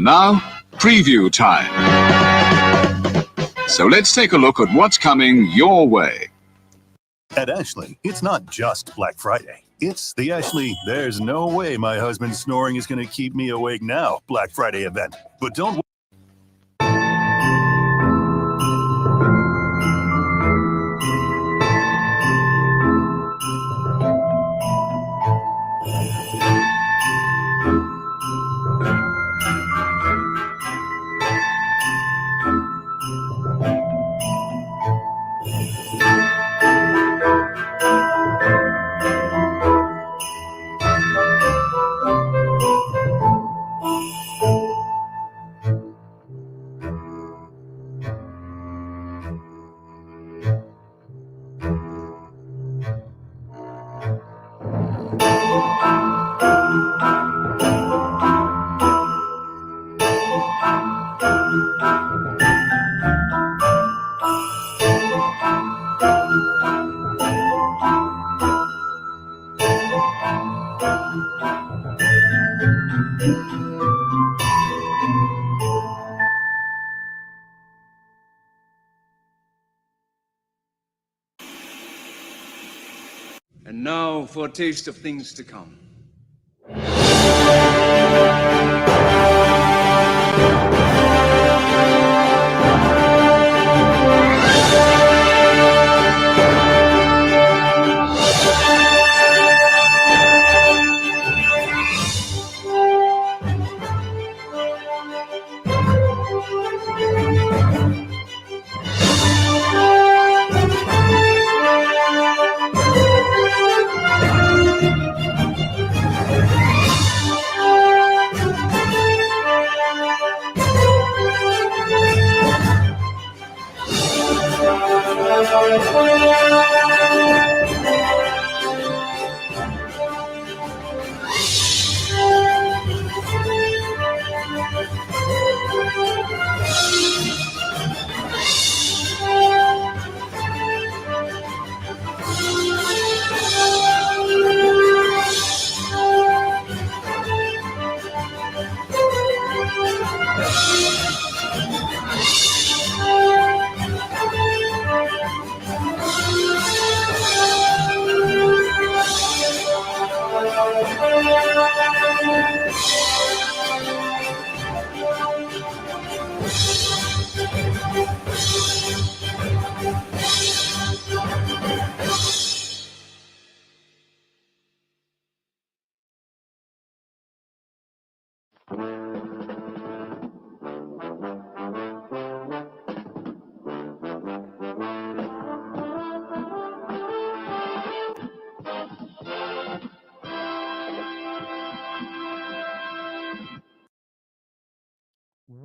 And now, preview time. So let's take a look at what's coming your way. At Ashley, it's not just Black Friday. It's the Ashley, there's no way my husband's snoring is going to keep me awake now Black Friday event. But don't And now for a taste of things to come.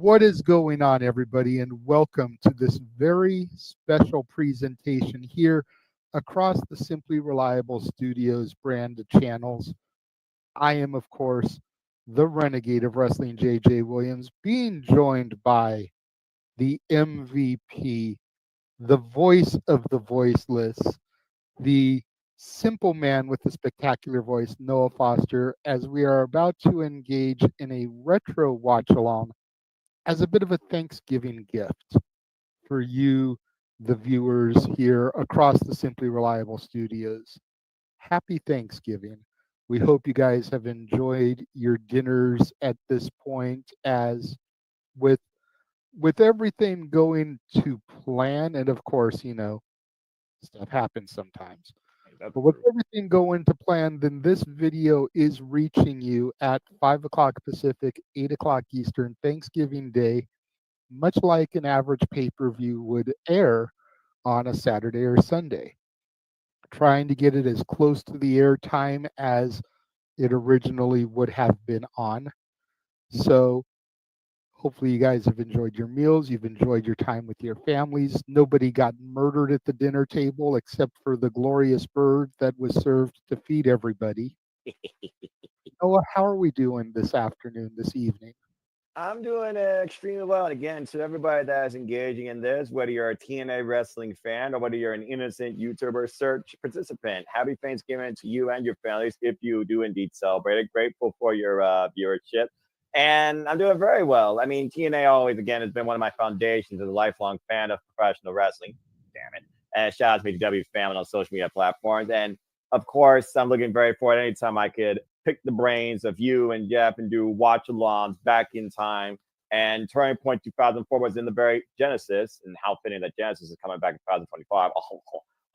What is going on, everybody, and welcome to this very special presentation here across the Simply Reliable Studios brand of channels. I am, of course, the Renegade of Wrestling, JJ Williams, being joined by the MVP, the voice of the voiceless, the simple man with the spectacular voice, Noah Foster, as we are about to engage in a retro watch-along as a bit of a Thanksgiving gift for you, the viewers here across the Simply Reliable Studios. Happy Thanksgiving. We hope you guys have enjoyed your dinners at this point, as with with everything going to plan, and of course, stuff happens sometimes. But with everything going to plan, then this video is reaching you at 5 o'clock Pacific, 8 o'clock Eastern, Thanksgiving Day, much like an average pay-per-view would air on a Saturday or Sunday. Trying to get it as close to the air time as it originally would have been on. So hopefully you guys have enjoyed your meals. You've enjoyed your time with your families. Nobody got murdered at the dinner table except for the glorious bird that was served to feed everybody. Noah, how are we doing this afternoon, this evening? I'm doing extremely well. And again, to everybody that is engaging in this, whether you're a TNA Wrestling fan or whether you're an innocent YouTuber search participant, happy Thanksgiving to you and your families if you do indeed celebrate it. Grateful for your viewership. And I'm doing very well. I mean, TNA always, again, has been one of my foundations as a lifelong fan of professional wrestling. Damn it. And shout out to me, W family on social media platforms. And of course, I'm looking very forward anytime I could pick the brains of you and Jeff and do watch-alongs back in time. And Turning Point 2004 was in the very genesis, and how fitting that Genesis is coming back in 2025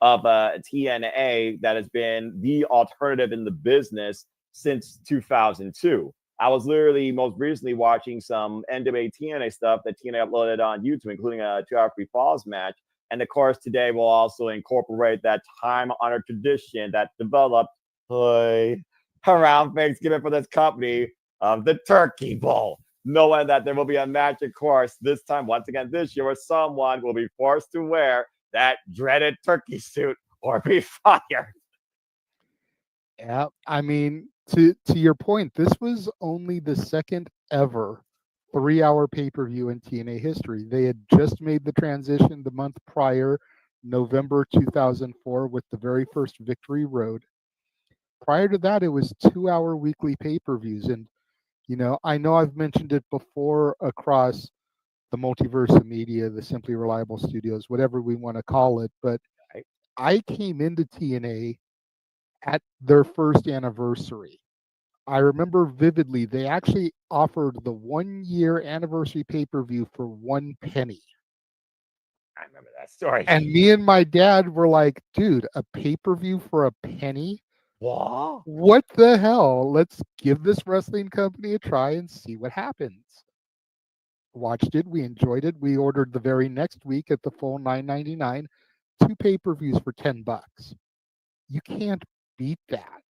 of TNA that has been the alternative in the business since 2002. I was literally most recently watching some NWA TNA stuff that TNA uploaded on YouTube, including a 2-hour Free Falls match. And of course, today we'll also incorporate that time-honored tradition that developed around Thanksgiving for this company of the Turkey Bowl. Knowing that there will be a match, of course, this time, once again, this year, where someone will be forced to wear that dreaded turkey suit or be fired. Yeah, I mean, to your point, this was only the second ever 3-hour pay-per-view in TNA history. They had just made the transition the month prior, November 2004, with the very first Victory Road. Prior to that, it was 2-hour weekly pay-per-views. And, I know I've mentioned it before across the multiverse of media, the Simply Reliable Studios, whatever we want to call it. But I came into TNA at their first anniversary. I remember vividly, they actually offered the 1-year anniversary pay-per-view for 1 penny. I remember that story. And me and my dad were like, dude, a pay-per-view for a penny? What the hell? Let's give this wrestling company a try and see what happens. Watched it. We enjoyed it. We ordered the very next week at the full $9.99, 2 pay-per-views for $10. You can't beat that.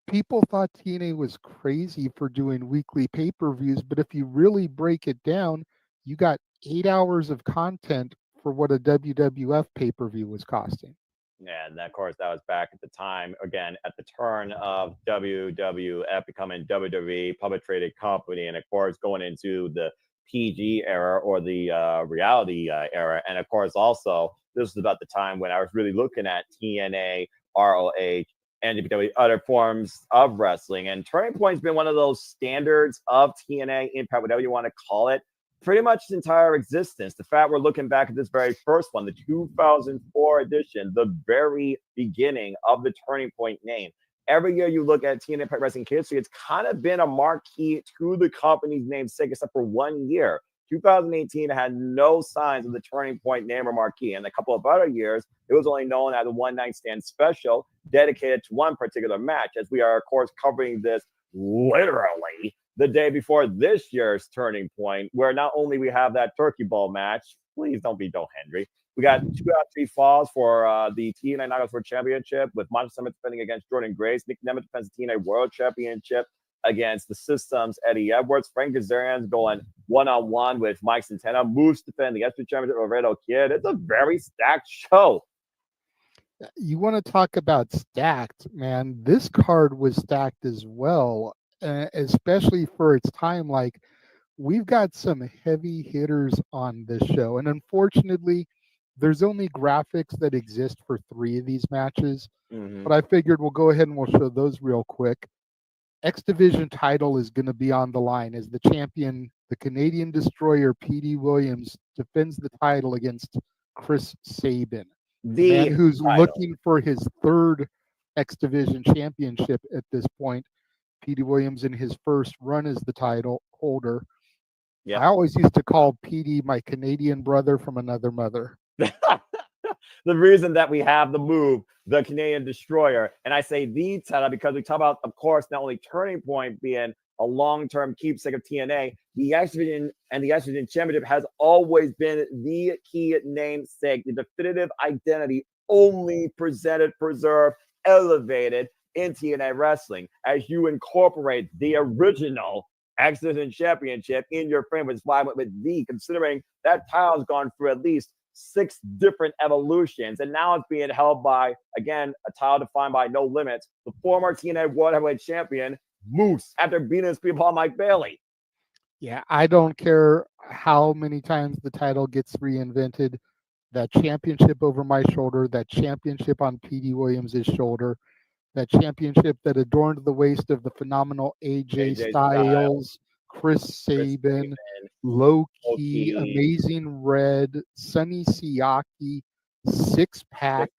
People thought TNA was crazy for doing weekly pay-per-views, but if you really break it down, you got 8 hours of content for what a WWF pay-per-view was costing. Yeah, and of course, that was back at the time, again, at the turn of WWF becoming WWE, public traded company, and of course, going into the PG era or the reality era. And of course, also, this was about the time when I was really looking at TNA, ROH, and WWE, other forms of wrestling. And Turning Point has been one of those standards of TNA, Impact, whatever you want to call it, pretty much its entire existence. The fact we're looking back at this very first one, the 2004 edition, the very beginning of the Turning Point name. Every year you look at TNA Impact Wrestling history, it's kind of been a marquee to the company's namesake, except for 1 year. 2018 had no signs of the Turning Point name or marquee. And a couple of other years, it was only known as a one-night stand special dedicated to one particular match, as we are, of course, covering this literally the day before this year's Turning Point, where not only we have that Turkey Bowl match, please don't be Joe Hendry. We got 2 out of 3 falls for the TNA Knockouts World Championship, with Monty Summit defending against Jordan Grace. Nick Nemeth defends the TNA World Championship against the System's Eddie Edwards. Frank Kazarian's going one-on-one with Mike Santana. Moose defending the SB Championship with Laredo Kid. It's a very stacked show. You want to talk about stacked, man. This card was stacked as well, especially for its time. Like, we've got some heavy hitters on this show. And unfortunately, there's only graphics that exist for 3 of these matches. But I figured we'll go ahead and we'll show those real quick. X Division title is going to be on the line as the champion, the Canadian Destroyer, Petey Williams, defends the title against Chris Sabin, the man who's looking for his 3rd X Division championship at this point. Petey Williams in his first run as the title holder. Yeah. I always used to call Petey my Canadian brother from another mother. The reason that we have the move, the Canadian Destroyer, and I say the title because we talk about, of course, not only Turning Point being a long-term keepsake of TNA, the X Division and the X Division Championship has always been the key namesake, the definitive identity, only presented, preserved, elevated in TNA Wrestling as you incorporate the original X Division Championship in your frame, which is why I went with the, considering that title has gone through at least 6 different evolutions, and now it's being held by, again, a title defined by no limits, the former TNA World Heavyweight Champion, Moose, after beating his people Mike Bailey. Yeah, I don't care how many times the title gets reinvented. That championship over my shoulder, that championship on Petey Williams' shoulder, that championship that adorned the waist of the phenomenal AJ Styles, Chris Sabin, Low Key, Amazing Red, Sonny Siaki, Six Pack,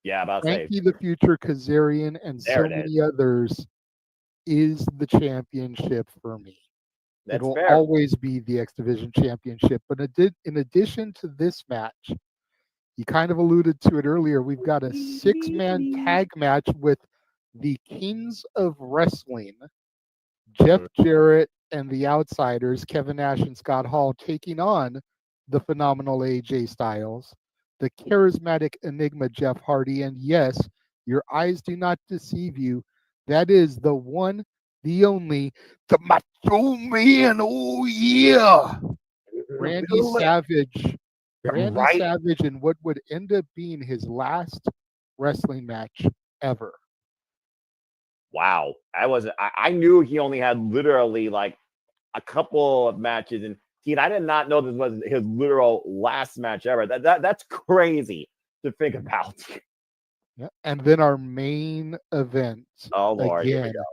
Frankie the Future Kazarian, and so many others is the championship for me. It will always be the X Division Championship. But in addition to this match, you kind of alluded to it earlier, we've got a 6-man tag match with the Kings of Wrestling, Jeff Jarrett and the Outsiders, Kevin Nash and Scott Hall, taking on the phenomenal AJ Styles, the charismatic Enigma Jeff Hardy, and yes, your eyes do not deceive you. That is the one, the only, the Macho Man. Oh yeah, Randy Savage. Randy Savage in what would end up being his last wrestling match ever. Wow. I knew he only had literally like a couple of matches, and I did not know this was his literal last match ever. That's crazy to think about. Yeah. And then our main event. Oh Lord, again, here we go.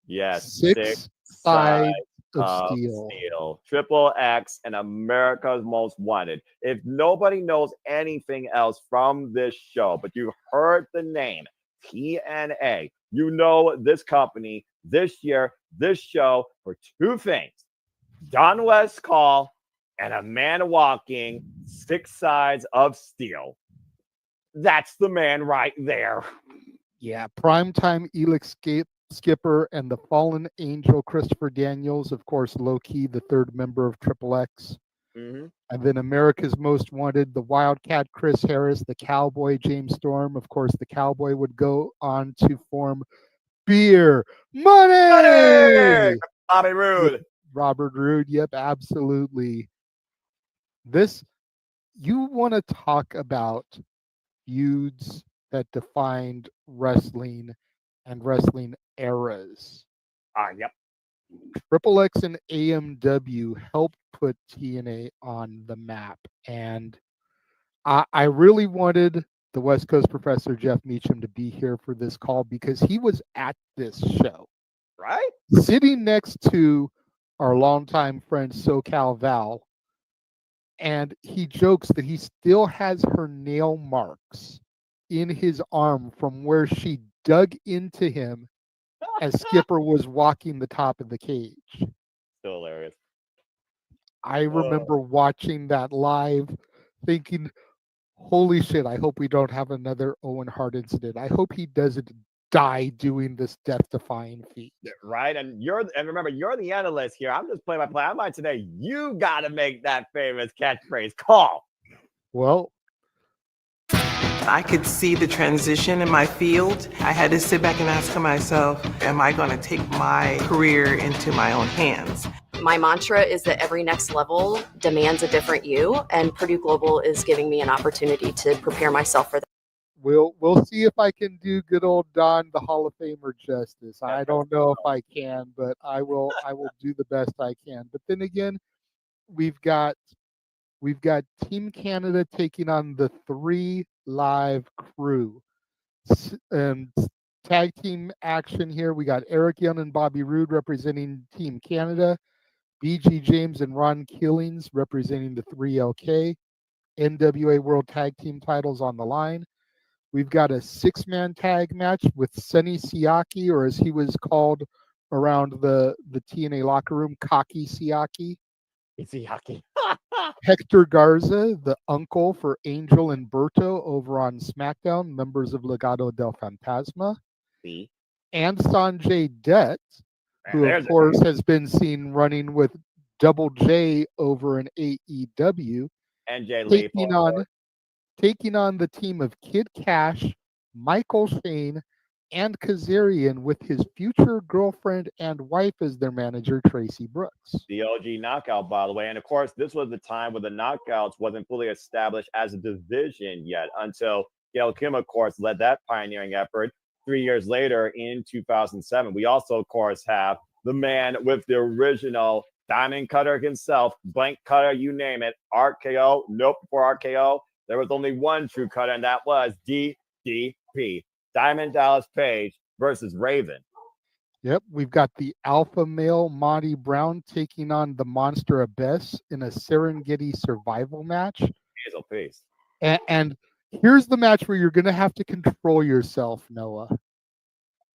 Yes, 6 sides of steel. Triple X and America's Most Wanted. If nobody knows anything else from this show, but you heard the name TNA, you know this company, this year, this show for 2 things: Don West Call and a man walking 6 sides of steel. That's the man right there. Yeah, primetime Elix Skipper and the fallen angel Christopher Daniels, of course, Low Key, the 3rd member of Triple X. And then America's Most Wanted, the Wildcat Chris Harris, the Cowboy James Storm. Of course, the Cowboy would go on to form Beer Money! Bobby Roode. Robert Roode, yep, absolutely. This, you want to talk about feuds that defined wrestling and wrestling eras. Yep. Triple X and AMW helped put TNA on the map. And I really wanted the West Coast Professor Jeff Meacham to be here for this call because he was at this show. Right? Sitting next to our longtime friend SoCal Val. And he jokes that he still has her nail marks in his arm from where she dug into him as Skipper was walking the top of the cage. Still hilarious. I remember watching that live thinking, holy shit, I hope we don't have another Owen Hart incident. I hope he doesn't die doing this death-defying feat. Right? And remember, you're the analyst here. I'm just playing by play. I'm like today, you got to make that famous catchphrase call. Well, I could see the transition in my field. I had to sit back and ask myself, am I going to take my career into my own hands? My mantra is that every next level demands a different you, and Purdue Global is giving me an opportunity to prepare myself for that. We'll see if I can do good old Don, the Hall of Famer, justice. I don't know if I can, but I will do the best I can. But then again, we've got Team Canada taking on the 3 Live Crew. Tag team action here. We got Eric Young and Bobby Roode representing Team Canada. BG James and Ron Killings representing the 3LK. NWA World Tag Team titles on the line. We've got a 6-man tag match with Sonny Siaki, or as he was called around the TNA locker room, Cocky Siaki, Siaki. Héctor Garza, the uncle for Angel and Berto over on SmackDown, members of Legado del Fantasma. See? And Sonjay Dutt, who There's of course has been seen running with Double J over in AEW, NJ taking on the team of Kid Kash, Michael Shane, and Kazarian with his future girlfriend and wife as their manager, Tracy Brooks. The OG knockout, by the way. And of course, this was the time where the knockouts wasn't fully established as a division yet until Gail Kim, of course, led that pioneering effort 3 years later in 2007. We also, of course, have the man with the original diamond cutter himself, blank cutter, you name it, RKO. Nope, before RKO, there was only one true cutter, and that was DDP. Diamond Dallas Page versus Raven. Yep, we've got the alpha male Monty Brown taking on the monster Abyss in a Serengeti survival match. Hazel Peace. And here's the match where you're going to have to control yourself, Noah.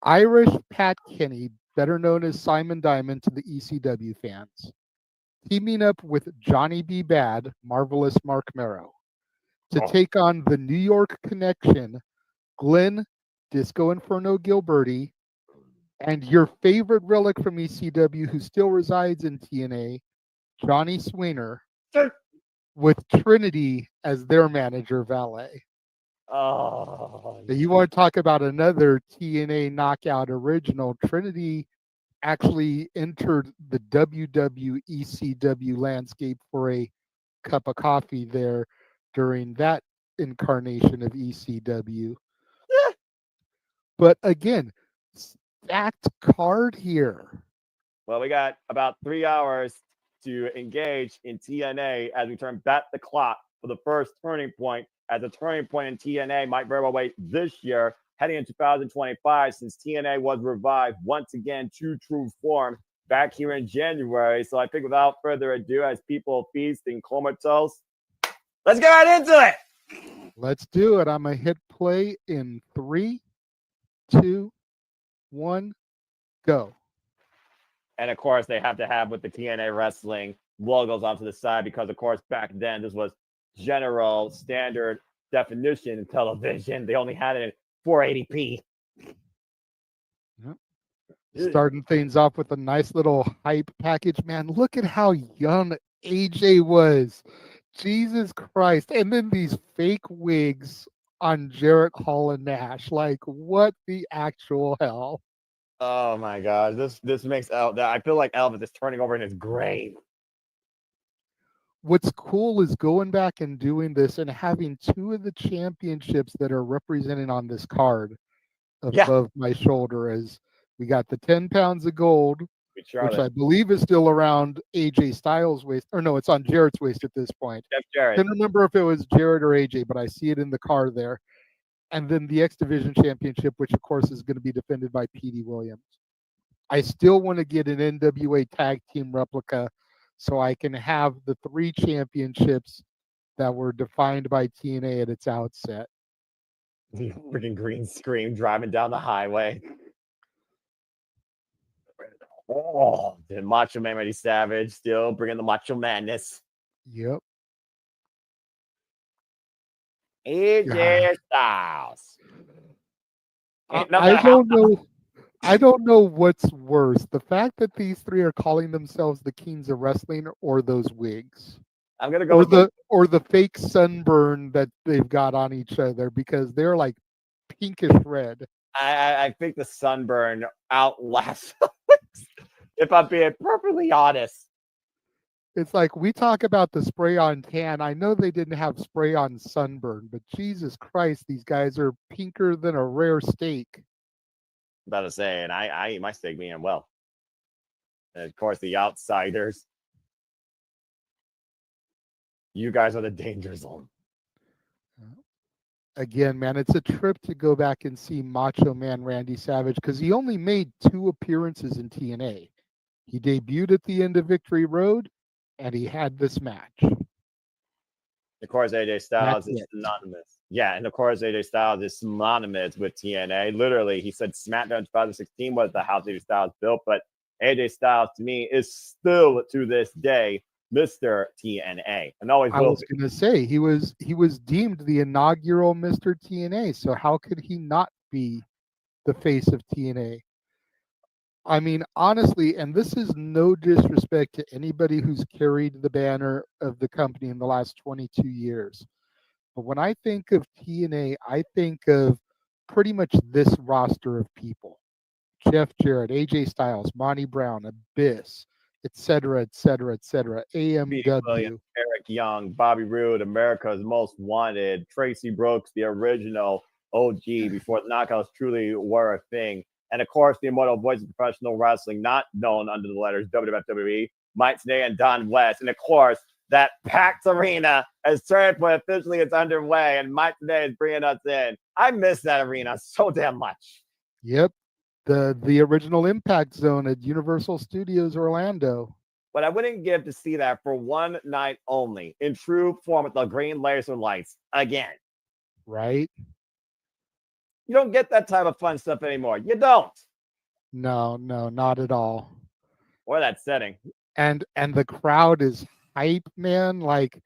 Irish Pat Kenney, better known as Simon Diamond to the ECW fans, teaming up with Johnny B. Bad, Marvelous Mark Merrow, to take on the New York Connection, Glen, Disco Inferno Gilbertti, and your favorite relic from ECW who still resides in TNA, Johnny Swinger, with Trinity as their manager valet. Oh, Now, you want to talk about another TNA knockout original? Trinity actually entered the WWECW landscape for a cup of coffee there during that incarnation of ECW. But again, stacked card here. well, we got about 3 hours to engage in TNA as we turn back the clock for the first turning point. As a turning point in TNA might very well wait this year, heading in 2025, since TNA was revived once again to true form back here in January. So I think without further ado, as people feast and comatose, let's get right into it. Let's do it. I'm going to hit play in 3, 2, 1, go. And of course, they have to have with the TNA Wrestling logos onto the side because, of course, back then this was general standard definition television. They only had it in 480p. Yep. Starting things off with a nice little hype package. Man, look at how young AJ was. Jesus Christ. And then these fake wigs on Jarrett Hall and Nash. Like, what the actual hell? Oh my God. This makes I feel like Elvis is turning over in his grave. What's cool is going back and doing this and having two of the championships that are represented on this card above my shoulder. As we got the 10 pounds of gold, which I believe is still around AJ Styles' waist. Or no, it's on Jarrett's waist at this point. Jeff Jarrett. Didn't remember if it was Jarrett or AJ, but I see it in the card there. And then the X Division Championship, which of course is going to be defended by Petey Williams. I still want to get an NWA tag team replica so I can have the 3 championships that were defined by TNA at its outset. Freaking green screen driving down the highway. Oh, the Macho Man Randy Savage still bringing the Macho Madness. Yep. AJ Styles. I don't know what's worse, the fact that these 3 are calling themselves the Kings of Wrestling or those wigs. I'm gonna go or the fake sunburn that they've got on each other, because they're like pinkish red. I think the sunburn outlasts. If I'm being perfectly honest. It's like we talk about the spray on tan. I know they didn't have spray on sunburn, but Jesus Christ, these guys are pinker than a rare steak. About to say, and I eat my steak medium well. And of course, the outsiders. You guys are the danger zone. Again, man, it's a trip to go back and see Macho Man Randy Savage because he only made 2 appearances in TNA. He debuted at the end of Victory Road, and he had this match. Of course, AJ Styles is synonymous. Yeah, and of course, AJ Styles is synonymous with TNA. Literally, he said SmackDown 2016 was the house AJ Styles built, but AJ Styles, to me, is still, to this day, Mr. TNA, and always I will was be. going to say he was deemed the inaugural Mr. TNA. So how could he not be the face of TNA? I mean, honestly, and this is no disrespect to anybody who's carried the banner of the company in the last 22 years. But when I think of TNA, I think of pretty much this roster of people: Jeff Jarrett, AJ Styles, Monty Brown, Abyss, etc., etc., etc., Petey AMW. Williams, Eric Young, Bobby Roode, America's Most Wanted, Tracy Brooks, the original OG before the knockouts truly were a thing. And of course, the immortal voice of professional wrestling, not known under the letters WWE, Mike Tenay and Don West. And of course, that packed arena as Turning Point officially is underway, and Mike Tenay is bringing us in. I miss that arena so damn much. Yep, the original Impact Zone at Universal Studios Orlando. But I wouldn't give to see that for one night only, in true form with the green laser lights again. Right? You don't get that type of fun stuff anymore. You don't. No, not at all. Or that setting. And the crowd is hype, man. Like,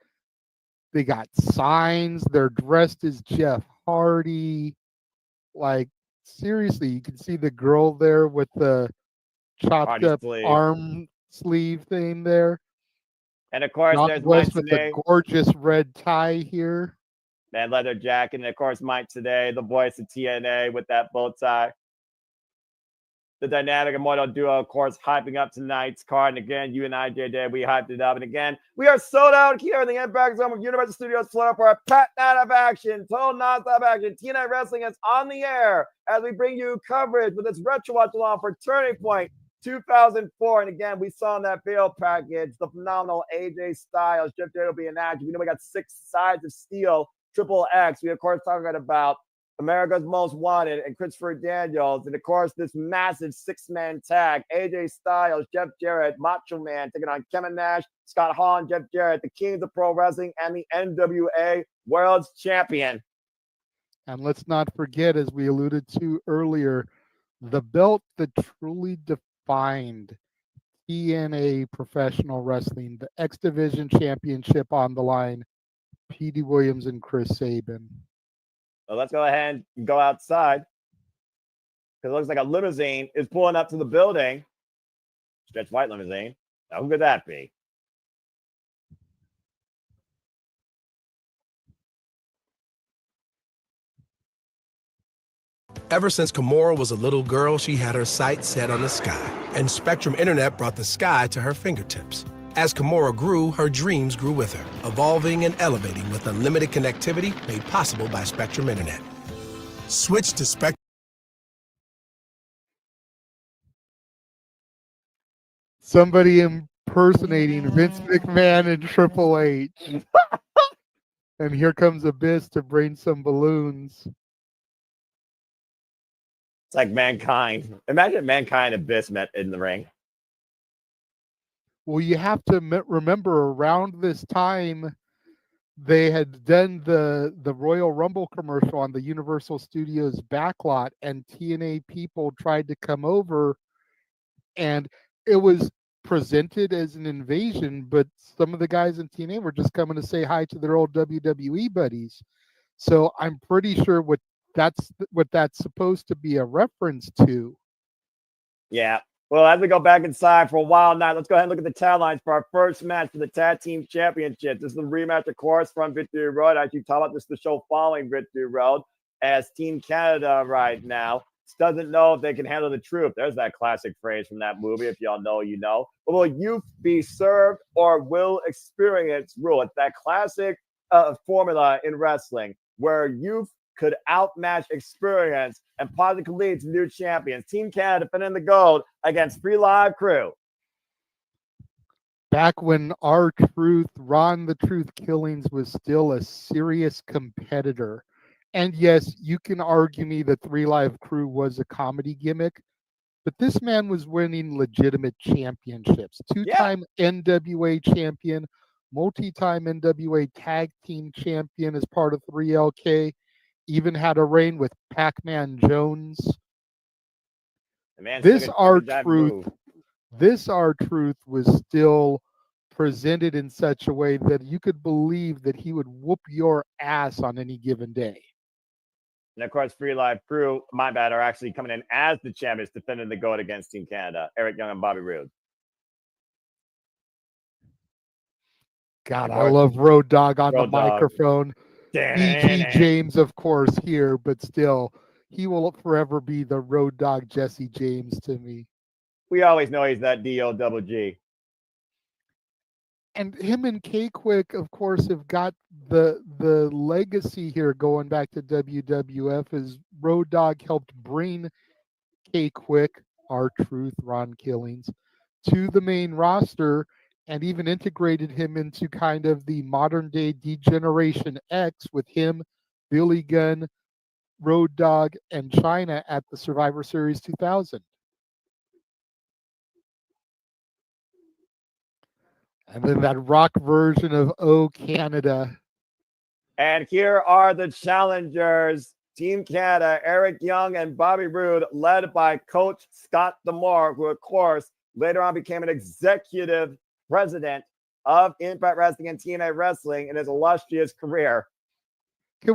they got signs. They're dressed as Jeff Hardy. Like, seriously, you can see the girl there with the chopped Hardy up sleeve. arm sleeve thing there. And of course, Not there's Mike West with today. the gorgeous red tie here. That leather jacket. And of course, Mike today, the voice of TNA with that bow tie. The dynamic immortal duo, of course, hyping up tonight's card. And again, you and I, JJ, we hyped it up. And again, we are sold out here in the Impact Zone of Universal Studios Florida for a packed night of action, total nonstop action. TNA Wrestling is on the air as we bring you coverage with this retro watch along for Turning Point 2004. And again, we saw in that video package the phenomenal AJ Styles. Jeff Jarrett will be in action. We know we got 6 sides of steel, triple X. We, of course, talking about America's Most Wanted and Christopher Daniels. And of course, this massive 6-man tag, AJ Styles, Jeff Jarrett, Macho Man, taking on Kevin Nash, Scott Hall, and Jeff Jarrett, the Kings of Pro Wrestling and the NWA World's Champion. And let's not forget, as we alluded to earlier, the belt that truly defined TNA professional wrestling, the X Division Championship on the line, Petey Williams and Chris Sabin. So let's go ahead and go outside, because it looks like a limousine is pulling up to the building. Stretch white limousine. Now, who could that be? Ever since Kimura was a little girl, she had her sights set on the sky, and Spectrum Internet brought the sky to her fingertips. As Kimura grew, her dreams grew with her, evolving and elevating with unlimited connectivity made possible by Spectrum Internet. Switch to Spectrum. Somebody impersonating Vince McMahon and Triple H. And here comes Abyss to bring some balloons. It's like Mankind. Imagine Mankind and Abyss met in the ring. Well, you have to remember, around this time, they had done the Royal Rumble commercial on the Universal Studios backlot, and TNA people tried to come over, and it was presented as an invasion, but some of the guys in TNA were just coming to say hi to their old WWE buddies. So I'm pretty sure what that's supposed to be a reference to. Yeah. Well, as we go back inside for a wild night, let's go ahead and look at the taglines for our first match for the Tag Team Championship. This is the rematch, of course, from Victory Road. I actually talk about this the show following Victory Road, as Team Canada right now doesn't know if they can handle the truth. There's that classic phrase from that movie. If y'all know, you know. But will youth be served or will experience rule? It's that classic formula in wrestling where youth could outmatch experience and possibly lead to new champions. Team Canada defending the gold against Relive Crew. Back when R-Truth, Ron the Truth Killings, was still a serious competitor. And yes, you can argue me that Relive Crew was a comedy gimmick, but this man was winning legitimate championships. 2-time NWA champion, multi-time NWA tag team champion as part of 3LK. Even had a reign with Pac-Man Jones. This R-Truth was still presented in such a way that you could believe that he would whoop your ass on any given day. And of course, Free Live Crew, my bad, are actually coming in as the champions, defending the GOAT against Team Canada, Eric Young and Bobby Roode. God, I love Road Dogg on Road the Dogg. microphone. BG James, of course, here, but still, he will forever be the Road Dogg Jesse James to me. We always know he's that D-O-double-G. And him and K-Quick, of course, have got the legacy here going back to WWF as Road Dogg helped bring K-Quick, R-Truth, Ron Killings, to the main roster and even integrated him into kind of the modern day D-Generation X with him, Billy Gunn, Road Dogg, and China at the Survivor Series 2000. And then that rock version of Oh Canada. And here are the challengers. Team Canada, Eric Young and Bobby Roode, led by Coach Scott D'Amore, who, of course, later on became an executive president of Impact Wrestling and TNA Wrestling in his illustrious career. Can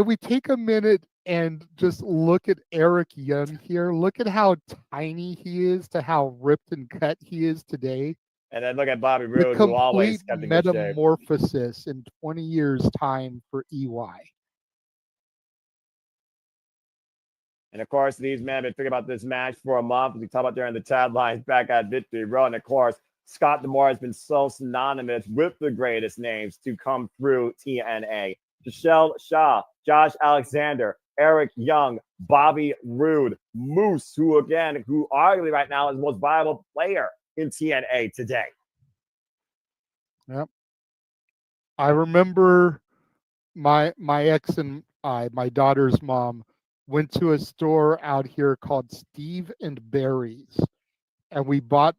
we take a minute and just look at Eric Young here? Look at how tiny he is to how ripped and cut he is today. And then look at Bobby The Roode, who always complete kept in good shape. metamorphosis in 20 years' time for EY. And of course, these men have been thinking about this match for a month. We talked about during the Tad Lines back at Victory Road. And of course, Scott D'Amore has been so synonymous with the greatest names to come through TNA. Michelle Shaw, Josh Alexander, Eric Young, Bobby Roode, Moose, who arguably right now is the most viable player in TNA today. Yep. I remember my ex and I, my daughter's mom, went to a store out here called Steve and Barry's, and we both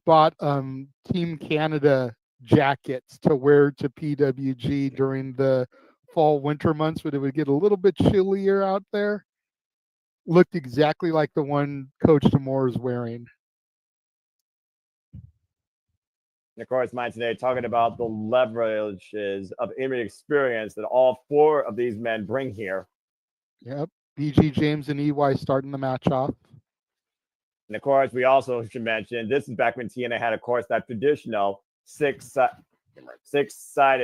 bought Team Canada jackets to wear to PWG during the fall winter months when it would get a little bit chillier out there. Looked exactly like the one Coach D'Amore is wearing. And of course, mine today talking about the leverages of in-ring experience that all four of these men bring here. Yep. BG James and EY starting the match off. And of course, we also should mention this is back when TNA had, of course, that traditional six-sided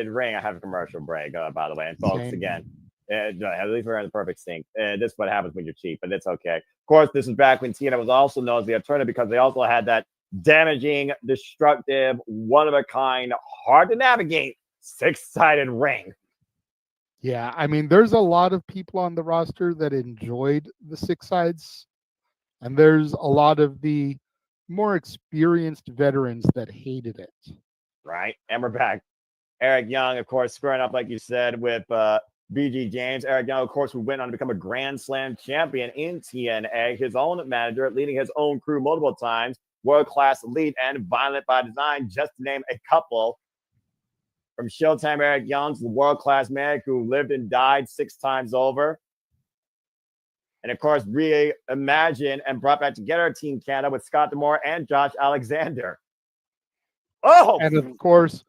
ring. I have a commercial break, by the way. And folks, again, at least we're in the perfect sync. This is what happens when you're cheap, but it's okay. Of course, this is back when TNA was also known as the alternative because they also had that damaging, destructive, one-of-a-kind, hard to navigate six-sided ring. Yeah, I mean, there's a lot of people on the roster that enjoyed the six sides, and there's a lot of the more experienced veterans that hated it. Right, and we're back. Eric Young, of course, squaring up, like you said, with BG James. Eric Young, of course, who went on to become a Grand Slam champion in TNA, his own manager, leading his own crew multiple times, world-class elite, and violent by design, just to name a couple. From Showtime, Eric Young's the world-class man who lived and died 6 times over. And of course, reimagined and brought back together Team Canada with Scott D'Amore and Josh Alexander. Oh! And of course,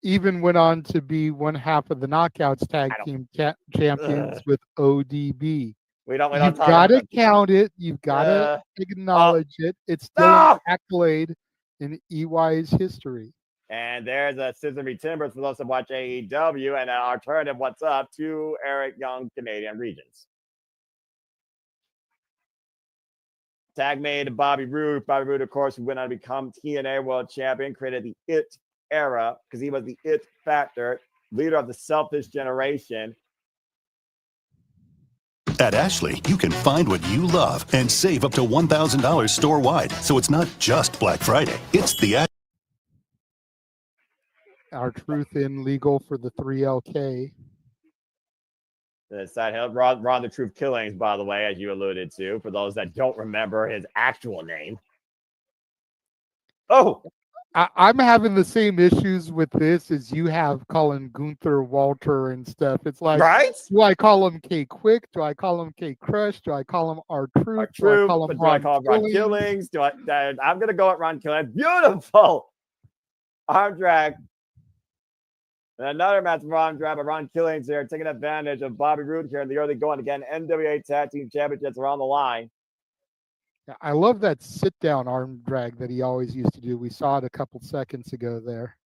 even went on to be one half of the Knockouts Tag Team Champions with ODB. We don't You've got to count it. You've got to acknowledge it. It's still an accolade in EY's history. And there's a Sesame Timbers for those that watch AEW, and an alternative what's up to Eric Young Canadian Regions. Tag made to Bobby Roode. Bobby Roode, of course, who went on to become TNA World Champion, created the It era because he was the It Factor, leader of the Selfish Generation. At Ashley, you can find what you love and save up to $1,000 store-wide. So it's not just Black Friday. It's the Our truth in legal for the 3LK. The side hill, Ron the Truth Killings, by the way, as you alluded to, for those that don't remember his actual name. Oh! I'm having the same issues with this as you have calling Gunther Walter and stuff. It's like, right? Do I call him K Quick? Do I call him K Crush? Do I call him R-Truth? Do I call him Ron Killings? I'm going to go at Ron Killings. Beautiful! Arm drag. And another massive arm drag by Ron Killings here, taking advantage of Bobby Roode here in the early going. Again, NWA Tag Team Championships are on the line. I love that sit-down arm drag that he always used to do. We saw it a couple seconds ago there.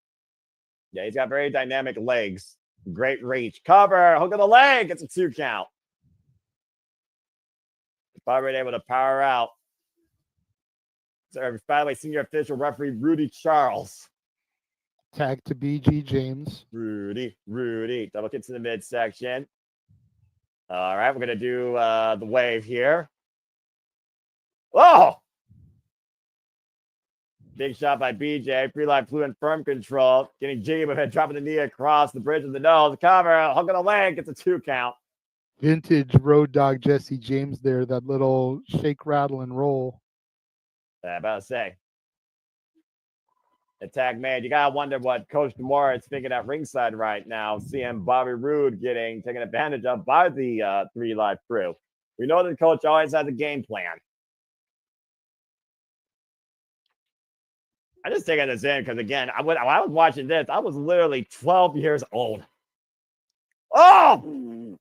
Yeah, he's got very dynamic legs. Great reach. Cover. Hook of the leg. It's a 2 count. Bobby able to power out. So, by the way, senior official referee Rudy Charles. Tag to BG James. Rudy. Double kick to the midsection. All right, we're going to do the wave here. Oh! Big shot by BJ. Relive flew in firm control. Getting jiggy with it, dropping the knee across the bridge of the nose. Cover. Hook of the leg. It's a 2 count. Vintage Road Dogg Jesse James there. That little shake, rattle, and roll. About to say. The tag man, you gotta wonder what Coach Demore is thinking at ringside right now, seeing Bobby Roode getting taken advantage of by the 3 Live crew. We know that the coach always has a game plan. I'm just taking this in because, again, when I was watching this, I was literally 12 years old. Oh!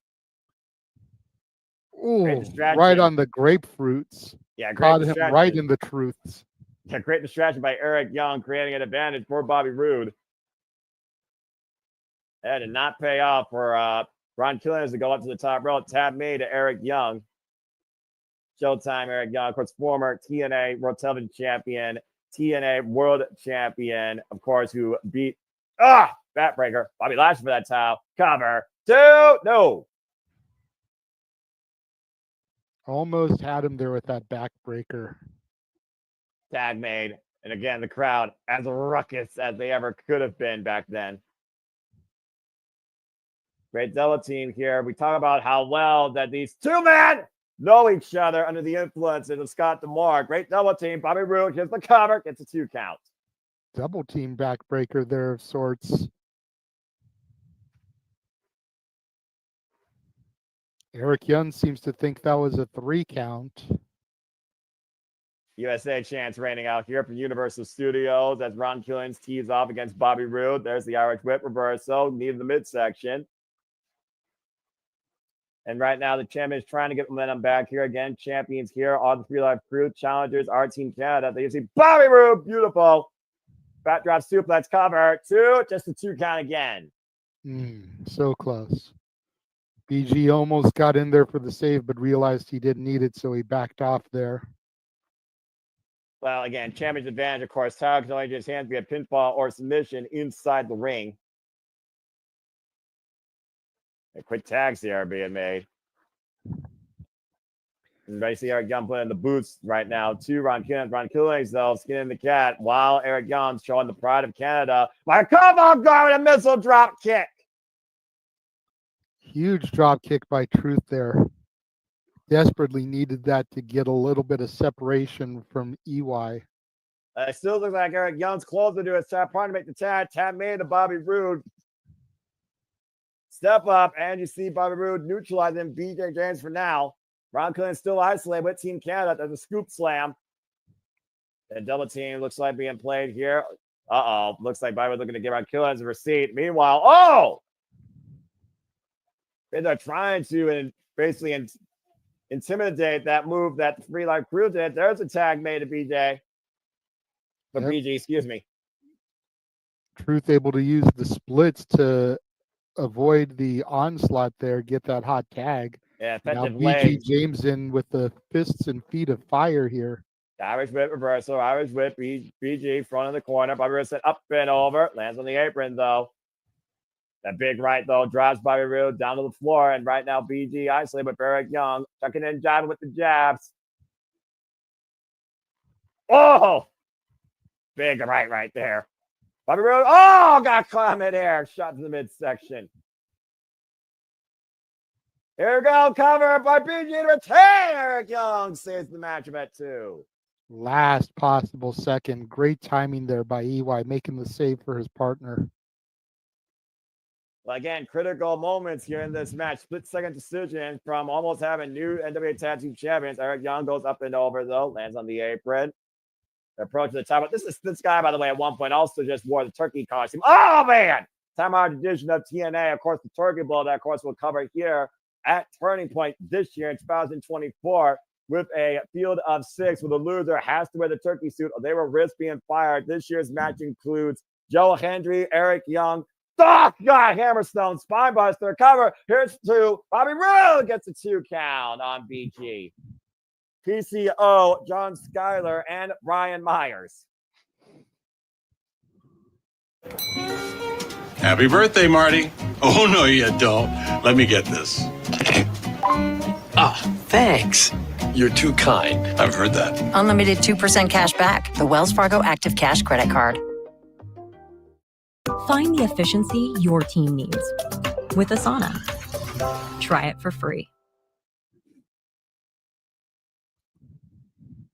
Ooh, right on the grapefruits. Yeah, caught him right in the truths. Yeah, great distraction by Eric Young, creating an advantage for Bobby Roode. That did not pay off for Ron Killings to go up to the top rope. Tab made to Eric Young. Showtime, Eric Young, of course, former TNA World Television Champion, TNA World Champion, of course, who beat Backbreaker. Bobby Lashley for that towel. Cover. 2. No. Almost had him there with that backbreaker. Tag made. And again, the crowd as ruckus as they ever could have been back then. Great double team here. We talk about how well that these 2 men know each other under the influence of Scott Demore. Great double team. Bobby Roode gets the cover. Gets a 2 count. Double team backbreaker there of sorts. Eric Young seems to think that was a 3 count. USA chants raining out here from Universal Studios as Ron Killings tees off against Bobby Roode. There's the Irish whip reversal. Knee to the midsection. And right now, the champion is trying to get momentum back here. Again, champions here are the 3 Live crew. Challengers are Team Canada. They see Bobby Roode. Beautiful. Back drop suplex cover. 2. Just a 2 count again. So close. BG almost got in there for the save, but realized he didn't need it, so he backed off there. Well, again, champion's advantage, of course. Tyler can only use his hands via pinfall or submission inside the ring. And quick tags here are being made. And I see Eric Young putting the boots right now to Ron Killings. Ron Killings, though, skinning the cat while Eric Young's showing the pride of Canada. My come on guard with a missile drop kick. Huge drop kick by Truth there. Desperately needed that to get a little bit of separation from EY. It still looks like Eric Young's closer to his tap partner to make the tag. Tap made to Bobby Roode. Step up, and you see Bobby Roode neutralizing BJ James for now. Ron Killings still isolated with Team Canada. There's a scoop slam. And double team looks like being played here. Looks like Bobby looking to give Ron Killings a receipt. Meanwhile, they're trying to basically intimidate that move that the 3 Live crew did. There's a tag made to BJ. BG, excuse me. Truth able to use the splits to avoid the onslaught there, get that hot tag. Yeah, now effective BG legs. James in with the fists and feet of fire here. Irish whip reversal. Irish whip. BG front of the corner. Bobby Roode set up and over. Lands on the apron, though. That big right, though, drives Bobby Roode down to the floor. And right now, BG isolated with Eric Young. Tucking in, jiving with the jabs. Oh! Big right there. Bobby Roode. Oh, got caught midair. Shot to the midsection. Here we go. Cover by BG to retain. Eric Young saves the matchup at 2. Last possible second. Great timing there by EY, making the save for his partner. Well, again, critical moments here in this match. Split-second decision from almost having new NWA Tag Team Champions. Eric Young goes up and over, though. Lands on the apron. They're approaching the timeout. This guy, by the way, at one point also just wore the turkey costume. Oh, man! Timeout edition of TNA. Of course, the Turkey Bowl that, of course, we'll cover here at Turning Point this year in 2024 with a field of 6 where the loser has to wear the turkey suit or they will risk being fired. This year's match includes Joe Hendry, Eric Young, Doc got Hammerstone, Spinebuster, cover. Here's 2. Bobby Roode gets a 2 count on BG. PCO, John Schuyler, and Ryan Myers. Happy birthday, Marty. Oh, no, you don't. Let me get this. Ah, thanks. You're too kind. I've heard that. Unlimited 2% cash back. The Wells Fargo Active Cash Credit Card. Find the efficiency your team needs with Asana. Try it for free.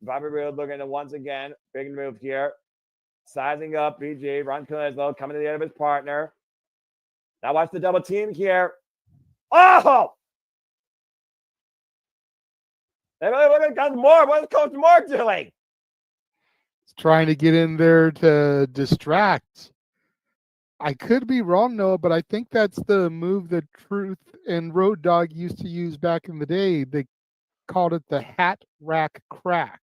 Bobby Roode looking to once again, big move here. Sizing up BG, Ron Kulislo coming to the end of his partner. Now watch the double team here. Oh! Look at Coach Moore. What is Coach Moore doing? He's trying to get in there to distract. I could be wrong, Noah, but I think that's the move that Truth and Road Dogg used to use back in the day. They called it the hat rack crack.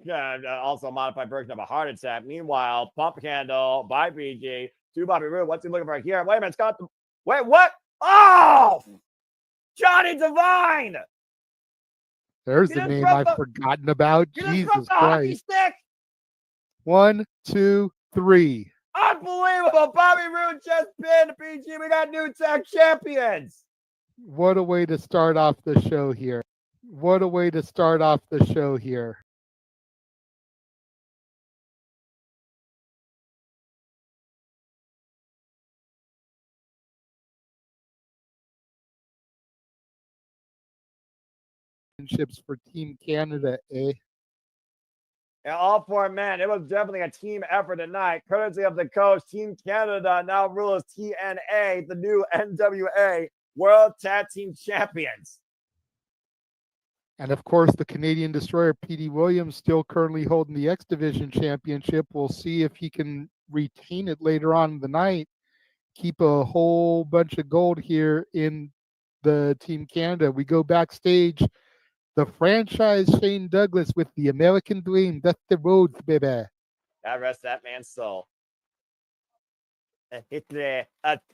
Yeah, also a modified version of a heart attack. Meanwhile, pump handle by BG to Bobby Roode. What's he looking for here? Wait a minute, it's got the... Wait, what? Oh! Johnny Devine! There's the name I've forgotten about. Jesus Christ. Stick. 1, 2, 3. Unbelievable. Bobby Roode just pinned BG. We got new tag champions. What a way to start off the show here. What a way to start off the show here. For Team Canada, eh? Yeah, all 4 men. It was definitely a team effort tonight. Courtesy of the coach, Team Canada now rule as TNA, the new NWA World Tag Team Champions. And of course, the Canadian Destroyer, Petey Williams, still currently holding the X Division Championship. We'll see if he can retain it later on in the night. Keep a whole bunch of gold here in the Team Canada. We go backstage. The franchise Shane Douglas with the American Dream. That's the road, baby. God rest that man's soul. It's a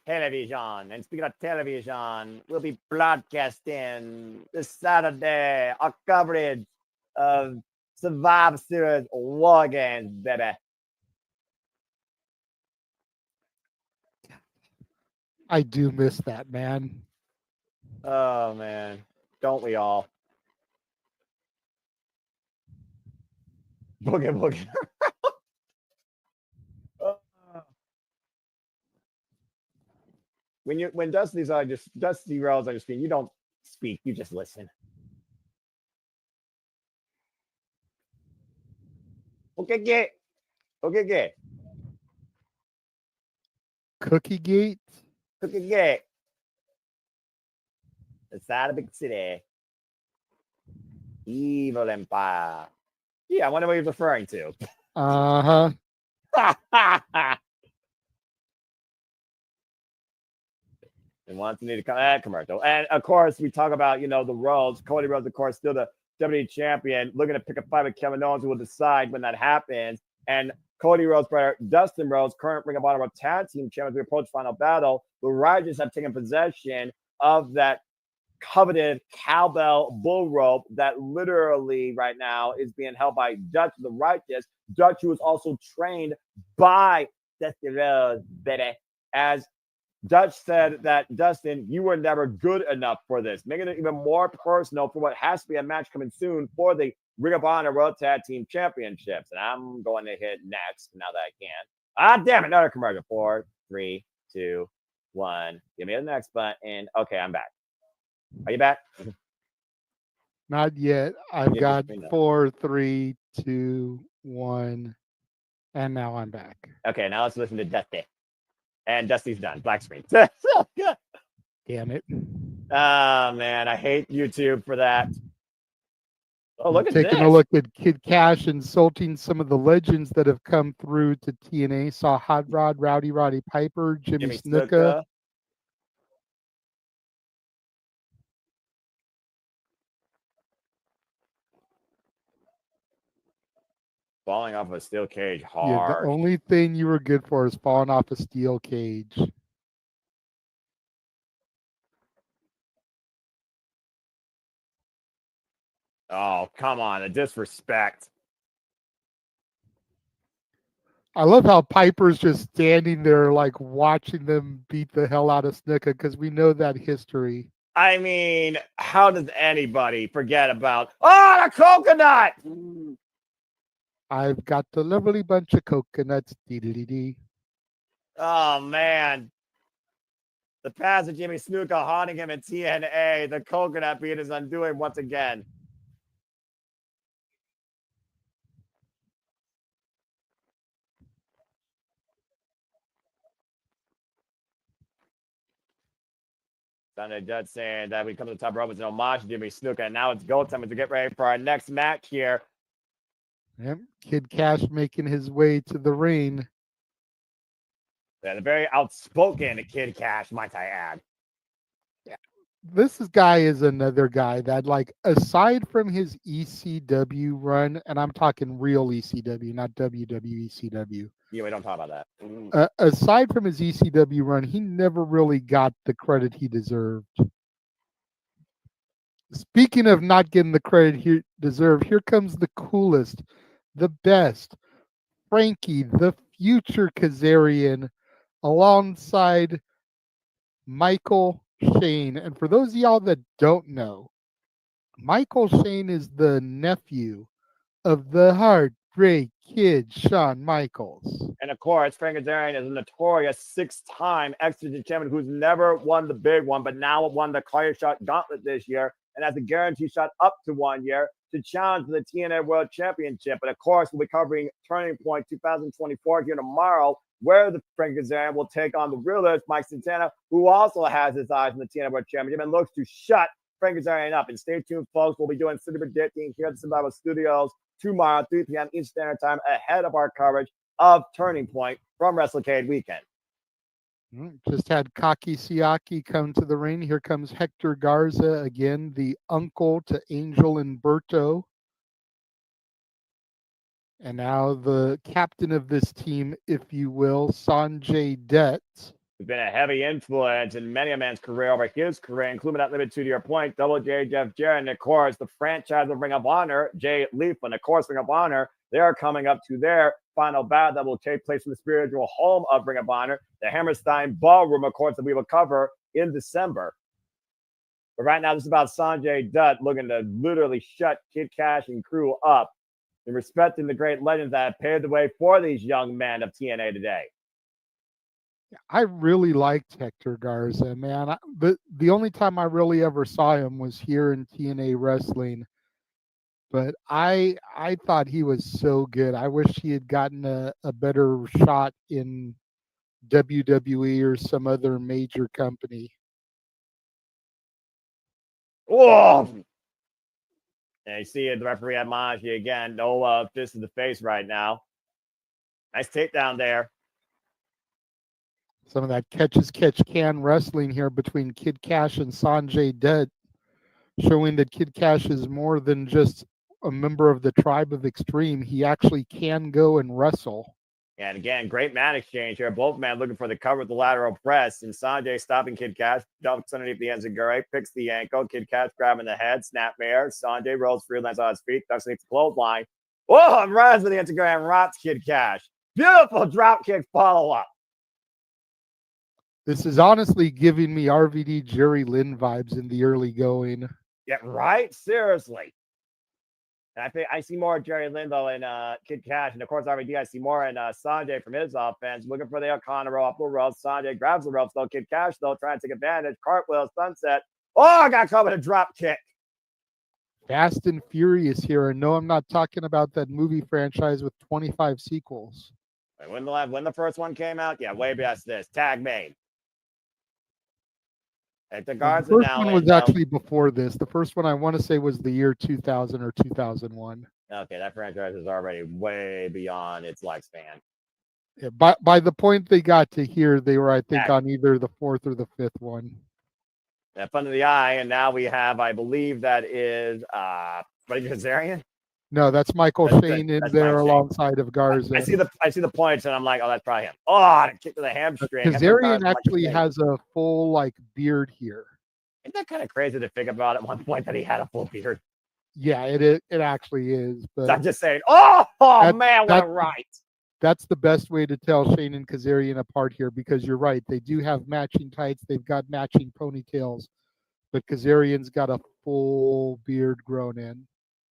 television. And speaking of television, we'll be broadcasting this Saturday our coverage of Survivor Series War Games, baby. I do miss that, man. Oh, man. Don't we all? Boogie. When Dusty rolls on your screen, you don't speak, you just listen. Okay. Cookie Gate. It's out of big city. Evil Empire. Yeah, I wonder what he's referring to. Uh-huh. And wants me to come at commercial. And of course, we talk about, the Rhodes. Cody Rhodes, of course, still the WWE champion, looking to pick a fight with Kevin Owens, who will decide when that happens. And Cody Rhodes' brother, Dustin Rhodes, current Ring of Honor World Tag Team champions, we approach final battle. The Righteous have taken possession of that coveted cowbell bull rope that literally right now is being held by Dutt the Righteous. Dutt, who was also trained by Dustin Rhodes, baby. As Dutt said that, Dustin, you were never good enough for this, making it even more personal for what has to be a match coming soon for the Ring of Honor World Tag Team Championships. And I'm going to hit next now that I can. Ah, damn it, another commercial. 4, 3, 2, 1. Give me the next button. Okay, I'm back. Are you back? Not yet. I've got 4, 3, 2, 1, and now I'm back. Okay, now let's listen to Dusty. And Dusty's done. Black screen. Damn it. Oh, man, I hate YouTube for that. Oh, look at Taking this. a look at Kid Kash insulting some of the legends that have come through to TNA. Saw Hot Rod, Rowdy Roddy Piper, Jimmy Snuka. Falling off a steel cage hard. Yeah, the only thing you were good for is falling off a steel cage. Oh, come on. The disrespect. I love how Piper's just standing there, like watching them beat the hell out of Snuka, because we know that history. I mean, how does anybody forget about, oh, the coconut? I've got the lovely bunch of coconuts. Dee-dee-dee-dee. Oh, man. The past of Jimmy Snuka haunting him in TNA. The coconut beat is undoing once again. Sonny Dutt saying that we come to the top rope with an homage to Jimmy Snuka, and now it's go time to get ready for our next match here. Yep. Kid Kash making his way to the ring. Yeah, the very outspoken Kid Kash, might I add. This guy is another guy that, like, aside from his ECW run, and I'm talking real ECW, not WWE ECW. Yeah, we don't talk about that. Aside from his ECW run, he never really got the credit he deserved. Speaking of not getting the credit he deserved, here comes the coolest, the best, Frankie, the future Kazarian, alongside Michael Shane. And for those of y'all that don't know, Michael Shane is the nephew of the Heartbreak Kid, Shawn Michaels. And of course, Frank Kazarian is a notorious 6-time X-Division champion who's never won the big one, but now won the Clay Shot Gauntlet this year and has a guarantee shot up to 1 year to challenge for the TNA World Championship. And of course, we'll be covering Turning Point 2024 here tomorrow, where the Frank Kazarian will take on the realist Mike Santana, who also has his eyes on the TNA World Championship and looks to shut Frank Kazarian up. And stay tuned, folks. We'll be doing City Predicting here at the Survival Studios tomorrow, 3 p.m. Eastern Standard Time, ahead of our coverage of Turning Point from WrestleCade weekend. Just had Kaki Siaki come to the ring. Here comes Héctor Garza again, the uncle to Angel and Berto. And now the captain of this team, if you will, Sonjay Dutt. He's been a heavy influence in many a man's career over his career, including that limited to your point, Double J, Jeff Jarrett, and of course, the franchise of Ring of Honor, Jay Leaf, and of course, Ring of Honor. They are coming up to their final battle that will take place in the spiritual home of Ring of Honor, the Hammerstein Ballroom, of course, that we will cover in December. But right now, this is about Sonjay Dutt looking to literally shut Kid Kash and crew up and respecting the great legends that have paved the way for these young men of TNA today. I really liked Héctor Garza, man. The only time I really ever saw him was here in TNA Wrestling. But I thought he was so good. I wish he had gotten a better shot in WWE or some other major company. Oh! And you see the referee at Monty again. No fist in the face right now. Nice takedown there. Some of that catch-as-catch-can wrestling here between Kid Kash and Sonjay Dutt, showing that Kid Kash is more than just a member of the Tribe of Extreme. He actually can go and wrestle. And again, great man exchange here. Both men looking for the cover with the lateral press. And Sonjay stopping Kid Kash, dumps underneath the enziguri, picks the ankle. Kid Kash grabbing the head, snapmare. Sonjay rolls free, lands on his feet, ducks underneath the clothesline. Oh, and runs with the enziguri and rots Kid Kash. Beautiful drop kick follow-up. This is honestly giving me RVD Jerry Lynn vibes in the early going. Yeah, right? Seriously. And I think I see more Jerry Lynn, though, in Kid Kash. And, of course, RVD, I see more in Sonjay from his offense. Looking for the O'Connor roll, up the ropes. Sonjay grabs the ropes, though. Kid Kash, though, trying to take advantage. Cartwheel, sunset. Oh, I got caught with a drop kick. Fast and Furious here. And no, I'm not talking about that movie franchise with 25 sequels. When the first one came out? Yeah, way past this. Tag made. The The Garza first now one was in, actually before this. The first one I want to say was the year 2000 or 2001. okay, that franchise is already way beyond its lifespan. Yeah, by the point they got to here, they were, I think, on either the fourth or the fifth one. Yeah, fun of the eye, and now we have, I believe that is Kazarian. No, that's Michael Shane in there alongside of Garza. I see the points, and I'm like, oh, that's probably him. Oh, the kick to the hamstring. Kazarian actually has a full like beard here. Isn't that kind of crazy to think about at one point that he had a full beard? Yeah, it actually is. But So I'm just saying, oh man, what a right. That's the best way to tell Shane and Kazarian apart here, because you're right. They do have matching tights. They've got matching ponytails, but Kazarian's got a full beard grown in.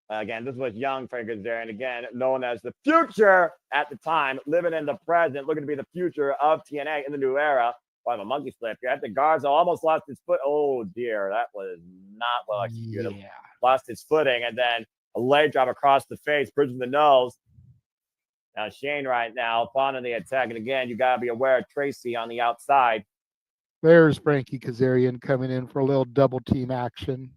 Again, this was young Frank Kazarian, again, known as the future at the time, living in the present, looking to be the future of TNA in the new era. By the monkey slip here. At the Garza almost lost his foot. Oh dear, that was not well executed. Yeah. Lost his footing, and then a leg drop across the face, bridging the nose. Now Shane right now, on the attack, and again, you gotta be aware of Tracy on the outside. There's Frankie Kazarian coming in for a little double team action.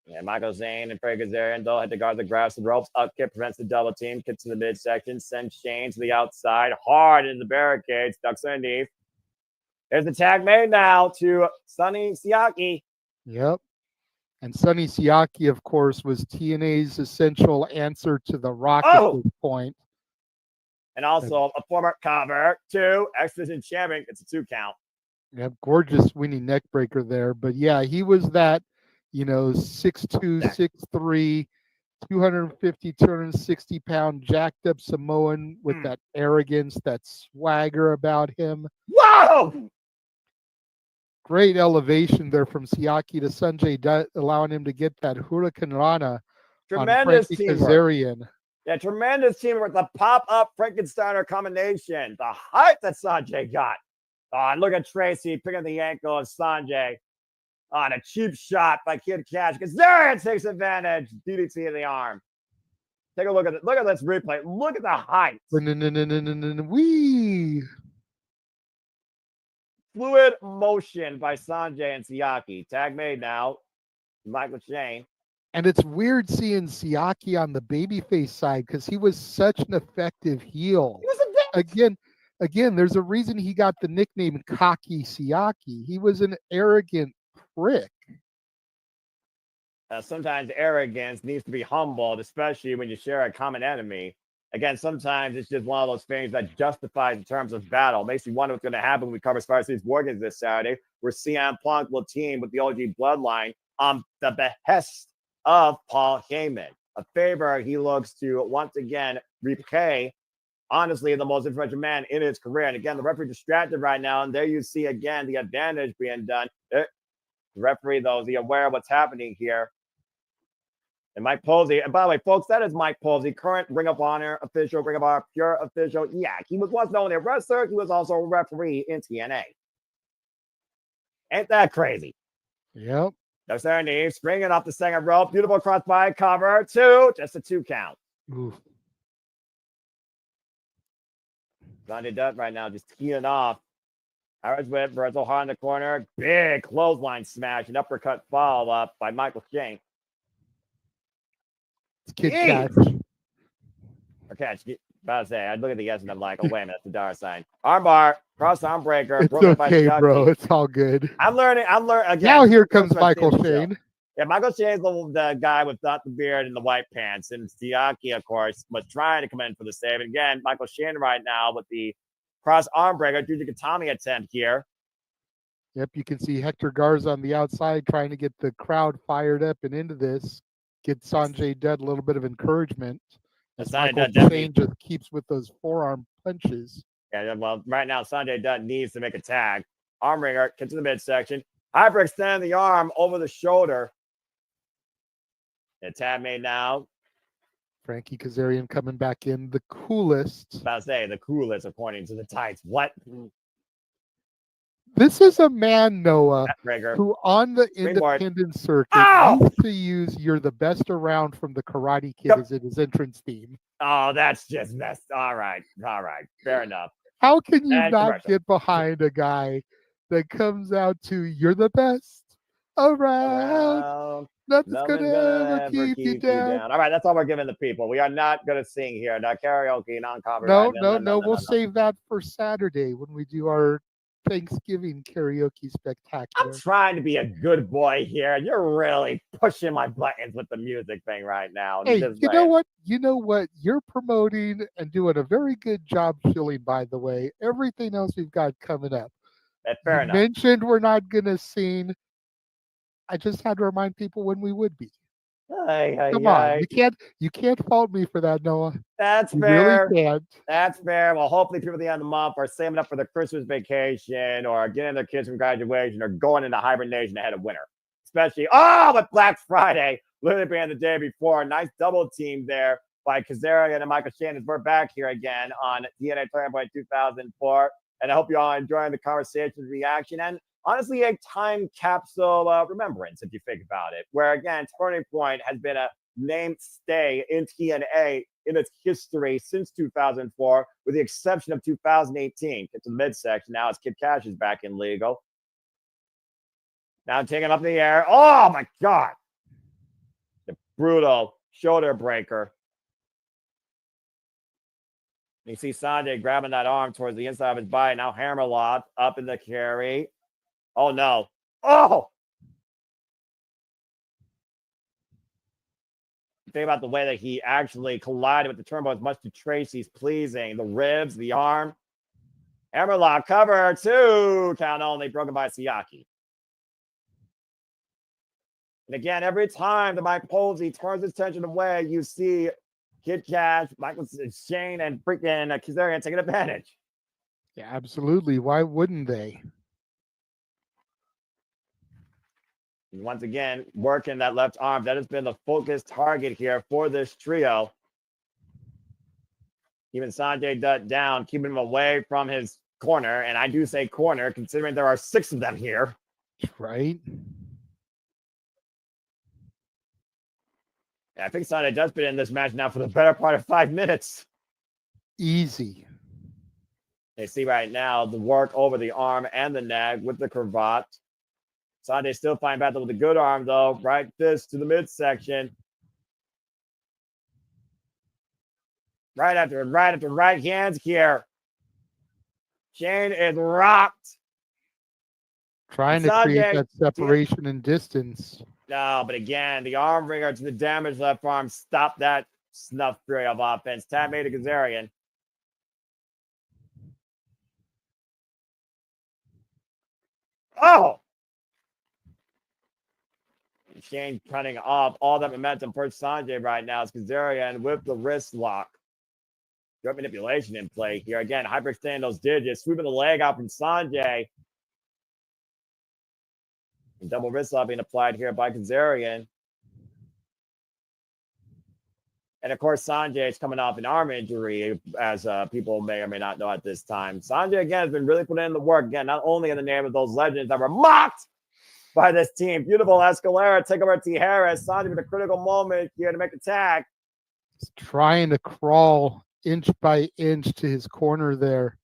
Yeah, Michael Zane and Frank Kazarian, though, had to guard the grabs the ropes. Up kick prevents the double team. Kicks to the midsection. Sends Shane to the outside. Hard into the barricades. Ducks underneath. There's the tag made now to Sonny Siaki. Yep. And Sonny Siaki, of course, was TNA's essential answer to The Rock at this point. And also a former cover to X-Division champion. It's a 2 count. Yep, gorgeous winning neck breaker there. But yeah, he was that, 6'2", 6'3", 250, 260 pound jacked up Samoan with that arrogance, that swagger about him. Whoa! Great elevation there from Siaki to Sonjay, Dutt, allowing him to get that Hurricane Rana Tremendous on Frankie teamwork. Kazarian. Yeah, tremendous teamwork. The pop-up Frankensteiner combination. The height that Sonjay got. And look at Tracy picking the ankle of Sonjay. On a cheap shot by Kid Kash. Kazarian takes advantage. DDT in the arm. Take a look at it. Look at this replay. Look at the height. Wee. Fluid motion by Sonjay and Siaki. Tag made now. Michael Shane. And it's weird seeing Siaki on the babyface side because he was such an effective heel. He was a bitch. Again, there's a reason he got the nickname Cocky Siaki. He was an arrogant prick. Sometimes arrogance needs to be humbled, especially when you share a common enemy. Again, sometimes it's just one of those things that justifies the terms of battle. Makes you wonder what's going to happen when we cover Spider City's War Games this Saturday, where CM Punk will team with the OG Bloodline on the behest of Paul Heyman. A favor he looks to once again repay. Honestly, the most influential man in his career. And again, the referee distracted right now. And there you see again the advantage being done. The referee, though, is he aware of what's happening here? And Mike Posey, and by the way, folks, that is Mike Posey, current Ring of Honor official, Ring of Honor pure official. Yeah, he was once known as a wrestler. He was also a referee in TNA. Ain't that crazy? Yep. No certainty, springing off the second rope. Beautiful crossbody cover. 2, just a 2 count. Oof. Sonny Dutt right now just teeing off. Irish whip, Virgil hard in the corner. Big clothesline smash, an uppercut follow-up by Michael Shane. It's Kid Kash. Okay, about to say, I look at the yes and I'm like, oh, wait a minute, that's the dollar sign. Armbar, cross arm breaker. It's okay, bro. It's all good. I'm learning. Again. Now here comes Michael Shane. Yeah, Michael Shane's the guy with the beard and the white pants. And Siaki, of course, was trying to come in for the save. And again, Michael Shane right now with the cross arm breaker, Jujikatami attempt here. Yep, you can see Hector Garza on the outside trying to get the crowd fired up and into this. Get Sonjay Dutt a little bit of encouragement. As Michael Shane just keeps with those forearm punches. Yeah, well, right now, Sonjay Dutt needs to make a tag. Arm ringer, get to the midsection. Hyperextend the arm over the shoulder. The tag made now. Frankie Kazarian coming back in. The coolest. About to say, the coolest according to the tights. What? This is a man, Noah, who on the independent circuit used to use "You're the Best Around" from the Karate Kid as his entrance theme. Oh, that's just messed. All right. Fair enough. How can you not get behind a guy that comes out to "You're the best around. Nothing's Nothing's gonna ever keep you down. All right, that's all we're giving the people. We are not going to sing here. Not karaoke, No, non-copyright. no. We'll save that for Saturday when we do our Thanksgiving karaoke I'm spectacular. trying to be a good boy here, and you're really pushing my buttons with the music thing right now. Hey, Just you saying. know what? You know what? You're promoting and doing a very good job shilling, by the way. Everything else we've got coming up. That's fair You enough. mentioned we're not going to sing. I just had to remind people when we would be. Come on, you can't fault me for that, Noah. That's You fair. really can't. That's fair. Well, hopefully people at the end of the month are saving up for their Christmas vacation or getting their kids from graduation or going into hibernation ahead of winter. Especially, with Black Friday, literally being the day before. Nice double team there by Kazarian and Michael Shannon. We're back here again on TNA Turning Point 2004. And I hope you all enjoying the conversation, reaction, and honestly, a time capsule remembrance, if you think about it, where again, Turning Point has been a mainstay in TNA in its history since 2004, with the exception of 2018. It's a midsection now as Kid Kash is back in legal. Now taking up in the air. Oh my God! The brutal shoulder breaker. You see Sonjay grabbing that arm towards the inside of his body. Now Hammerlock up in the carry. Oh, no. Oh! Think about the way that he actually collided with the turnbuckle, much to Tracy's pleasing. The ribs, the arm. Hammerlock cover, 2 count only, broken by Siaki. And again, every time the Mike Posey turns his attention away, you see Kid Kash, Michael Shane, and freaking Kazarian taking advantage. Yeah, absolutely. Why wouldn't they? Once again, working that left arm. That has been the focus target here for this trio. Even Sonjay Dutt down, keeping him away from his corner. And I do say corner, considering there are 6 of them here. Right. I think Sonjay Dutt's been in this match now for the better part of 5 minutes. Easy. They see right now the work over the arm and the neck with the cravat. Sonjay still fighting battle with the good arm, though. Right fist to the midsection. Right after right hands here. Shane is rocked. Trying to create that separation and distance. No, but again, the arm ringer to the damaged left arm stopped that snuff fury of offense. Tap made to Kazarian. Oh! Shane cutting off all that momentum for Sonjay right now. It's Kazarian with the wrist lock. Good manipulation in play here. Again, hyperextending those digits, sweeping the leg out from Sonjay. And double wrist lock being applied here by Kazarian. And of course, Sonjay is coming off an arm injury, as people may or may not know at this time. Sonjay, again, has been really putting in the work, again, not only in the name of those legends that were mocked by this team. Beautiful Escalera, take over T. Harris. Sonjay with a critical moment here to make the tag. He's trying to crawl inch by inch to his corner there.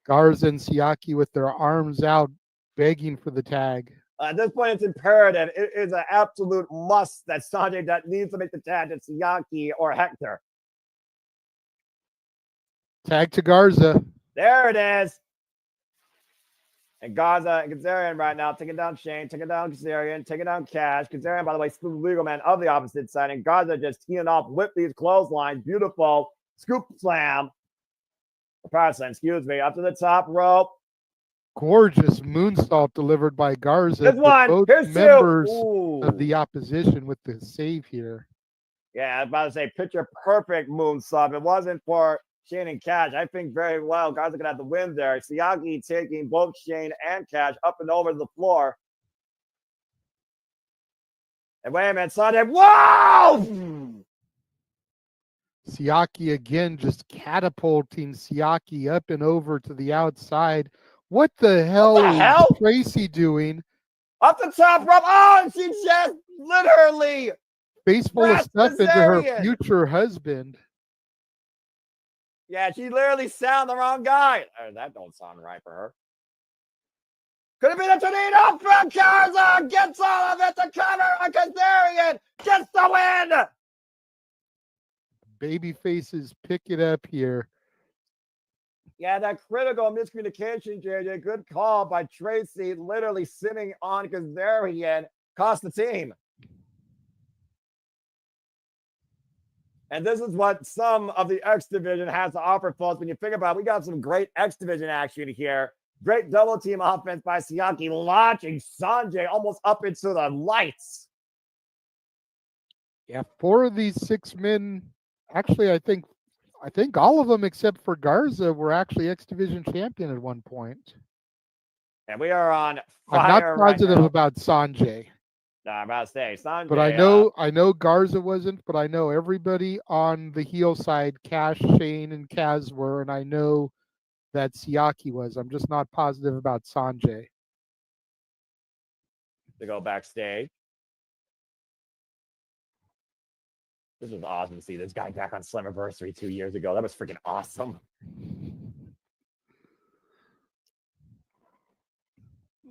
Garza and Siaki with their arms out, begging for the tag. At this point, it's imperative. It is an absolute must that Sonjay Dutt needs to make the tag to Siaki or Héctor. Tag to Garza. There it is. And Garza and Kazarian right now taking down Shane, taking down Kazarian, taking down Kash. Kazarian, by the way, still the legal man of the opposite side. And Garza just teeing off with these clotheslines. Beautiful scoop slam. Or power slam, excuse me. Up to the top rope. Gorgeous moonsault delivered by Garza. This one. Both Here's members two. of the opposition with the save here. Yeah, I was about to say picture perfect moonsault. If it wasn't for Shane and Kash, I think very well Garza could have the win there. Siaki taking both Shane and Kash up and over the floor. And wait a minute, Sonjay. Whoa! Siaki again just catapulting Siaki up and over to the outside. What the hell is Tracy doing? Up the top rope. Oh, and she just literally face full of stuff into her future husband. Yeah, she literally sounded the wrong guy. That don't sound right for her. Could it be the tornado from Garza? Gets all of it to cover a Kazarian. Gets the win. Baby faces pick it up here. Yeah, that critical miscommunication, JJ. Good call by Tracy. Literally sitting on Kazarian cost the team. And this is what some of the X Division has to offer, folks. When you think about it, we got some great X Division action here. Great double team offense by Siaki, launching Sonjay almost up into the lights. Yeah, 4 of these 6 men, actually, I think all of them except for Garza were actually X Division champion at one point. And we are on fire. I'm not positive right about Sonjay. No, I'm about to say Sonjay. But I know Garza wasn't, but I know everybody on the heel side, Kash, Shane, and Kaz were, and I know that Siaki was. I'm just not positive about Sonjay. To go backstage. This was awesome to see this guy back on Slammiversary 2 years ago. That was freaking awesome.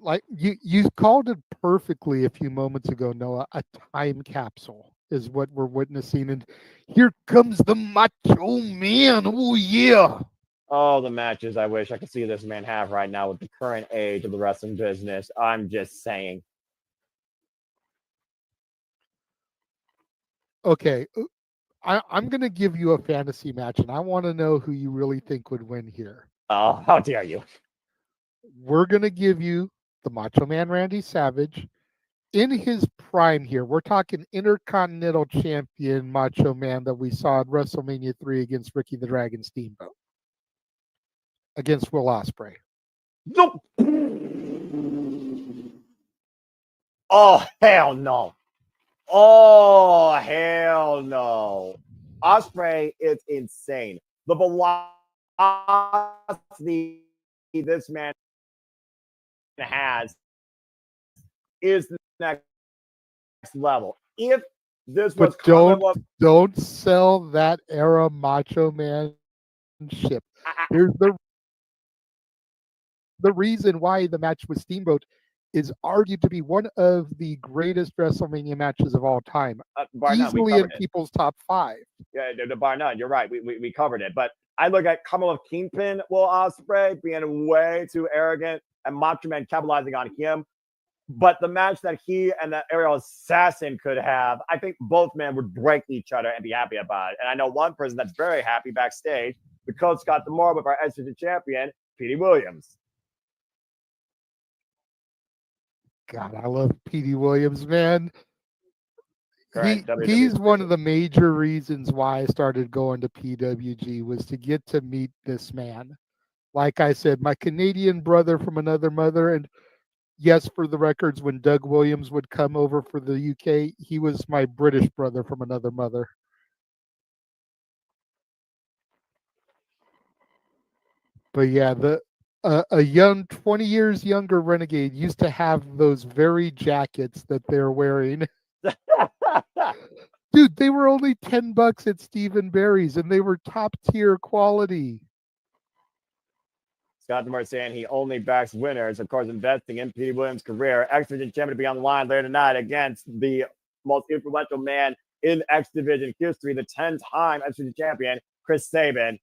Like you called it perfectly a few moments ago, Noah. A time capsule is what we're witnessing, and here comes the Macho Man. Oh yeah! Oh, the matches I wish I could see this man have right now with the current age of the wrestling business. I'm just saying. Okay, I'm going to give you a fantasy match, and I want to know who you really think would win here. Oh, how dare you? We're going to give you the Macho Man Randy Savage in his prime here. We're talking Intercontinental Champion Macho Man that we saw at WrestleMania 3 against Ricky the Dragon Steamboat. Against Will Ospreay. Nope. Oh, hell no. Oh, hell no. Ospreay is insane. The velocity this man has is the next level. If this was don't sell that era Macho Man ship. Here's the reason why the match with Steamboat is argued to be one of the greatest WrestleMania matches of all time. Easily in people's top 5. Yeah, the bar none. You're right. We covered it. But I look at Kamala Kingpin, Will Ospreay being way too arrogant and Macho Man capitalizing on him. But the match that he and that Aerial Assassin could have, I think both men would break each other and be happy about it. And I know one person that's very happy backstage, the coach Scott Demore with our X Division champion, Petey Williams. God, I love Petey Williams, man. He's one of the major reasons why I started going to PWG was to get to meet this man. Like I said, my Canadian brother from another mother, and yes, for the records, when Doug Williams would come over for the UK, he was my British brother from another mother. But yeah, a young 20 years younger Renegade used to have those very jackets that they're wearing. Dude, they were only $10 at Stephen Barry's, and they were top tier quality. Scott Demore saying he only backs winners, of course, investing in Petey Williams' career. X Division champion to be on the line later tonight against the most influential man in X Division history, the 10-time X Division champion, Chris Sabin.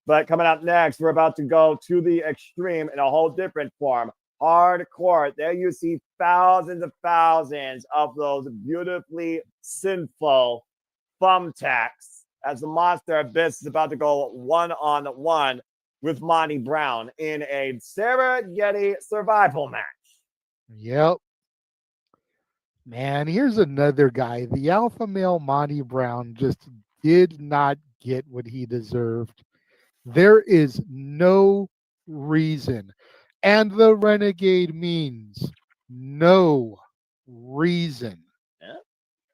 But coming up next, we're about to go to the extreme in a whole different form. Hardcore. There you see thousands of those beautifully sinful thumbtacks as the Monster Abyss is about to go one-on-one with Monty Brown in a Serengeti survival match. Yep. Man, here's another guy. The alpha male Monty Brown just did not get what he deserved. There is no reason. And the Renegade means no reason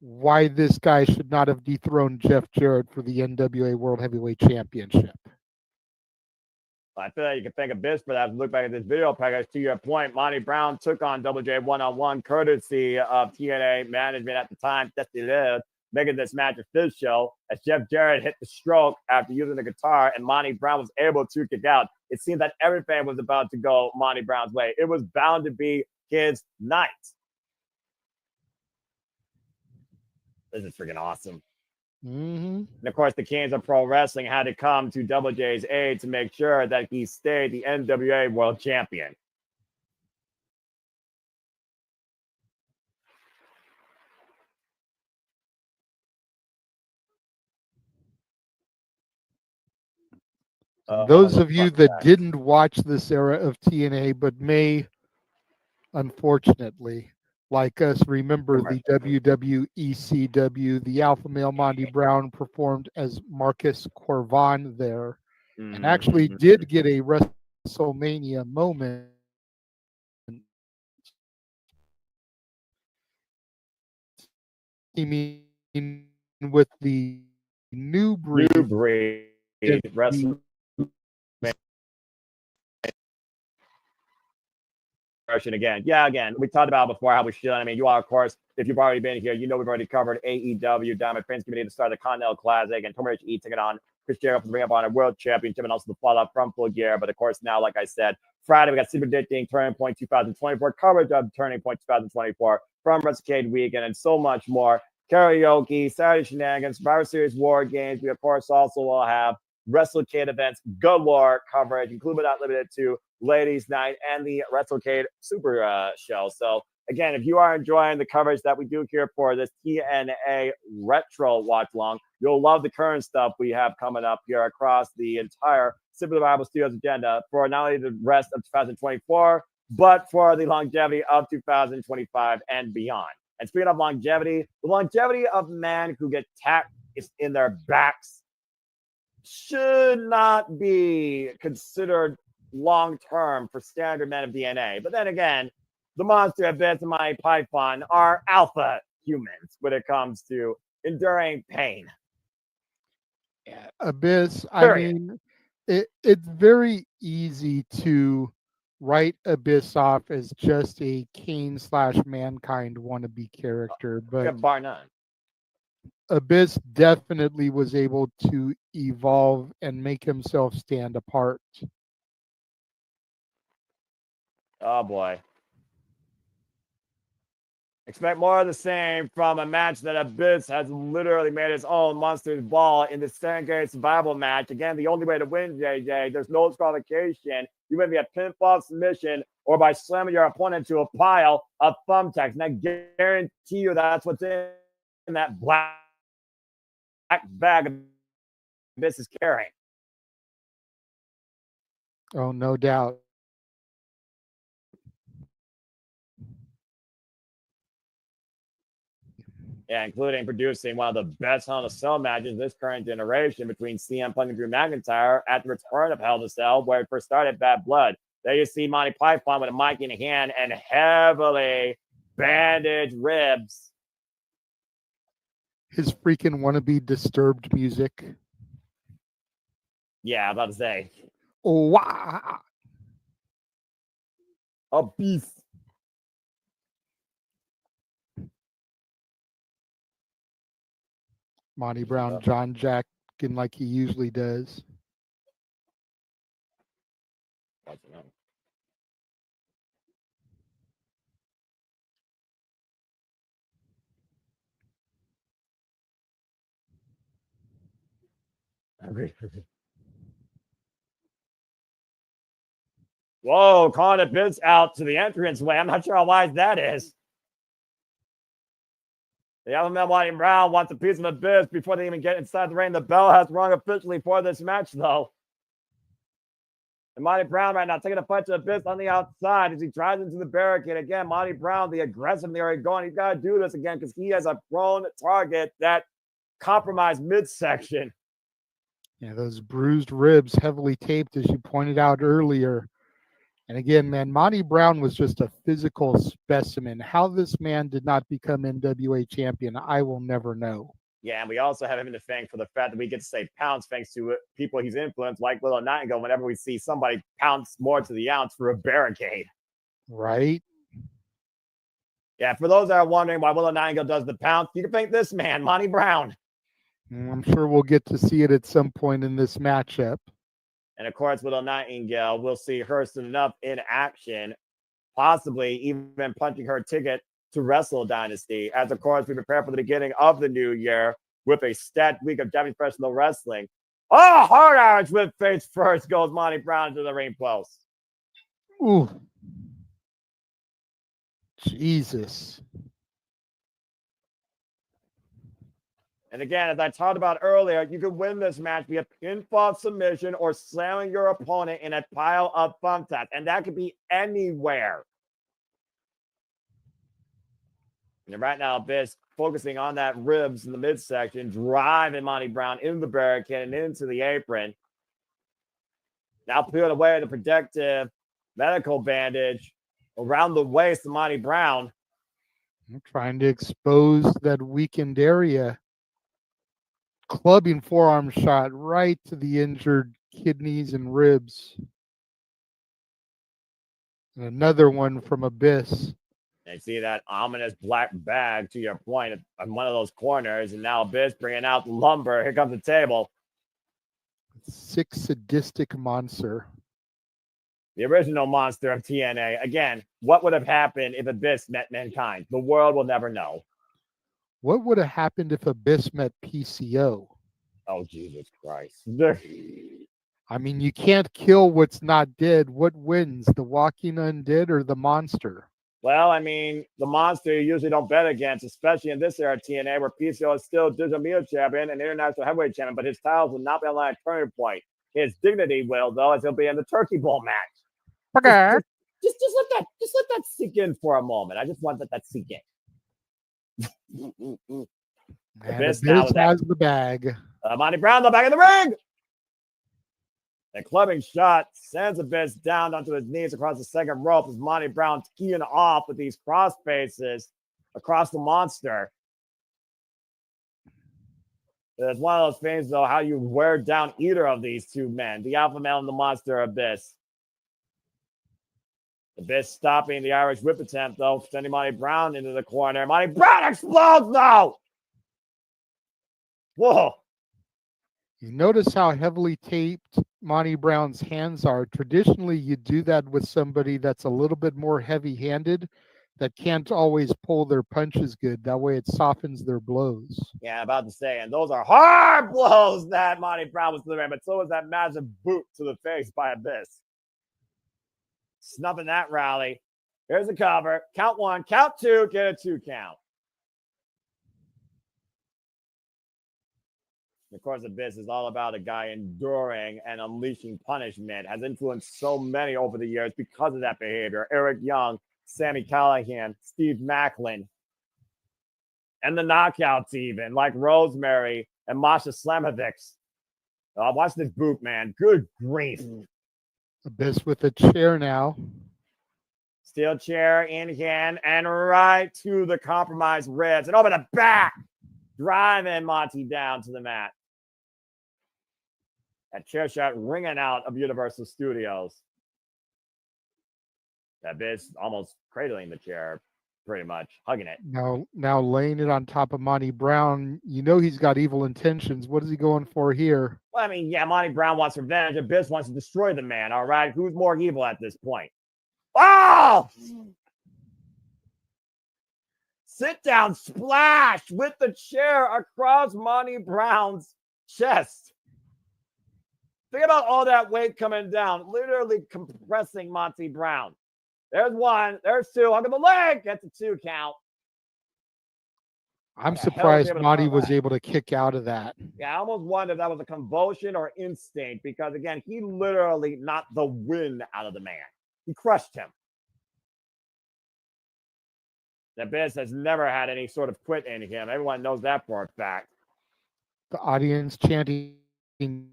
why this guy should not have dethroned Jeff Jarrett for the NWA World Heavyweight Championship. I feel like you can thank Abyss for that. Look back at this video package. To your point, Monty Brown took on Double J one-on-one, courtesy of TNA management at the time, making this match official as Jeff Jarrett hit the stroke after using the guitar, and Monty Brown was able to kick out. it seemed that everything was about to go Monty Brown's way. It was bound to be his night. This is freaking awesome. And of course, the Kings of Pro Wrestling had to come to Double J's aid to make sure that he stayed the NWA World Champion. Those of you that didn't watch this era of TNA but may, unfortunately, like us, remember the WWECW, the Alpha Male Monty Brown performed as Marcus Corvan there, and actually did get a WrestleMania moment. Teaming with the New Breed Wrestling. Again, we talked about before how we should. I mean, you are, of course, if you've already been here, you know we've already covered AEW, Diamond Prince Committee to start the Continental Classic, and Tomohiro Ishii taking on Chris Jericho for the Ring of Honor World Championship, and also the fallout from Full Gear. But of course, now, like I said, Friday we got Super Predicting Turning Point 2024 coverage of Turning Point 2024 from WrestleCade Weekend, and so much more. Karaoke, Saturday Shenanigans, Survivor Series War Games. We, of course, also will have WrestleCade events galore coverage, including but not limited to Ladies Night and the WrestleCade Super Show. So, again, if you are enjoying the coverage that we do here for this TNA Retro Watch Along, you'll love the current stuff we have coming up here across the entire Simply Reliable Studios agenda for not only the rest of 2024, but for the longevity of 2025 and beyond. And speaking of longevity, the longevity of men who get tacked in their backs should not be considered long-term for standard men of DNA. But then again, the Monster Abyss and my Python are alpha humans when it comes to enduring pain. Yeah, Abyss, I mean, it's very easy to write Abyss off as just a Kane/Mankind wannabe character, but bar none. Abyss definitely was able to evolve and make himself stand apart. Oh boy. Expect more of the same from a match that Abyss has literally made his own Monsters Ball in the Renegade survival match. Again, the only way to win, JJ, there's no disqualification. You win via pinfall submission or by slamming your opponent to a pile of thumbtacks. And I guarantee you that's what's in that black bag Abyss is carrying. Oh, no doubt. Yeah, including producing one of the best Hell in a Cell matches in this current generation between CM Punk and Drew McIntyre at the return of Hell in a Cell, where it first started Bad Blood. There you see Monty Python with a mic in hand and heavily bandaged ribs. His freaking wannabe Disturbed music. Yeah, I was about to say. Oh, wow. A beast. Monty Brown, John Jackin like he usually does. Whoa, calling Abyss out to the entranceway. I'm not sure how wise that is. The Alpha Male Monty Brown wants a piece of Abyss before they even get inside the ring. The bell has rung officially for this match, though. And Monty Brown right now taking a fight to Abyss on the outside as he drives into the barricade. Again, Monty Brown, the aggressive in the area going. He's got to do this again because he has a prone target that compromised midsection. Yeah, those bruised ribs heavily taped, as you pointed out earlier. And again, man, Monty Brown was just a physical specimen. How this man did not become NWA champion, I will never know. Yeah, and we also have him to thank for the fact that we get to say pounds thanks to people he's influenced, like Willow Nightingale, whenever we see somebody pounce more to the ounce for a barricade. Right? Yeah, for those that are wondering why Willow Nightingale does the pounce, you can thank this man, Monty Brown. I'm sure we'll get to see it at some point in this matchup. And of course, with a Nightingale, we'll see her soon enough in action, possibly even punching her ticket to Wrestle Dynasty. As of course, we prepare for the beginning of the new year with a stat week of Japanese professional wrestling. Oh, hard Irish with face first goes Monty Brown to the ring post. Ooh. Jesus. And again, as I talked about earlier, you can win this match via pinfall submission or slamming your opponent in a pile of thumbtacks. And that could be anywhere. And right now, Abyss focusing on that ribs in the midsection, driving Monty Brown into the barricade and into the apron. Now peeling away the protective medical bandage around the waist of Monty Brown. I'm trying to expose that weakened area. Clubbing forearm shot right to the injured kidneys and ribs. And another one from Abyss. And see that ominous black bag, to your point, on one of those corners. And now Abyss bringing out the lumber. Here comes the table. Sick sadistic monster. The original monster of TNA. Again, what would have happened if Abyss met Mankind? The world will never know. What would have happened if Abyss met PCO? Oh, Jesus Christ. I mean, you can't kill what's not dead. What wins, the walking undead or the monster? Well, I mean, the monster you usually don't bet against, especially in this era of TNA, where PCO is still Digital Media Champion and International Heavyweight Champion, but his titles will not be on a turning point. His dignity will, though, as he'll be in the Turkey Bowl match. Okay. Just let that sink in for a moment. I just want that sink in. Abyss has the bag. Monty Brown, the back of the ring. A clubbing shot sends Abyss down onto his knees across the second rope as Monty Brown teeing off with these cross faces across the monster. It's one of those things, though, how you wear down either of these two men, the Alpha Male and the Monster Abyss. Abyss stopping the Irish whip attempt, though, sending Monty Brown into the corner. Monty Brown explodes, though! Whoa! You notice how heavily taped Monty Brown's hands are. Traditionally, you do that with somebody that's a little bit more heavy-handed that can't always pull their punches good. That way it softens their blows. Yeah, about to say, and those are hard blows that Monty Brown was delivering, but so was that massive boot to the face by Abyss. Snuffing that rally. Here's the cover. Count one, count two, get a 2 count. Of course, Abyss is all about a guy enduring and unleashing punishment. Has influenced so many over the years because of that behavior. Eric Young, Sami Callihan, Steve Macklin, and the knockouts even, like Rosemary and Masha Slamovics. Watch this boot, man. Good grief. Abyss with a chair now. Steel chair in hand and right to the compromised ribs and over the back. Driving Monty down to the mat. That chair shot ringing out of Universal Studios. Abyss almost cradling the chair, pretty much, hugging it. Now laying it on top of Monty Brown. You know he's got evil intentions. What is he going for here? Well, I mean, yeah, Monty Brown wants revenge. Abyss wants to destroy the man, all right? Who's more evil at this point? Oh! Sit down splash with the chair across Monty Brown's chest. Think about all that weight coming down, literally compressing Monty Brown. There's one, there's two, under the leg, gets a 2 count. I'm surprised Monty was able to kick out of that. Yeah, I almost wonder if that was a convulsion or instinct because, again, he literally knocked the wind out of the man. He crushed him. The Abyss has never had any sort of quit in him. Everyone knows that for a fact. The audience chanting,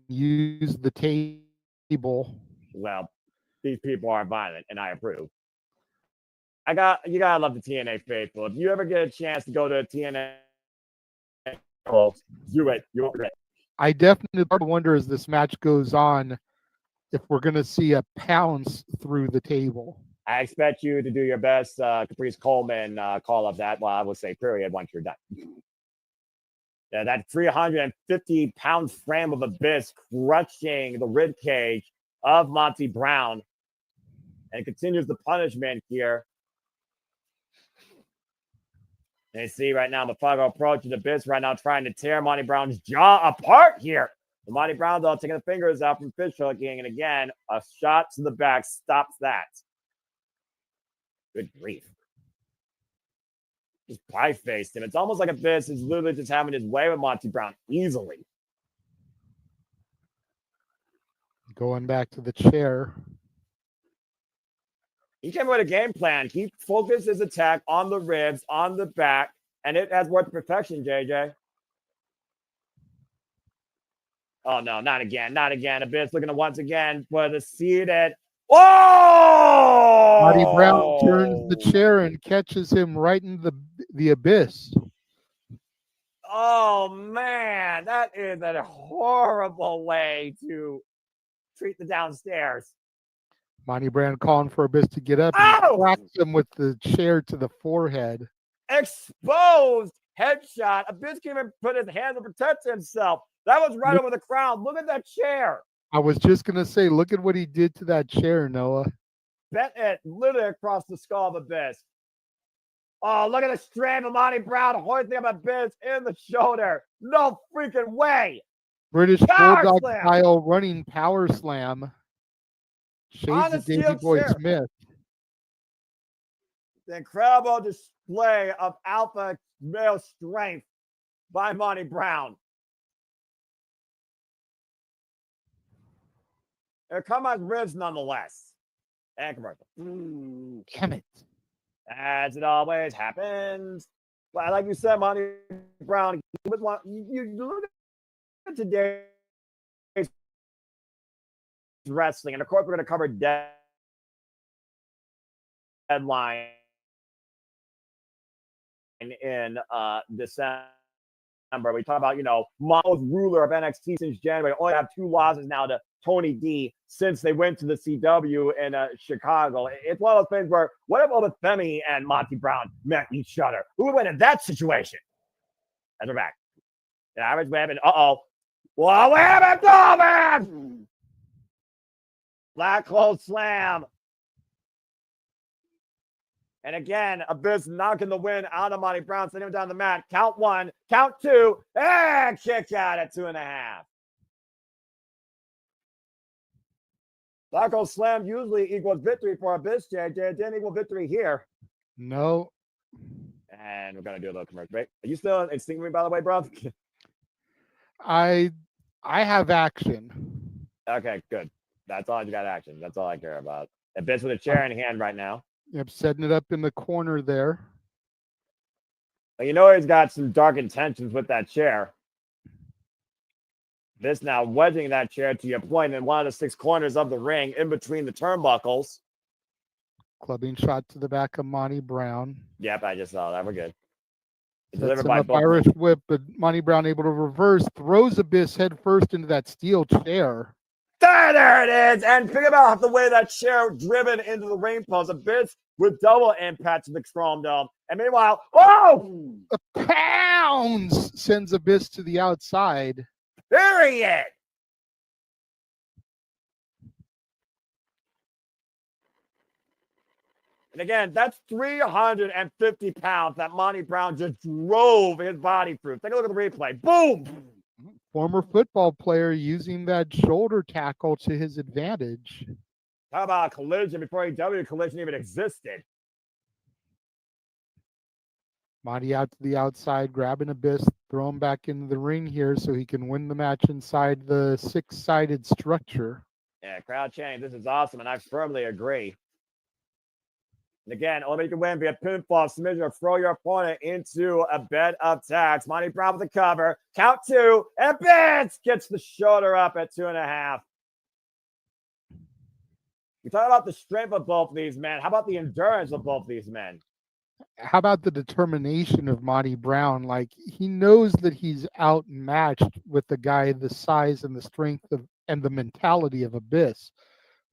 use the table. Well, these people are violent, and I approve. You gotta love the TNA faithful. If you ever get a chance to go to a TNA, do it. You'll regret it. I definitely wonder as this match goes on if we're going to see a pounce through the table. I expect you to do your best Caprice Coleman call of that. Well, I will say period once you're done. Yeah, that 350-pound frame of Abyss crushing the rib cage of Monty Brown. And continues the punishment here. And you see right now, Mafago approaching the Abyss right now, trying to tear Monty Brown's jaw apart here. But Monty Brown, though, taking the fingers out from fish hooking. And again, a shot to the back stops that. Good grief. Just pie-faced him. It's almost like Abyss is literally just having his way with Monty Brown easily. Going back to the chair. He came with a game plan. He focused his attack on the ribs, on the back, and it has worked to perfection, JJ. Oh, no, not again. Not again. Abyss looking to once again for the seated. Oh! Monty Brown turns the chair and catches him right in the Abyss. Oh, man. That is a horrible way to treat the downstairs. Monty Brown calling for Abyss to get up and whacks him with the chair to the forehead. Exposed headshot. Abyss came and put his hand to protect himself. That was right over the crown. Look at that chair. I was just going to say, look at what he did to that chair, Noah. Bent it literally across the skull of Abyss. Oh, look at the strand of Monty Brown hoisting up Abyss in the shoulder. No freaking way. British Power Bulldog slam. style running power slam. Shades of Davey Boy chair. Smith. The incredible display of alpha male strength by Monty Brown. Here come on ribs nonetheless. And commercial. Damn it. As it always happens. Well, like you said, Monty Brown, you look at today's wrestling, and of course, we're going to cover deadline in December. We talk about, Mao's ruler of NXT since January. Only have 2 losses now to Tony D since they went to the CW in Chicago. It's one of those things where, what if Obafemi and Monty Brown met each other? Who would win in that situation? And we're back. The average weapon. Well, we have it, man! Black hole slam. And again, Abyss knocking the win out of Monty Brown, sending him down the mat. Count 1, count 2, and kick out at 2.5. Black hole slam usually equals victory for Abyss, JJ. It didn't equal victory here. No. And we're going to do a little commercial break. Are you still in sync with me, by the way, bro? I have action. Okay, good. That's all you got action. That's all I care about. Abyss with a chair in hand right now. Yep, setting it up in the corner there. But he's got some dark intentions with that chair. This now wedging that chair, to your point, in one of the 6 corners of the ring, in between the turnbuckles. Clubbing shot to the back of Monty Brown. Yep, I just saw that. We're good. Sets him up Irish whip, but Monty Brown able to reverse, throws Abyss head first into that steel chair. There it is. And think about the way that chair driven into the ring post. Abyss with double impact to the Chrome Dome. And meanwhile, a pounds sends Abyss to the outside. Period. And again, that's 350 pounds that Monty Brown just drove his body through. Take a look at the replay. Boom. Former football player using that shoulder tackle to his advantage. How about a collision before AEW collision even existed? Monty out to the outside, grabbing Abyss, throw him back into the ring here so he can win the match inside the 6-sided structure. Yeah, crowd change. This is awesome, and I firmly agree. And again, only you can win via pinfall, submission, or throw your opponent into a bed of tax. Monty Brown with the cover. Count 2, and Abyss gets the shoulder up at 2.5. We talk about the strength of both of these men. How about the endurance of both of these men? How about the determination of Monty Brown? Like, he knows that he's outmatched with the guy the size and the strength of and the mentality of Abyss.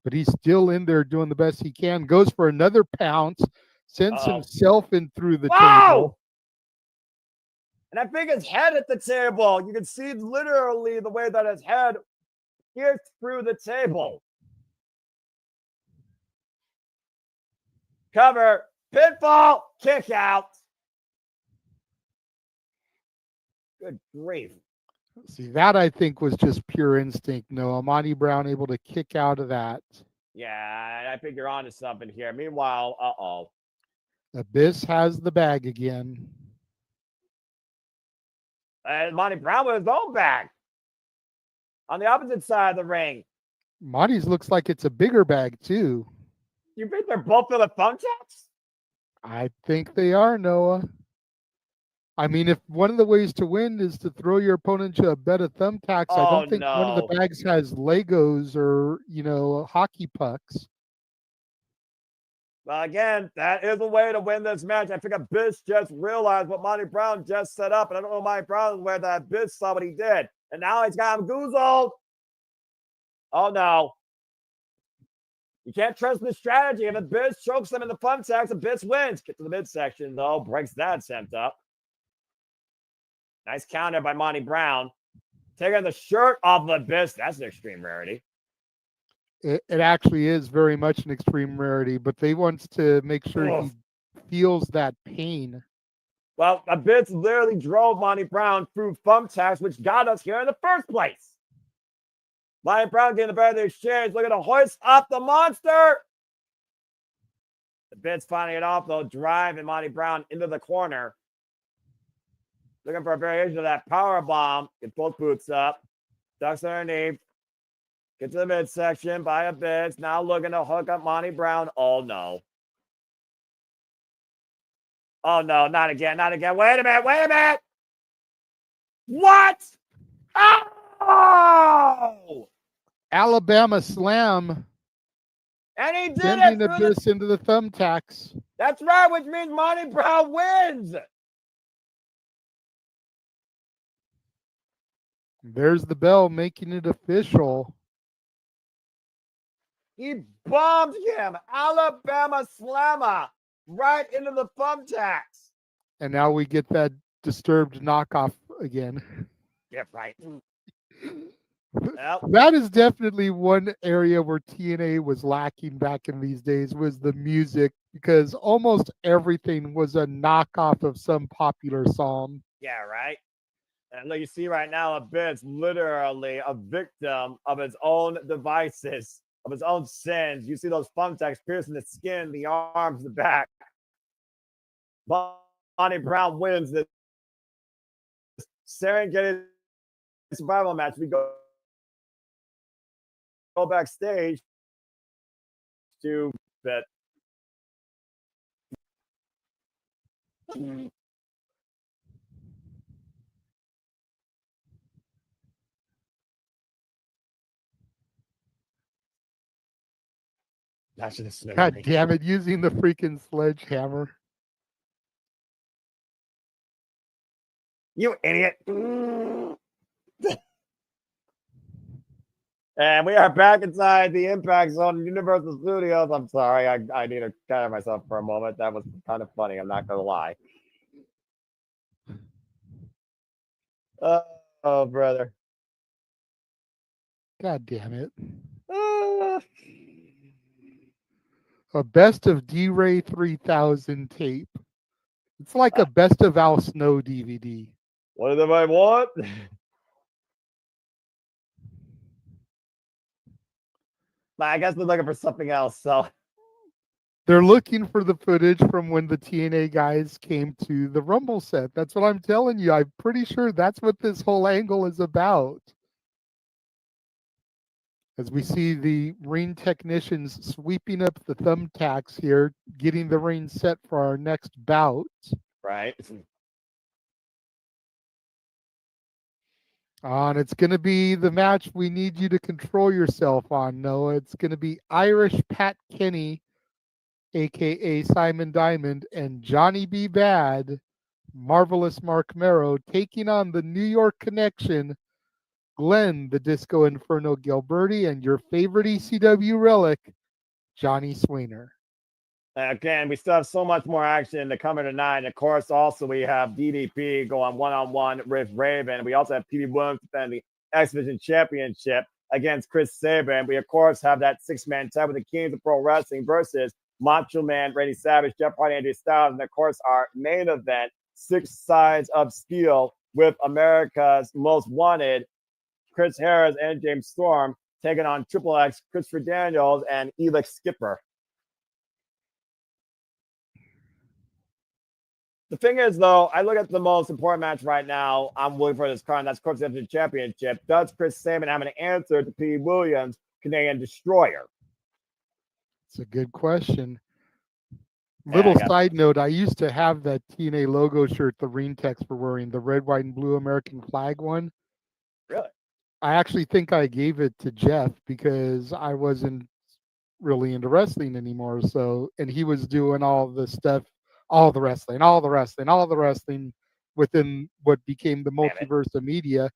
But he's still in there doing the best he can. Goes for another pounce, sends himself in through the table. And I think his head at the table. You can see literally the way that his head pierced through the table. Cover. Pinfall. Kick out. Good grief. See, that I think was just pure instinct. No, Monty Brown able to kick out of that. Yeah, I think you're onto something here. Meanwhile, uh-oh. Abyss has the bag again. And Monty Brown with his own bag. On the opposite side of the ring. Monty's looks like it's a bigger bag, too. You think they're both for the thumbtacks? I think they are, Noah. I mean, if one of the ways to win is to throw your opponent to a bed of thumbtacks, I don't think one of the bags has Legos or, hockey pucks. Well, again, that is a way to win this match. I think Abyss just realized what Monty Brown just set up, and I don't know Monty Brown where that Abyss saw what he did. And now he's got him goozled. Oh, no. You can't trust the strategy. If Abyss chokes them in the thumbtacks, Abyss wins. Get to the midsection, though. Breaks that attempt up. Nice counter by Monty Brown. Taking the shirt off of Abyss. That's an extreme rarity. It actually is very much an extreme rarity, but they want to make sure he feels that pain. Well, Abyss literally drove Monty Brown through thumbtacks, which got us here in the first place. Monty Brown getting the better of the exchange. Look at the hoist up the monster. Abyss finding it off, though, driving Monty Brown into the corner. Looking for a variation of that power bomb. Get both boots up. Ducks underneath. Get to the midsection by Abyss. Now looking to hook up Monty Brown. Oh, no. Oh, no, not again, not again. Wait a minute. What? Oh! Alabama slam. And he did sending it. Abyss into the thumbtacks. That's right, which means Monty Brown wins. There's the bell making it official. He bombed him. Alabama slammer right into the thumbtacks. And now we get that disturbed knockoff again. Yeah, right. That is definitely one area where TNA was lacking back in these days, was the music, because almost everything was a knockoff of some popular song. Yeah, right. And look, you see right now, Abyss literally a victim of his own devices, of his own sins. You see those thumbtacks piercing the skin, the arms, the back. Monty Brown wins this Serengeti survival match. We go backstage to bet. God damn it, using the freaking sledgehammer. You idiot. And we are back inside the Impact Zone, Universal Studios. I'm sorry, I need to gather myself for a moment. That was kind of funny, I'm not going to lie. Oh, brother. God damn it. A best of D-Ray 3000 tape. It's like a best of Al Snow DVD. What do they want? I guess they're looking for something else, so. They're looking for the footage from when the TNA guys came to the Rumble set. That's what I'm telling you. I'm pretty sure that's what this whole angle is about. As we see the ring technicians sweeping up the thumbtacks here, getting the ring set for our next bout. Right. And it's going to be the match we need you to control yourself on, Noah. It's going to be Irish Pat Kenney, a.k.a. Simon Diamond, and Johnny B. Bad, Marvelous Mark Merrow, taking on the New York Connection, Glen, the Disco Inferno Gilbertti, and your favorite ECW relic, Johnny Swinger. Again, we still have so much more action to come in tonight. And of course, also we have DDP going one-on-one with Raven. We also have Petey Williams defending the X Division Championship against Chris Sabin. We, of course, have that six-man tag with the Kings of Pro Wrestling versus Macho Man, Randy Savage, Jeff Hardy, Andrew Styles, and of course our main event, 6 Sides of Steel with America's Most Wanted, Chris Harris and James Storm, taking on Triple X, Christopher Daniels, and Elix Skipper. The thing is, though, I look at the most important match right now. I'm waiting for this card, and that's Corpse Championship. Does Chris Sabin have an answer to P. Williams, Canadian Destroyer? It's a good question. Little side note, I used to have that TNA logo shirt the Ring Techs were wearing, the red, white, and blue American flag one. Really? I actually think I gave it to Jeff because I wasn't really into wrestling anymore. So, and he was doing all the stuff, all the wrestling within what became the multiverse of media.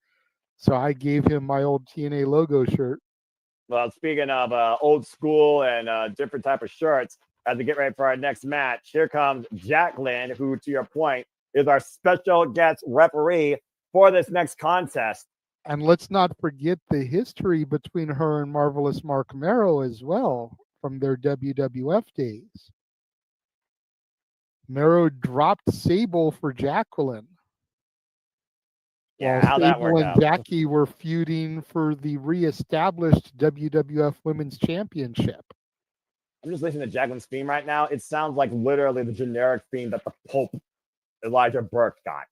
So I gave him my old TNA logo shirt. Well, speaking of old school and different type of shirts, as we get ready for our next match, here comes Glen, who, to your point, is our special guest referee for this next contest. And let's not forget the history between her and Marvelous Mark Mero as well from their WWF days. Mero dropped Sable for Jacqueline. Yeah, how that worked Sable and out. Jackie were feuding for the reestablished WWF Women's Championship. I'm just listening to Jacqueline's theme right now. It sounds like literally the generic theme that the Pope Elijah Burke got.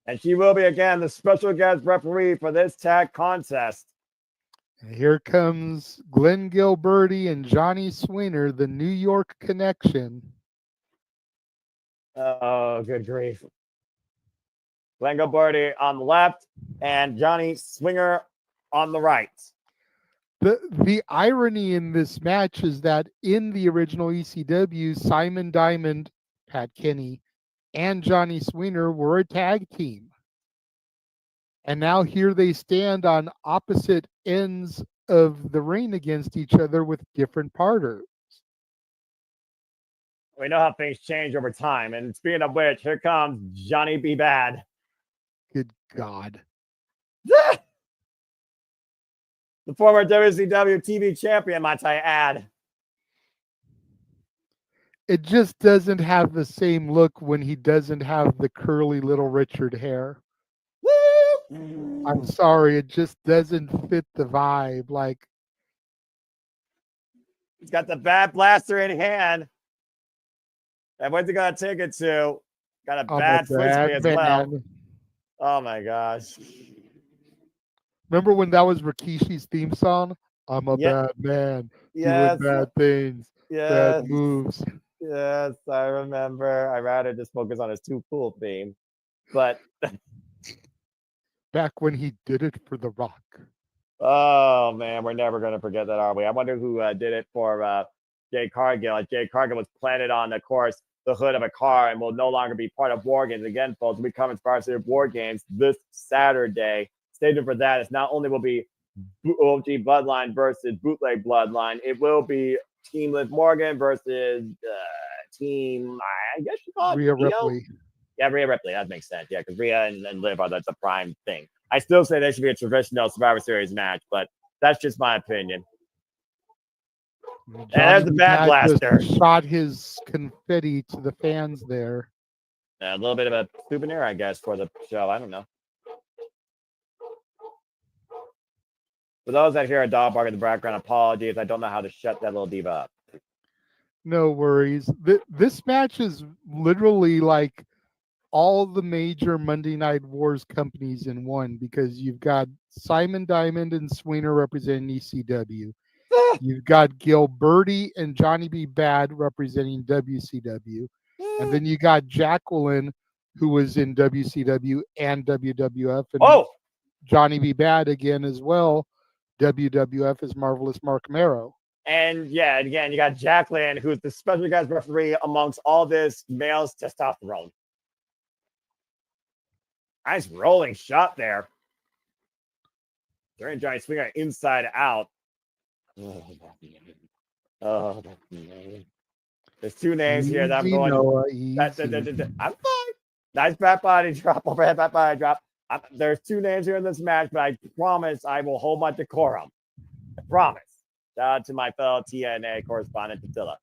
And she will be, again, the special guest referee for this tag contest. And here comes Glen Gilbertti and Johnny Swinger, the New York Connection. Oh, good grief. Glen Gilbertti on the left and Johnny Swinger on the right. The irony in this match is that in the original ECW, Simon Diamond, Pat Kenney, and Johnny Swinger were a tag team. And now here they stand on opposite ends of the ring against each other with different partners. We know how things change over time. And speaking of which, here comes Johnny B. Bad. Good God. The former WCW TV champion, might I add. It just doesn't have the same look when he doesn't have the curly Little Richard hair. I'm sorry, it just doesn't fit the vibe. Like, he's got the Bad Blaster in hand. And where's he gonna take it to? Got a bad frisbee as well. Oh my gosh. Remember when that was Rikishi's theme song? I'm a bad man. Yes. Doing bad things. Yes. Bad moves. Yes, I remember. I'd rather just focus on his Too Cool theme. But back when he did it for The Rock. Oh man, we're never gonna forget that, are we? I wonder who did it for Jay Cargill. Jay Cargill was planted on, of course, the hood of a car and will no longer be part of War Games. Again, folks, we come as far as War Games this Saturday. Stay tuned for that. It's not only will be OG Bloodline versus Bootleg Bloodline, it will be Team Liv Morgan versus Team, I guess you call it Rhea Ripley. Yeah, Rhea Ripley. That makes sense. Yeah, because Rhea and Liv are the prime thing. I still say there should be a traditional Survivor Series match, but that's just my opinion. And there's the Bad Blaster. Shot his confetti to the fans there. A little bit of a souvenir, I guess, for the show. I don't know. For those that hear a dog bark in the background, apologies. I don't know how to shut that little diva up. No worries. This match is literally like all the major Monday Night Wars companies in one, because you've got Simon Diamond and Swinger representing ECW. You've got Gilbertti and Johnny B. Bad representing WCW. And then you got Jacqueline, who was in WCW and WWF. And Johnny B. Bad again as well. WWF is Marvelous Mark Mero. And yeah, again, you got Jacqueline, who's the special guest referee amongst all this male's testosterone. Nice rolling shot there. During Johnny Swinger inside out. Oh, there's two names here that I'm going. I'm fine. Nice back body drop, overhead back body drop. There's two names here in this match, but I promise I will hold my decorum. I promise. Shout out to my fellow TNA correspondent, Attila.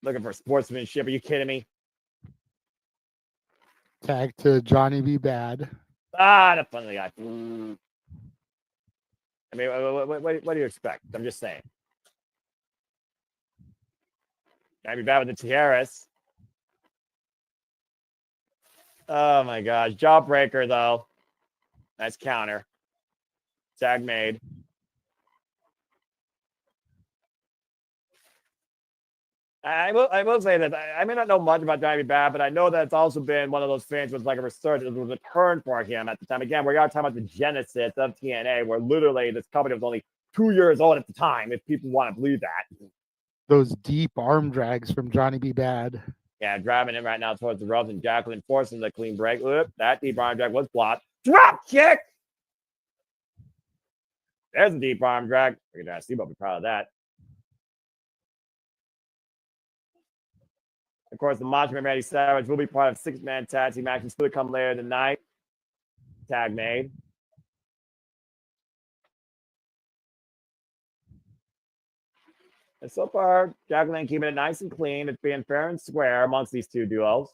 Looking for sportsmanship. Are you kidding me? Tag to Johnny B. Bad. The funny guy. I mean, what do you expect? I'm just saying. Johnny B. Bad with the tiaras. Oh my gosh. Jawbreaker, though. Nice counter. Tag made. I will say that I may not know much about Johnny B. Bad, but I know that it's also been one of those fans with like a resurgence, with a return for him at the time. Again, we are talking about the genesis of TNA, where literally this company was only 2 years old at the time, if people want to believe that. Those deep arm drags from Johnny B. Bad. Yeah, driving in right now towards the ropes, and Jacqueline forcing the clean break. Oop, that deep arm drag was blocked. Drop kick! There's a deep arm drag. We're going to see, but we're proud of that. Of course, the Macho Man Randy Savage will be part of 6-man tag team action still to come later tonight. Tag made. And so far, Jacqueline keeping it nice and clean. It's being fair and square amongst these two duos.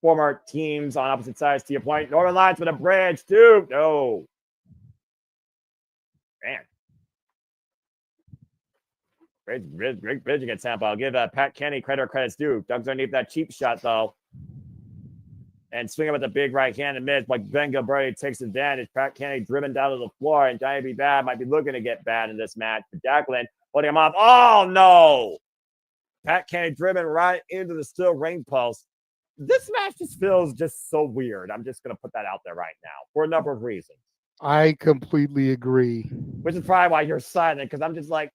Former teams on opposite sides, to your point. Northern Lights with a bridge, too. No. Man. Great bridge against Tampa. I'll give Pat Kenney credit where credit's due. Doug's underneath that cheap shot, though. And swinging with a big right hand and miss, like Ben Gilbertti takes advantage. Pat Kenney driven down to the floor, and Johnny B. Bad might be looking to get bad in this match. But Jacqueline holding him off. Oh, no. Pat Kenney driven right into the steel ring post. This match just feels just so weird. I'm just going to put that out there right now for a number of reasons. I completely agree. Which is probably why you're silent, because I'm just like,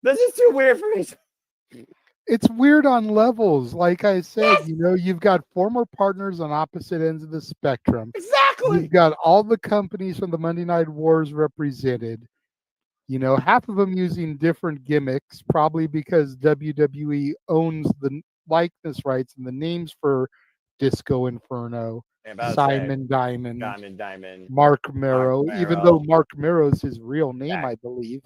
this is too weird for me. It's weird on levels. Like I said, you know, you've got former partners on opposite ends of the spectrum. Exactly. You've got all the companies from the Monday Night Wars represented. You know, half of them using different gimmicks, probably because WWE owns the likeness rights and the names for Disco Inferno, Simon Diamond, Mark Mero, even though Mark Mero's his real name, I believe.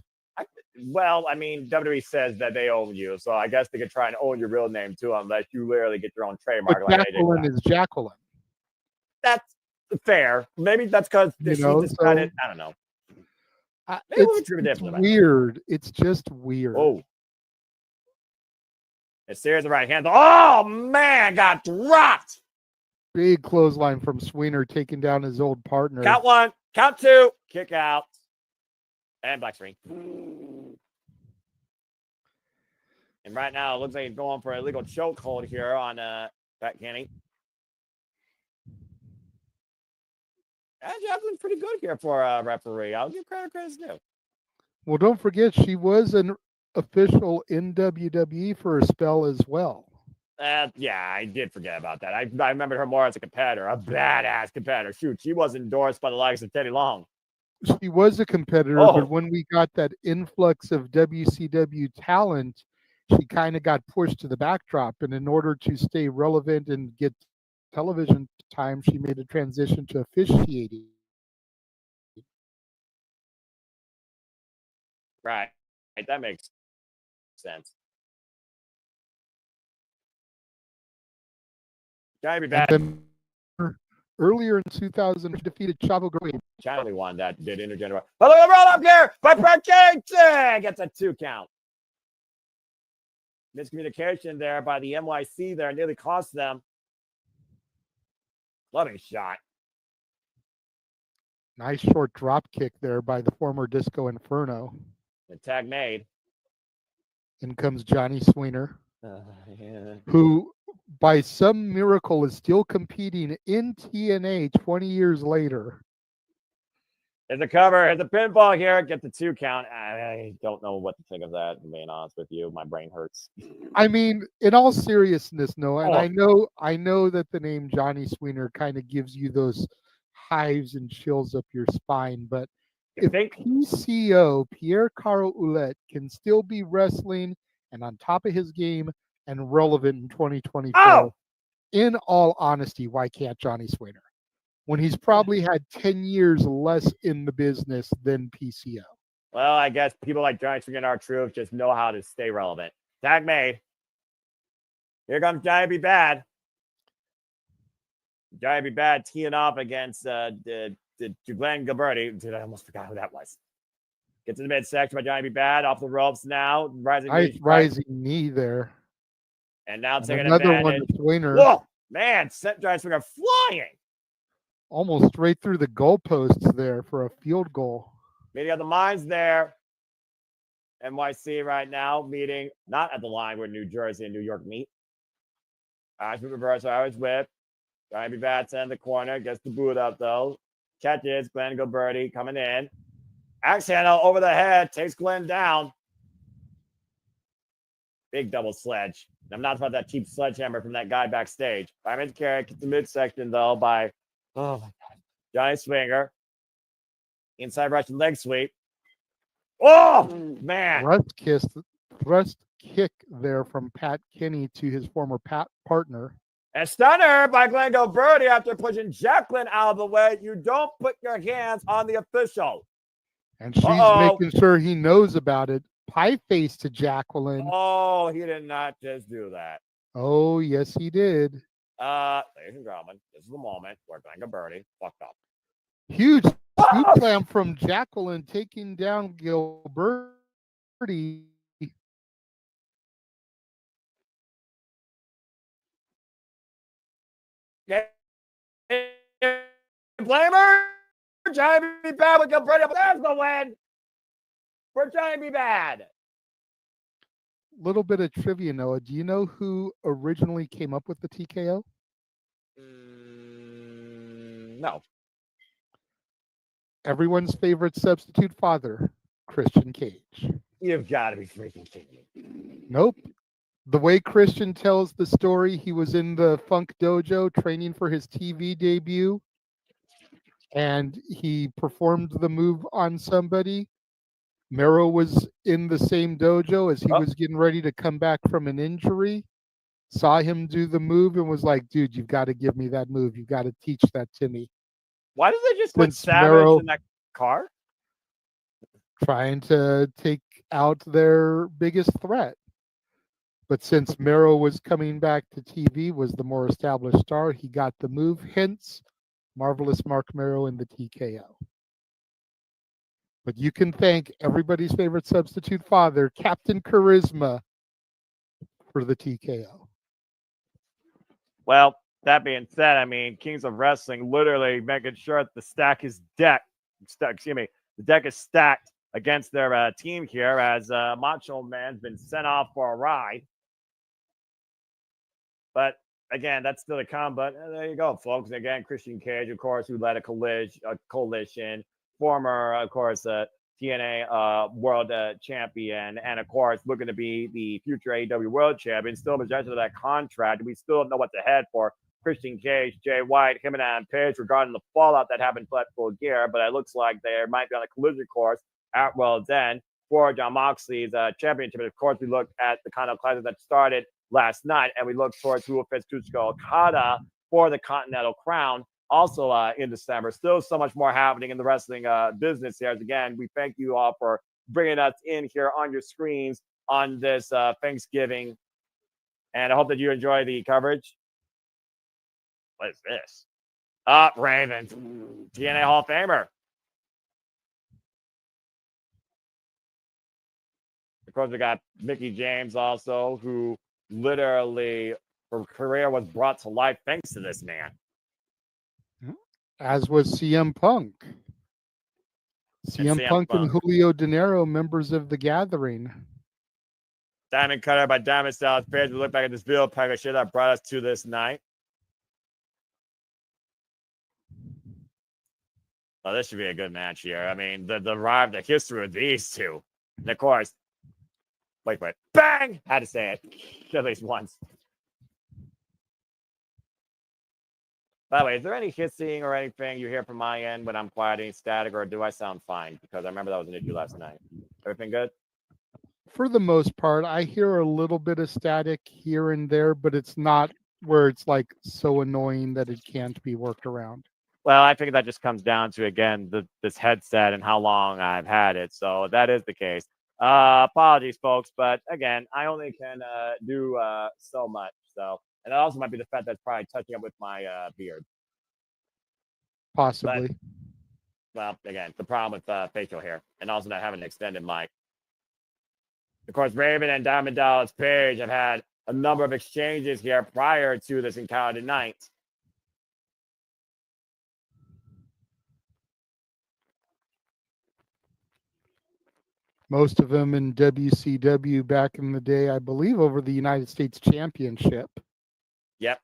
Well, I mean, WWE says that they own you, so I guess they could try and own your real name too, unless you literally get your own trademark. But Jacqueline is Jacqueline. That's fair. Maybe that's because she decided. I don't know. It's weird. It's just weird. Oh, a series of right hands. Oh man, got dropped. Big clothesline from Siwinger taking down his old partner. Count one, count two, kick out. And black screen. And right now, it looks like he's going for a legal chokehold here on Pat Kenney. And Jacqueline's pretty good here for a referee. I'll give credit's due. Well, don't forget, she was an official in WWE for a spell as well. Yeah, I did forget about that. I remembered her more as a competitor, a badass competitor. Shoot, she was endorsed by the likes of Teddy Long. She was a competitor, but when we got that influx of WCW talent, she kind of got pushed to the backdrop. And in order to stay relevant and get television time, she made a transition to officiating. Right. That makes sense. Gotta be bad. Earlier in 2000, she defeated Chavo Guerrero. Chavo won that, did intergender. But look at the roll up here by Pat Kenney. Gets a 2 count. Miscommunication there by the NYC there nearly cost them. Loving shot. Nice short drop kick there by the former Disco Inferno. The tag made. In comes Johnny Siwinger, yeah. who by some miracle is still competing in TNA 20 years later. There's a cover. There's a pinfall here. Get the 2 count. I don't know what to think of that, being honest with you. My brain hurts. I mean, in all seriousness, Noah, and I know that the name Johnny Siwinger kind of gives you those hives and chills up your spine, but if PCO, Pierre Caro Ouellette, can still be wrestling and on top of his game and relevant in 2024, in all honesty, why can't Johnny Siwinger? when he's probably had 10 years less in the business than PCO. Well, I guess people like Johnny Swinger and R-Truth just know how to stay relevant. Tag made. Here comes Johnny B. Bad. Johnny B. Bad teeing off against Glen Gilbertti. Dude, I almost forgot who that was. Gets in the midsection by Johnny B. Bad. Off the ropes now. Rising knee there. And now taking another advantage. one to Swinger. Whoa! Man, sent Johnny Swinger flying. Almost straight through the goalposts there for a field goal. Meeting of the minds there. NYC right now meeting not at the line where New Jersey and New York meet. Irish reverse Irish whip. Johnny B. Bad's in the corner. Gets the boot up though. Catches Glen Gilbertti coming in. Axe handle over the head. Takes Glen down. Big double sledge. I'm not about that cheap sledgehammer from that guy backstage. Fireman's carry gets the midsection though by oh my god. Johnny Swinger. Inside Russian leg sweep. Oh man. Thrust kick there from Pat Kenney to his former partner. A stunner by Glen Gilbertti after pushing Jacqueline out of the way. You don't put your hands on the official. And she's making sure he knows about it. Pie face to Jacqueline. Oh, he did not just do that. Oh, yes, he did. Ladies and gentlemen, this is the moment where Glen Gilbertti fucked up. Huge scoop slam from Jacqueline taking down Gilbertti. Blamer, Johnny B. Bad with Gilbertti. There's the win for Johnny B. Bad. Little bit of trivia, Noah. Do you know who originally came up with the TKO? No. Everyone's favorite substitute father, Christian Cage. You've got to be freaking kidding me. Nope. The way Christian tells the story, he was in the Funk Dojo training for his TV debut, and he performed the move on somebody. Mero was in the same dojo as he was getting ready to come back from an injury, saw him do the move, and was like, dude, you've got to give me that move. You've got to teach that to me. Why did they just put Savage in that car? Trying to take out their biggest threat. But since Mero was coming back to TV, was the more established star, he got the move, hence Marvelous Mark Mero in the TKO. But you can thank everybody's favorite substitute father, Captain Charisma, for the TKO. Well, that being said, I mean, Kings of Wrestling literally making sure that the deck is stacked against their team here as Macho Man's been sent off for a ride. But again, that's still to come. But there you go, folks. Again, Christian Cage, of course, who led a coalition, former, of course, TNA World Champion, and of course, looking to be the future AEW World Champion. Still possession of that contract. We still don't know what's ahead for Christian Cage, Jay White, him and Adam Page regarding the fallout that happened at Full Gear. But it looks like they might be on a collision course at World's End for John Moxley's championship. And of course, we look at the kind of classes that started last night, and we look towards who will face Kazuchika Okada for the Continental Crown also in December. Still so much more happening in the wrestling business here. As again, we thank you all for bringing us in here on your screens on this Thanksgiving, and I hope that you enjoy the coverage. What is this? Ravens, TNA Hall of Famer. Of course, we got Mickie James also, who literally her career was brought to life thanks to this man. As was CM Punk. CM Punk and Julio De Niro, members of the Gathering. Diamond Cutter by Diamond Styles Page. We look back at this video package that brought us to this night. Oh, this should be a good match here. I mean, the history of these two. And of course, wait, bang! Had to say it at least once. By the way, is there any hissing or anything you hear from my end when I'm quiet, any static, or do I sound fine? Because I remember that was an issue last night. Everything good? For the most part, I hear a little bit of static here and there, but it's not where it's like so annoying that it can't be worked around. Well, I think that just comes down to, again, this headset and how long I've had it. So that is the case. Apologies, folks. But again, I only can do so much. So, and it also might be the fact that's probably touching up with my beard. Possibly. But, well, again, the problem with facial hair and also not having an extended mic. Of course, Raven and Diamond Dallas Page have had a number of exchanges here prior to this encounter tonight. Most of them in WCW back in the day, I believe, over the United States Championship. Yep.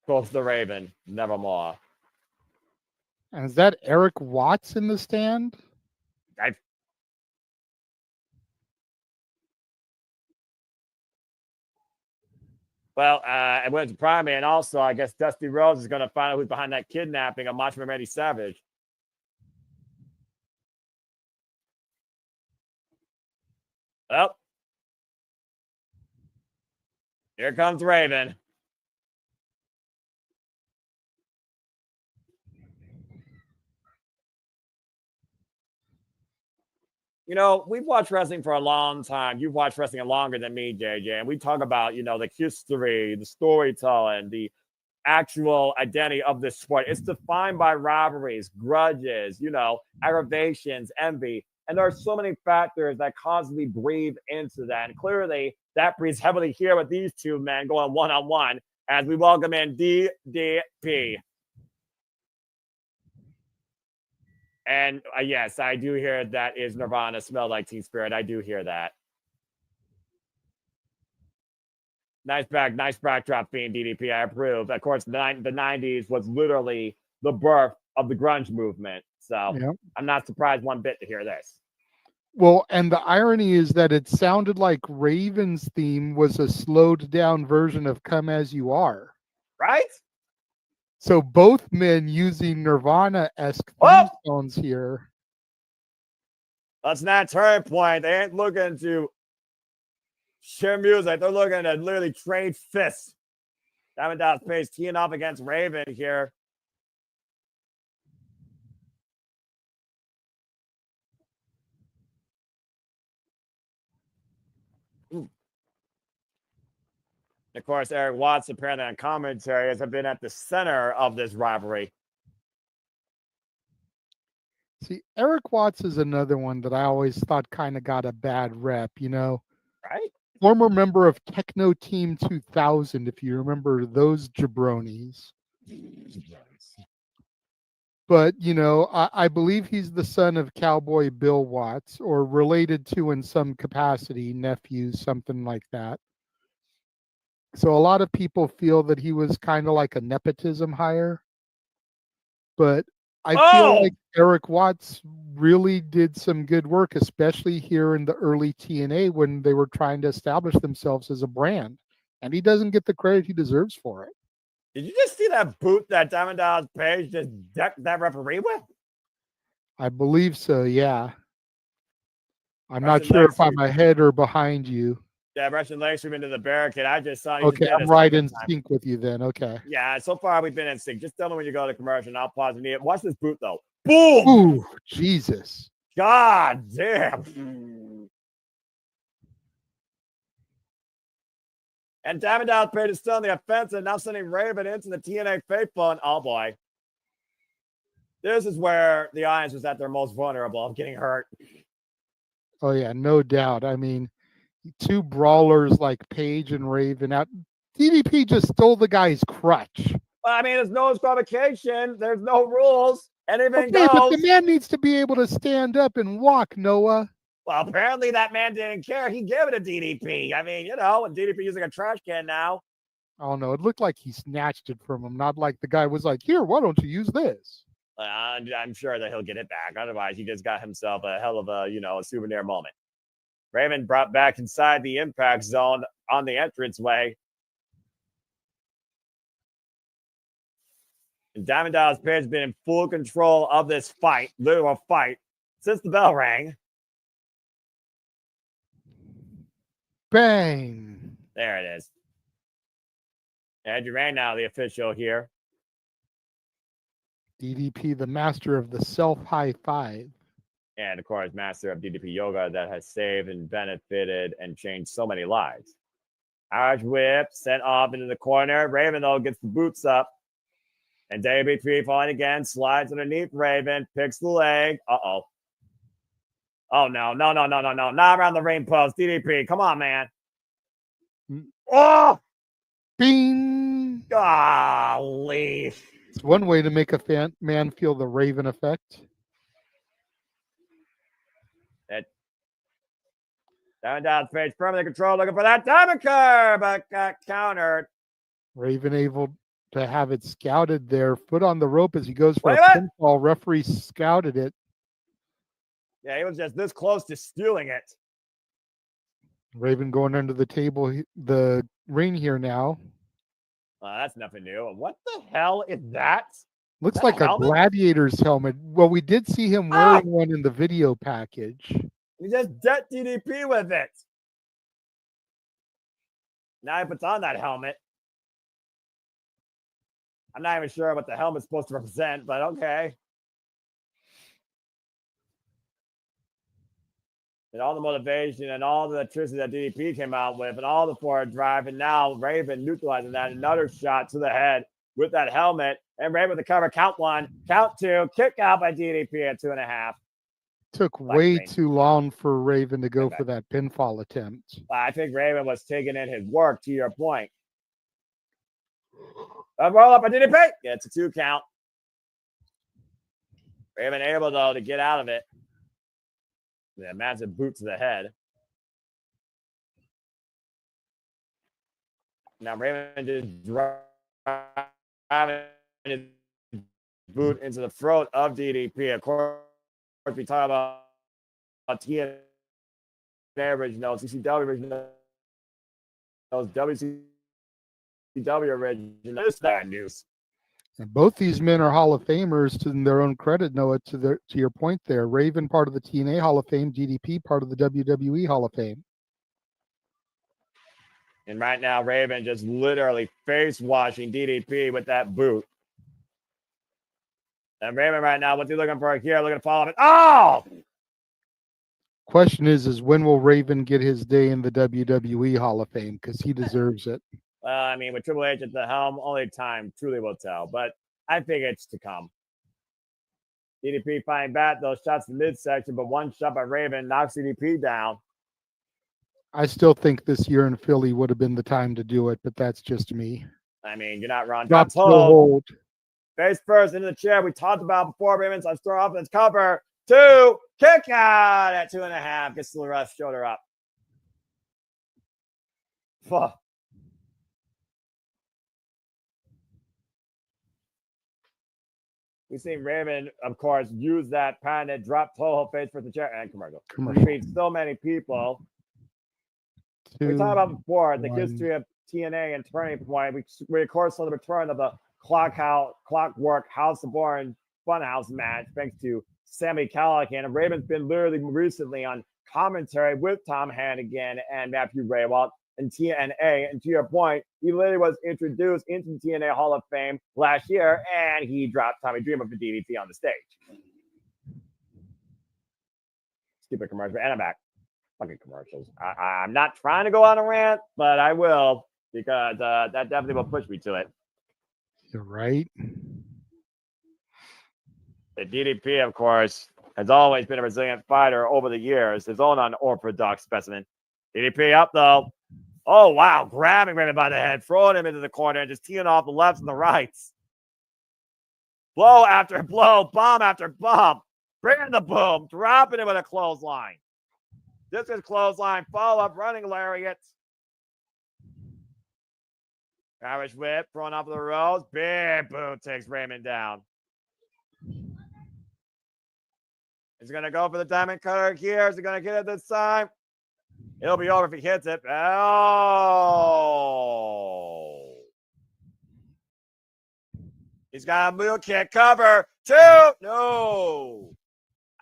Both the Raven, nevermore. And is that Eric Watts in the stand? Well, it wouldn't surprise me. And also, I guess Dusty Rhodes is going to find out who's behind that kidnapping of Macho Man Randy Savage. Well, here comes Raven. You know, we've watched wrestling for a long time. You've watched wrestling longer than me, JJ. And we talk about, you know, the history, the storytelling, the actual identity of this sport. It's defined by rivalries, grudges, you know, aggravations, envy. And there are so many factors that constantly breathe into that. And clearly, that breathes heavily here with these two men going one-on-one as we welcome in DDP. And yes, I do hear that is Nirvana, Smell Like Teen Spirit. I do hear that. Nice backdrop being DDP. I approve. Of course, the 90s was literally the birth of the grunge movement. So Yep. I'm not surprised one bit to hear this. Well, and the irony is that it sounded like Raven's theme was a slowed down version of Come As You Are. Right? So both men using Nirvana-esque theme tones here. That's not Turning Point. They ain't looking to share music. They're looking to literally trade fists. Diamond Dallas Page teeing off against Raven here. Of course, Eric Watts, apparently on commentary, has been at the center of this rivalry. See, Eric Watts is another one that I always thought kind of got a bad rep, you know? Right? Former member of Techno Team 2000, if you remember those jabronis. But, you know, I believe he's the son of Cowboy Bill Watts, or related to in some capacity, nephew, something like that. So a lot of people feel that he was kind of like a nepotism hire. But I feel like Eric Watts really did some good work, especially here in the early TNA when they were trying to establish themselves as a brand. And he doesn't get the credit he deserves for it. Did you just see that boot that Diamond Dallas Page just decked that referee with? I believe so, yeah. I'm not sure if I'm ahead or behind you. Yeah, Russian leg sweep into the barricade. I just saw you. Okay, I'm right in sync with you then. Okay. Yeah, so far we've been in sync. Just tell me when you go to commercial and I'll pause and it. Watch this boot though. Boom! Ooh, Jesus. God damn. And Diamond Dallas Page is still on the offensive, now sending Raven into the TNA faithful. And oh boy. This is where the audience was at their most vulnerable of getting hurt. Oh yeah, no doubt. I mean, two brawlers like Page and Raven out. DDP just stole the guy's crutch. Well, I mean, there's no disqualification. There's no rules. Anything Okay, goes. but the man needs to be able to stand up and walk, Noah. Well, apparently that man didn't care. He gave it a DDP. I mean, you know, and DDP using a trash can now. Oh no, it looked like he snatched it from him, not like the guy was like, "Here, why don't you use this?" I'm sure that he'll get it back. Otherwise, he just got himself a hell of a, you know, a souvenir moment. Raven brought back inside the impact zone on the entranceway. And Diamond Dallas Page has been in full control of this fight, literal fight, since the bell rang. Bang. There it is. Eddie Ray now, the official here. DDP, the master of the self high five. And of course, master of DDP yoga that has saved and benefited and changed so many lives. Irish whip sent off into the corner. Raven, though, gets the boots up. And DDP falling again, slides underneath Raven, picks the leg. Uh-oh. Oh, no. Not around the ring post. DDP, come on, man. Oh! Bing! Golly. It's one way to make a man feel the Raven effect. Down face, permanent control, looking for that diamond curve, but got countered. Raven able to have it scouted there. Foot on the rope as he goes for a pinfall. Referee scouted it. Yeah, he was just this close to stealing it. Raven going under the table, the ring here now. That's nothing new. What the hell is that? Looks like a gladiator's helmet. Well, we did see him wearing one in the video package. He just dead DDP with it. Now he puts on that helmet. I'm not even sure what the helmet's supposed to represent, but okay. And all the motivation and all the electricity that DDP came out with and all the forward drive, and now Raven neutralizing that. Another shot to the head with that helmet. And Raven with the cover. Count one, count two. Kick out by DDP at 2.5. Took way too long for Raven to go for that pinfall attempt. I think Raven was taking in his work, to your point. Roll up by DDP. Yeah, it's a 2 count. Raven able, though, to get out of it. Yeah, massive boot to the head. Now Raven just driving his boot into the throat of DDP. Of course, we talk about TNA originals, CCW originals, WCW originals. This is bad news. And both these men are Hall of Famers to their own credit, Noah, to your point there. Raven, part of the TNA Hall of Fame, DDP, part of the WWE Hall of Fame. And right now, Raven just literally face washing DDP with that boot. And Raven right now, what's he looking for here? Looking to follow up. Oh! Question is when will Raven get his day in the WWE Hall of Fame? Because he deserves it. Well, I mean, with Triple H at the helm, only time truly will tell. But I think it's to come. DDP fighting back those shots in the midsection, but one shot by Raven knocks DDP down. I still think this year in Philly would have been the time to do it, but that's just me. I mean, you're not wrong. Drop hold. Face first into the chair. We talked about before. Raven's on store offense cover. 2. Kick out at 2.5. Gets the left shoulder up. Fuck. We've seen Raven, of course, use that patented drop toe face for the chair and commercial. Defeat so many people. We talked about before the history of TNA and Turning Point. We of course saw the return of the Clockwork House of Orange Funhouse match, thanks to Sami Callihan. And Raven's been literally recently on commentary with Tom Hannigan and Matthew Raywalt and TNA. And to your point, he literally was introduced into the TNA Hall of Fame last year, and he dropped Tommy Dreamer for DDT on the stage. Stupid commercial. And I'm back. Fucking commercials. I'm not trying to go on a rant, but I will, because that definitely will push me to it. You're right. The DDP, of course, has always been a resilient fighter over the years. His own unorthodox specimen. DDP up, though. Oh, wow. Grabbing Raven by the head, throwing him into the corner, and just teeing off the lefts and the rights. Blow after blow, bomb after bomb. Bringing the boom, dropping him with a clothesline. This is clothesline, follow-up, running lariat. Irish whip, throwing off the ropes. Big boot takes Raymond down. He's going to go for the diamond cutter here. Is he going to get it this time? It'll be over if he hits it. Oh. He's got a mule kick cover. 2. No.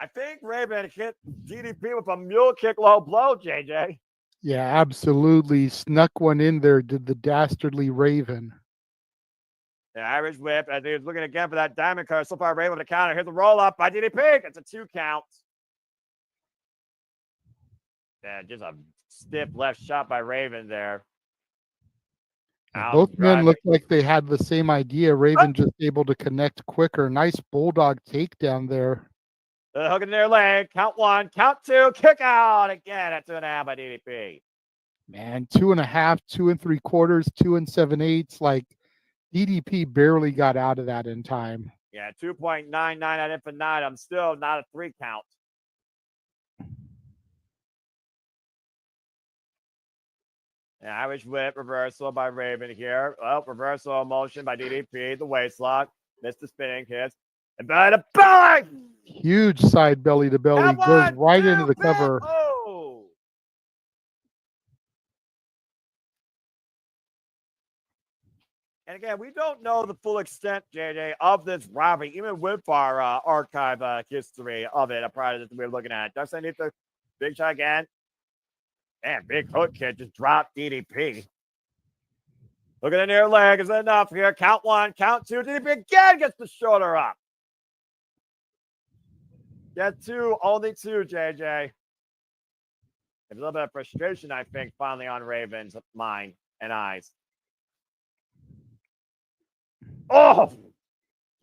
I think Raven hit DDP with a mule kick low blow, JJ. Yeah, absolutely. Snuck one in there, did the dastardly Raven. The Irish whip as he's looking again for that diamond cutter. So far, Raven with a counter. Here's the roll up by DDP. It's a 2 count. Yeah, just a stiff left shot by Raven there. Both men looked like they had the same idea. Raven just able to connect quicker. Nice bulldog takedown there. The hook in their leg. Count 1, count 2, kick out again at 2.5 by DDP. Man, 2.5, 2 3/4, 2 7/8. Like DDP barely got out of that in time. Yeah, 2.99 at infinitum. Still not a 3 count. An Irish whip reversal by Raven here. Well, reversal motion by DDP. The waist lock. Missed the spinning kiss. And belly to belly! Huge side belly to belly. Goes right into the cover. Oh! And again, we don't know the full extent, JJ, of this robbery, even with our archive history of it prior to this we're looking at. Does I need the big shot again? Man, big hook kid just dropped DDP. Look at the near leg. Is enough here? Count 1, count 2. DDP again gets the shoulder up. Get 2, only 2, JJ. There's a little bit of frustration, I think, finally on Raven's mind and eyes. Oh!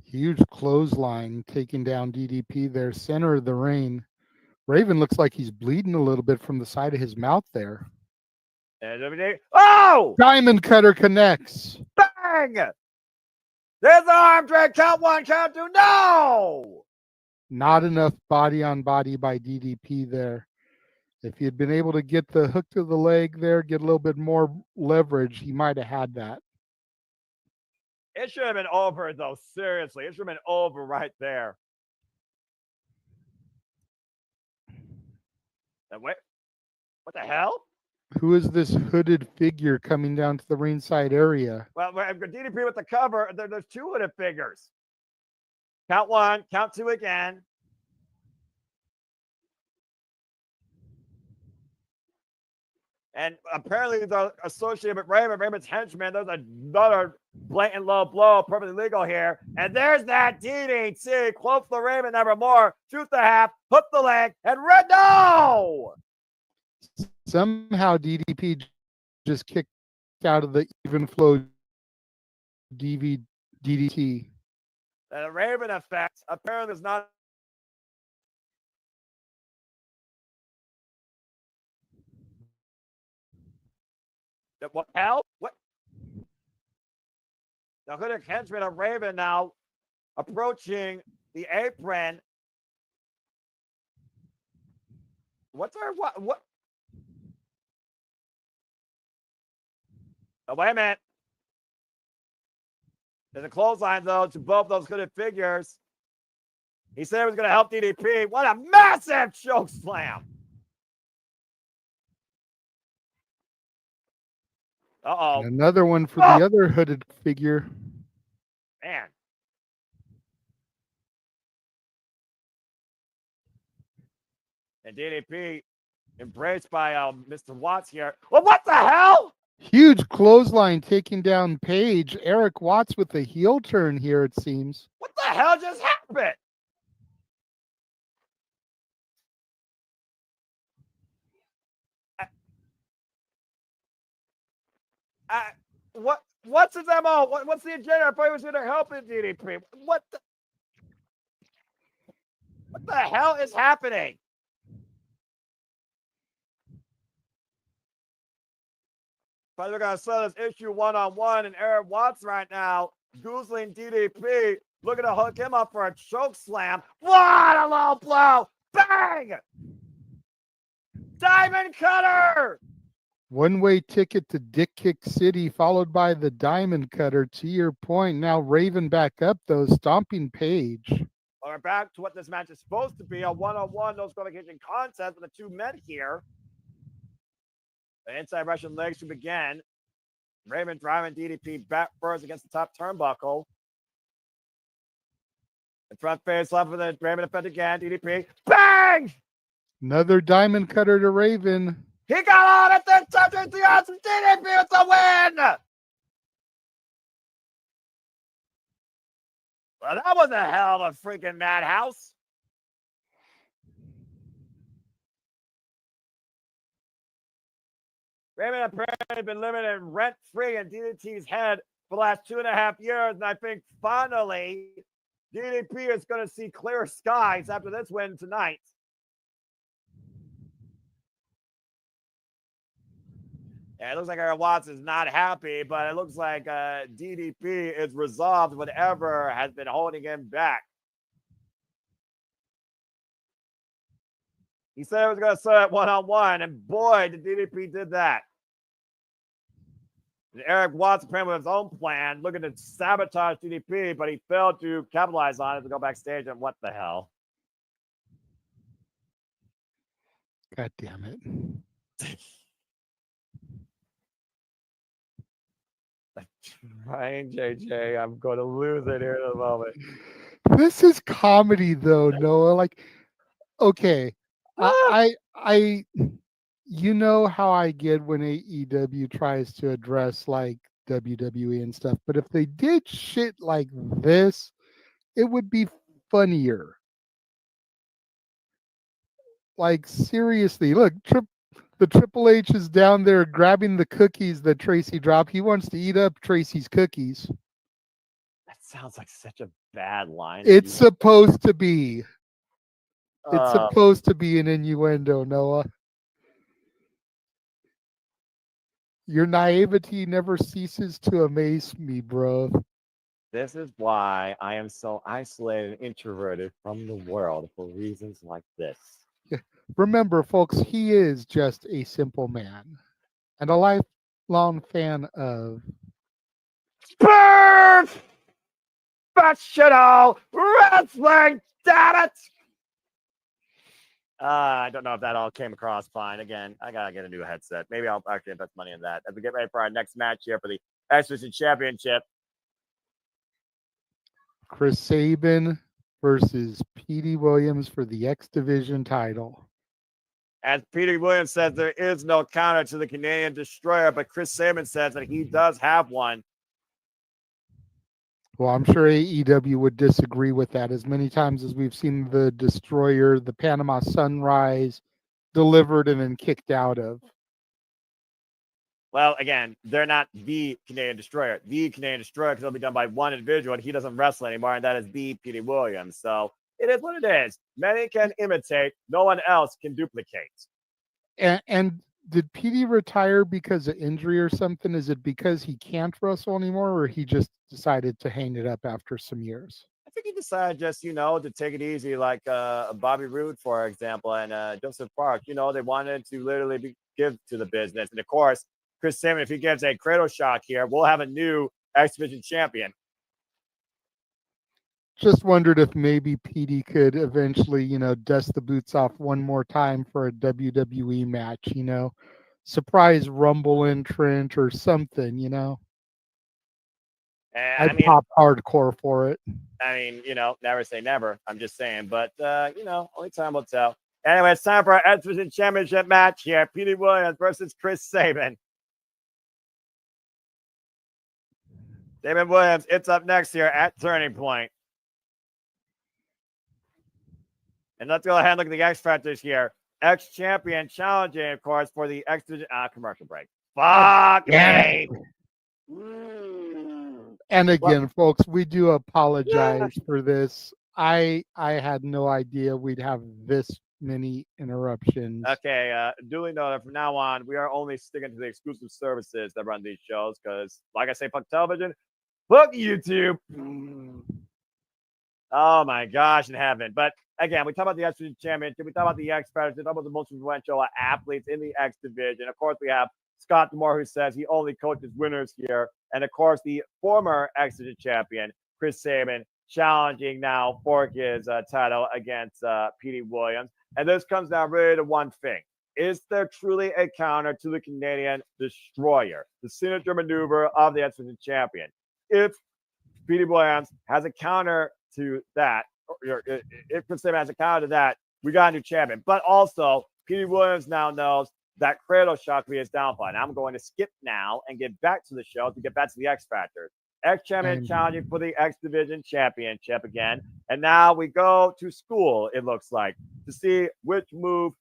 Huge clothesline taking down DDP there, center of the ring. Raven looks like he's bleeding a little bit from the side of his mouth there. Oh! Diamond cutter connects. Bang! There's the arm drag. Count 1, count 2. No! Not enough body on body by DDP there. If he had been able to get the hook to the leg there, get a little bit more leverage, he might have had that. It should have been over, though. Seriously, it should have been over right there. What the hell? Who is this hooded figure coming down to the ringside area? Well, DDP with the cover. There's 2 hooded figures. Count 1, count 2 again. And apparently they're associated with Raven. Raven's henchman. There's another blatant low blow, perfectly legal here. And there's that DDT. Close the Raven, never more. Tooth the half, hook the leg, and red. No! Somehow DDP just kicked out of the even flow DDT. The Raven effect apparently is not. What hell? What? The hooded henchman of Raven now approaching the apron. What's our what? What? Oh, wait a minute. There's a clothesline, though, to both those hooded figures. He said it was going to help DDP. What a massive choke slam. Uh-oh. And another one for the other hooded figure. Man. And DDP embraced by Mr. Watts here. Well, what the hell? Huge clothesline taking down Page. Eric Watts with a heel turn here, it seems. What the hell just happened? What's his MO? What's the agenda? I thought he was going to help in DDP. What the hell is happening? But we're going to settle this issue one-on-one, and Eric Watts right now, goozling DDP, looking to hook him up for a choke slam. What a low blow! Bang! Diamond cutter! One-way ticket to Dick Kick City, followed by the Diamond Cutter. To your point, now Raven back up, though, stomping Page. Well, we're back to what this match is supposed to be, a one-on-one, no qualification contest with the 2 men here. The inside Russian legs to begin. Raven driving DDP back first against the top turnbuckle. The front face left with the Raven effect again. DDP. Bang! Another Diamond Cutter to Raven. He got on at the subject. The awesome DDP with the win! Well, that was a hell of a freaking madhouse. Raymond apparently been living rent-free in DDT's head for the last 2.5 years, and I think finally DDP is going to see clear skies after this win tonight. Yeah, it looks like Aaron Watts is not happy, but it looks like DDP is resolved whatever has been holding him back. He said he was going to set it one-on-one, and boy, did DDP did that. And Eric Watts apparently with his own plan, looking to sabotage DDP, but he failed to capitalize on it to go backstage, and what the hell? God damn it. Ryan JJ, I'm going to lose it here in a moment. This is comedy though, Noah. Like, okay, I you know how I get when AEW tries to address like WWE and stuff, but if they did shit like this, it would be funnier. Like, seriously, look, the Triple H is down there grabbing the cookies that Tracy dropped. He wants to eat up Tracy's cookies. That sounds like such a bad line. It's supposed to be. It's supposed to be an innuendo, Noah. Your naivety never ceases to amaze me, bro. This is why I am so isolated and introverted from the world for reasons like this. Remember, folks, he is just a simple man and a lifelong fan of professional wrestling. Damn it! I don't know if that all came across fine. Again, I gotta get a new headset. Maybe I'll actually invest money in that as we get ready for our next match here for the X Division Championship. Chris Sabin versus Petey Williams for the X Division title. As Petey Williams says, there is no counter to the Canadian Destroyer, but Chris Sabin says that he does have one. Well, I'm sure AEW would disagree with that. As many times as we've seen the Destroyer, the Panama Sunrise, delivered and then kicked out of. Well, again, they're not the Canadian Destroyer. The Canadian Destroyer, because it'll be done by one individual, and he doesn't wrestle anymore, and that is the Petey Williams. So it is what it is. Many can imitate. No one else can duplicate. And did Petey retire because of injury or something? Is it because he can't wrestle anymore, or he just decided to hang it up after some years? I think he decided just, to take it easy, like Bobby Roode, for example, and Joseph Park. They wanted to literally give to the business. And, of course, Chris Sabin, if he gives a cradle shock here, we'll have a new X Division champion. Just wondered if maybe Petey could eventually, dust the boots off one more time for a WWE match, surprise Rumble entrant or something, I'd pop hardcore for it. Never say never. I'm just saying, but only time will tell. Anyway, it's time for our X Division Championship match here. Petey Williams versus Chris Sabin. Sabin Williams, it's up next here at Turning Point. And let's go ahead and look at the X Factors here. Ex-champion challenging, of course, for the X Division commercial break. Fuck me! And again, folks, we do apologize for this. I had no idea we'd have this many interruptions. Okay, duly noted. From now on, we are only sticking to the exclusive services that run these shows because, like I say, fuck television, fuck YouTube. Oh my gosh, in heaven. But again, we talk about the X Division Championship. We talk about the X Factors. We talk about the most influential athletes in the X Division. Of course, we have Scott D'Amore, who says he only coaches winners here. And of course, the former X Division champion, Chris Sabin, challenging now for his title against Petey Williams. And this comes down really to one thing. Is there truly a counter to the Canadian Destroyer, the signature maneuver of the X Division champion? If Petey Williams has a counter to that, or if Chris Sabin has a counter to that, we got a new champion. But also, Petey Williams now knows that cradle shock will be his downfall. And I'm going to skip now and get back to the show to get back to the X Factor. Ex-champion challenging for the X Division Championship again. And now we go to school, it looks like, to see which move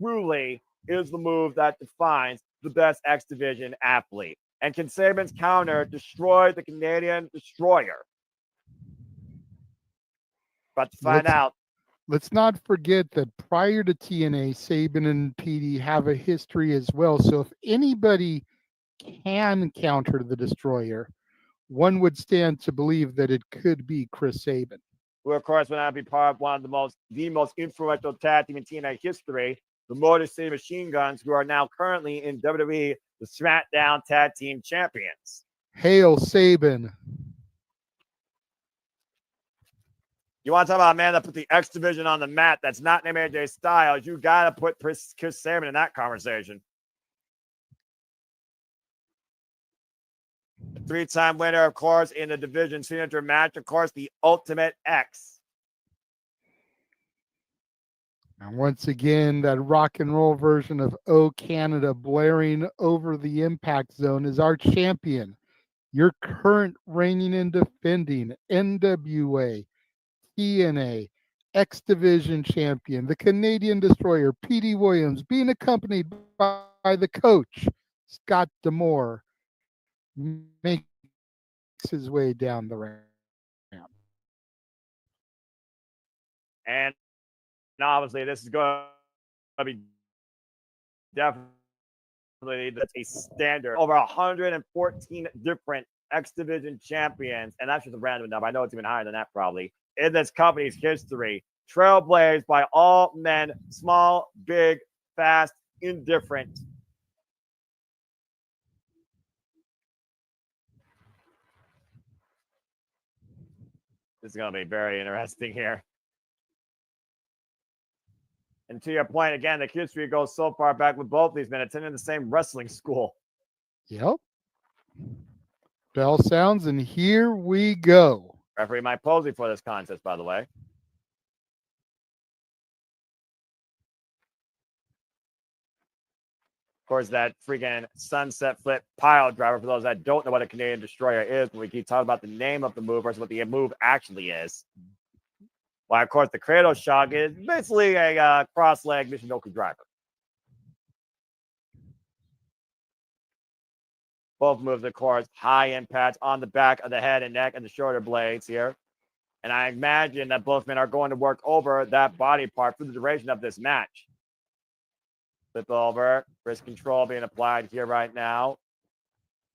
truly is the move that defines the best X Division athlete. And can Sabin's counter destroy the Canadian Destroyer? About to find out. Let's not forget that prior to TNA, Sabin and Petey have a history as well. So if anybody can counter the Destroyer, one would stand to believe that it could be Chris Sabin. Who, of course, will now be part of one of the most influential tag team in TNA history, the Motor City Machine Guns, who are now currently in WWE, the SmackDown Tag Team Champions. Hail Sabin. You want to talk about a man that put the X Division on the map that's not named AJ Styles, you got to put Chris Sabin in that conversation. A three-time winner, of course, in the division signature match, of course, the Ultimate X. And once again, that rock and roll version of Oh Canada blaring over the impact zone is our champion, your current reigning and defending NWA, TNA, X Division champion, the Canadian Destroyer, Petey Williams, being accompanied by the coach, Scott D'Amore, makes his way down the ramp. And obviously, this is going to be definitely that's a standard. Over 114 different X Division champions, and that's just a random number. I know it's even higher than that probably. In this company's history, trailblazed by all men, small, big, fast, indifferent. This is going to be very interesting here. And to your point, again, the history goes so far back with both these men attending the same wrestling school. Yep. Bell sounds, and here we go. Referee Mike Posey for this contest, by the way. Of course, that freaking sunset flip pile driver, for those that don't know what a Canadian Destroyer is, when we keep talking about the name of the move versus what the move actually is. Well, of course, the cradle shock is basically a cross-leg Michinoku driver. Both moves, of course, high impact on the back of the head and neck and the shoulder blades here. And I imagine that both men are going to work over that body part for the duration of this match. Flip over, wrist control being applied here right now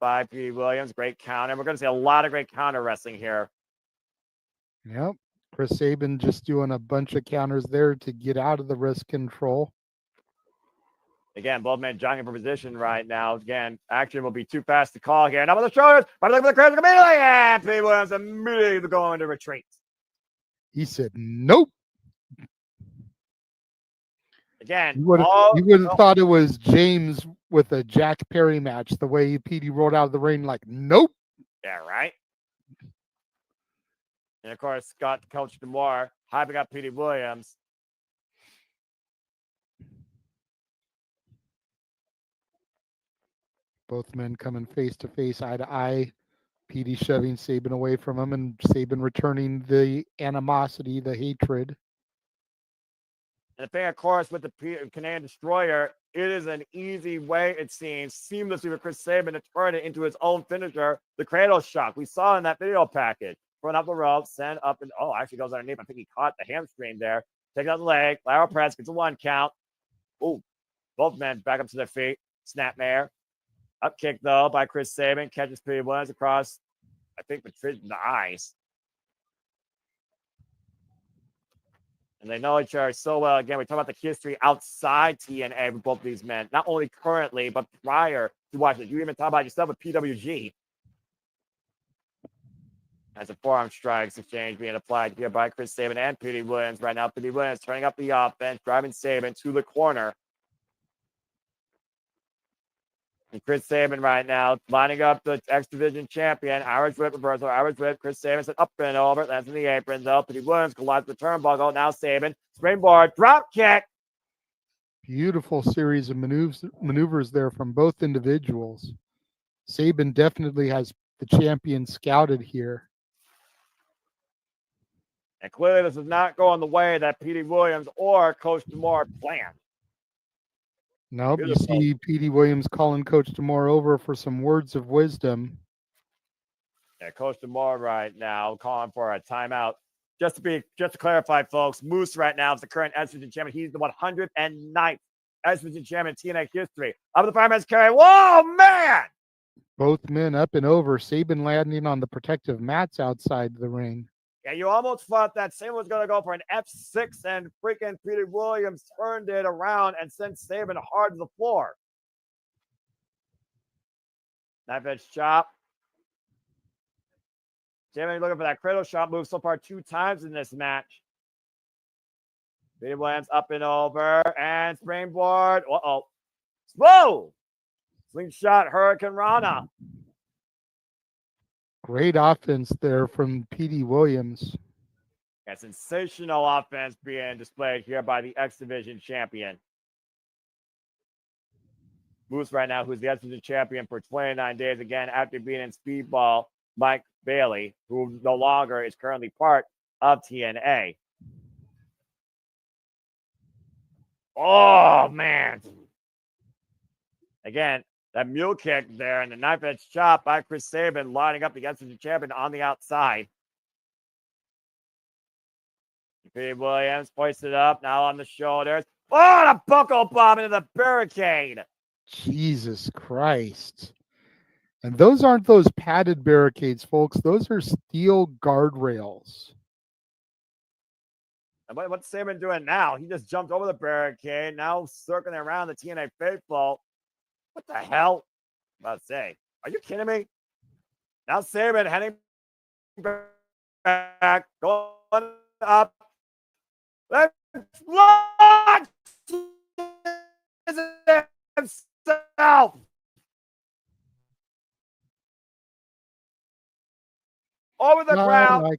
by Petey Williams. Great counter. We're going to see a lot of great counter wrestling here. Yep. Chris Sabin just doing a bunch of counters there to get out of the wrist control. Again, both men jogging for position right now. Again, action will be too fast to call here. Now with the shoulders, but look for the crowd immediately, and Petey Williams immediately going to retreat. He said, nope. Again, you would have thought it was James with a Jack Perry match, the way Petey rolled out of the ring like, nope. Yeah, right. And of course, Scott, Coach D'Amore, hyping up Petey Williams. Both men coming face to face, eye to eye. Petey shoving Sabin away from him, and Sabin returning the animosity, the hatred. And the thing, of course, with the Canadian Destroyer, it is an easy way, it seems, seamlessly for Chris Sabin to turn it into his own finisher, the cradle shock. We saw in that video package. Run up the rope, send up, and actually goes underneath. I think he caught the hamstring there. Take out the leg, lateral press, gets a 1 count. Oh, both men back up to their feet. Snapmare. Up kick, though, by Chris Sabin. Catches Petey Williams across, I think, the eyes. And they know each other so well. Again, we talk about the history outside TNA with both these men. Not only currently, but prior to watching it. You even talk about yourself with PWG. As a forearm strikes exchange being applied here by Chris Sabin and Petey Williams. Right now, Petey Williams turning up the offense, driving Sabin to the corner. And Chris Sabin right now lining up the X Division champion. Irish whip reversal, Irish whip. Chris Sabin said up and over. Lands in the apron, though. Petey Williams collides with the turnbuckle. Now Sabin. Springboard, drop kick. Beautiful series of maneuvers there from both individuals. Sabin definitely has the champion scouted here. And clearly this is not going the way that Petey Williams or Coach DeMore planned. Nope, Beautiful. you see Petey Williams calling Coach DeMore over for some words of wisdom. Yeah, Coach DeMore right now calling for a timeout. Just to clarify, folks, Moose right now is the current X Division champion. He's the 109th X Division champion in TNA history. Up the fireman's carry. Whoa, man! Both men up and over. Sabin landing on the protective mats outside the ring. Yeah, you almost thought that Sabin was going to go for an F6 and freaking Petey Williams turned it around and sent Sabin hard to the floor. Knife edge chop. Sabin looking for that cradle shot move so far 2 times in this match. Petey Williams up and over and springboard. Uh-oh. Whoa! Slingshot Hurricane Rana. Great offense there from Petey Williams. A sensational offense being displayed here by the X Division champion. Moose right now, who's the X Division champion for 29 days, again, after being in Speedball, Mike Bailey, who no longer is currently part of TNA. Oh, man. Again, that mule kick there and the knife edge chop by Chris Sabin lining up the X Division champion on the outside. Petey Williams hoisted up now on the shoulders. Oh, and a buckle bomb into the barricade. Jesus Christ. And those aren't those padded barricades, folks. Those are steel guardrails. And what's Sabin doing now? He just jumped over the barricade, now circling around the TNA faithful. What the hell? I'm about to say, are you kidding me? Now Sabin heading back, going up. Let's launch himself. Over the ground. That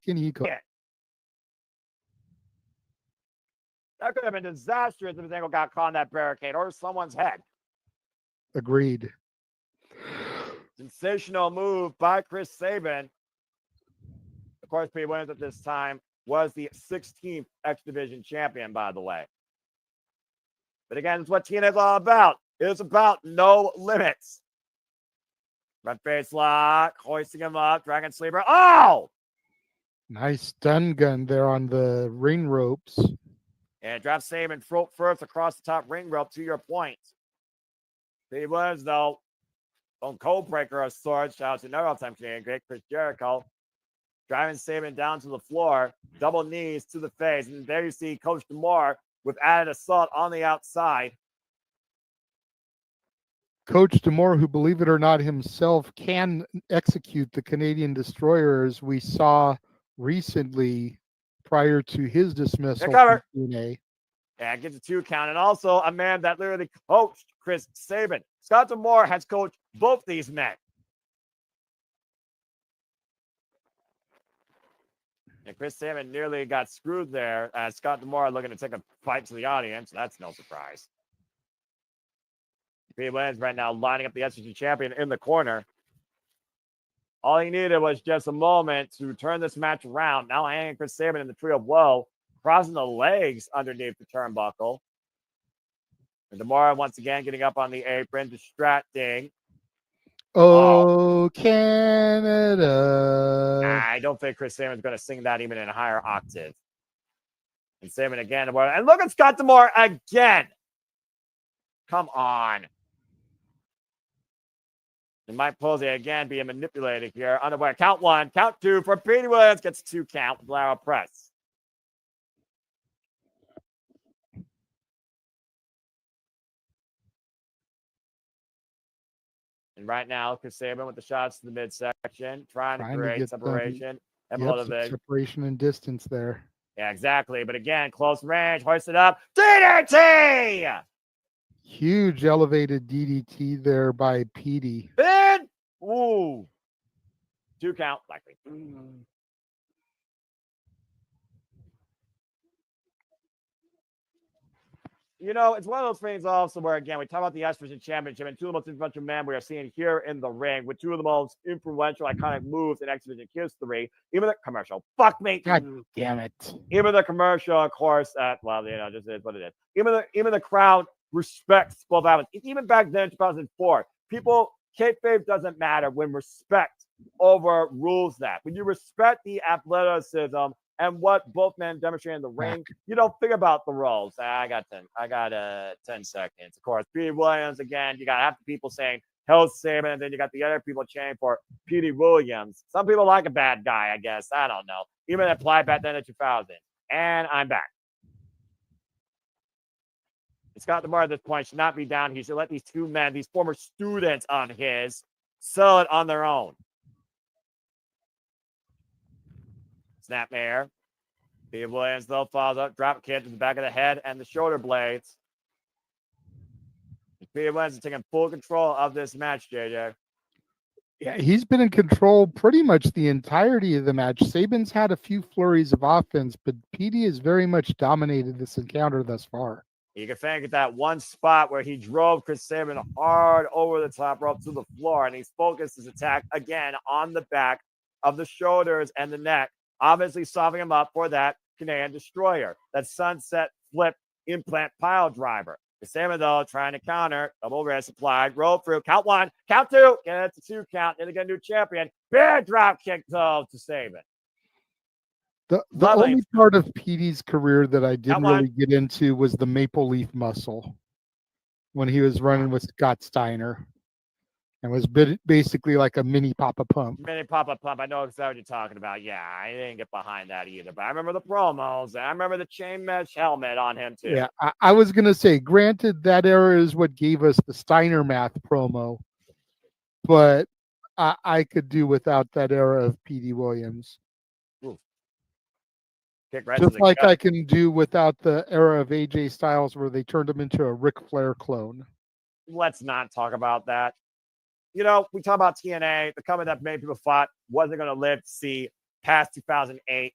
could have been disastrous if his ankle got caught in that barricade or someone's head. Agreed. Sensational move by Chris Sabin. Of course, Petey Williams at this time was the 16th X Division champion, by the way. But again, it's what TNA is all about. It's about no limits. Front face lock, hoisting him up, dragon sleeper. Oh! Nice stun gun there on the ring ropes. And drop Sabin first across the top ring rope to your point. Petey Williams, though, on code breaker of sorts. Shout out to another all-time Canadian great Chris Jericho. Driving Sabin down to the floor, double knees to the face. And there you see Coach DeMore with added assault on the outside. Coach DeMore, who, believe it or not, himself can execute the Canadian Destroyer, as we saw recently prior to his dismissal from TNA. And gets a 2 count. And also a man that literally coached Chris Sabin. Scott DeMore has coached both these men. And Chris Sabin nearly got screwed there as Scott DeMore looking to take a fight to the audience. That's no surprise. Petey Williams right now lining up the SEC champion in the corner. All he needed was just a moment to turn this match around. Now hanging Chris Sabin in the tree of woe, crossing the legs underneath the turnbuckle. And DeMore once again getting up on the apron, distracting. Oh, Canada. I don't think Chris Sabin's going to sing that even in a higher octave. And Sabin again. And look at Scott DeMore again. Come on. And Mike Posey again being manipulated here. Underwear. Count 1, count 2 for Petey Williams. Gets 2 count with lateral press. And right now, Chris Sabin with the shots to the midsection, trying to create separation and motivate. Separation and distance there. Yeah, exactly. But again, close range, hoisted up. DDT! Huge elevated DDT there by Petey. Pin! Ooh. 2 count, likely. You know, it's one of those things also where, again, we talk about the Estrogen Championship and two of the most influential men we are seeing here in the ring with two of the most influential, iconic moves in X Division history. Even the commercial. Fuck me. God damn it. Even the commercial, of course, well, you know, just is what it is. Even the crowd respects both athletes. Even back then in 2004, kayfabe doesn't matter when respect overrules that. When you respect the athleticism and what both men demonstrate in the ring, you don't think about the roles. I got 10 seconds. Of course, Petey Williams, again, you got half the people saying hell Sabin, and then you got the other people chanting for Petey Williams. Some people like a bad guy, I guess. I don't know. Even applied back then in 2000. And I'm back. Scott D'Amore at this point should not be down. He should let these two men, these former students of his, sell it on their own. Snapmare. Petey Williams, though, follows up. Drop kick to the back of the head and the shoulder blades. Petey Williams is taking full control of this match, JJ. Yeah, he's been in control pretty much the entirety of the match. Sabin's had a few flurries of offense, but Petey has very much dominated this encounter thus far. You can think of that one spot where he drove Chris Sabin hard over the top rope to the floor, and he's focused his attack again on the back of the shoulders and the neck, obviously softening him up for that Canadian Destroyer, that sunset flip implant pile driver. Sabin, though, trying to counter, double wrist applied, roll through, count one, count two, get it to 2 count, and again, new champion. Big drop kick, though, to Sabin. The only part of Petey's career that I didn't really get into was the maple leaf muscle when he was running with Scott Steiner and was basically like a mini Papa Pump. Mini Papa Pump. I know exactly what you're talking about. Yeah, I didn't get behind that either, but I remember the promos. I remember the chain mesh helmet on him, too. Yeah, I was going to say, granted, that era is what gave us the Steiner math promo, but I could do without that era of Petey Williams. Right just like I can do without the era of AJ Styles where they turned him into a Ric Flair clone. Let's not talk about that. You know, we talk about TNA, the company that many people thought wasn't going to live to see past 2008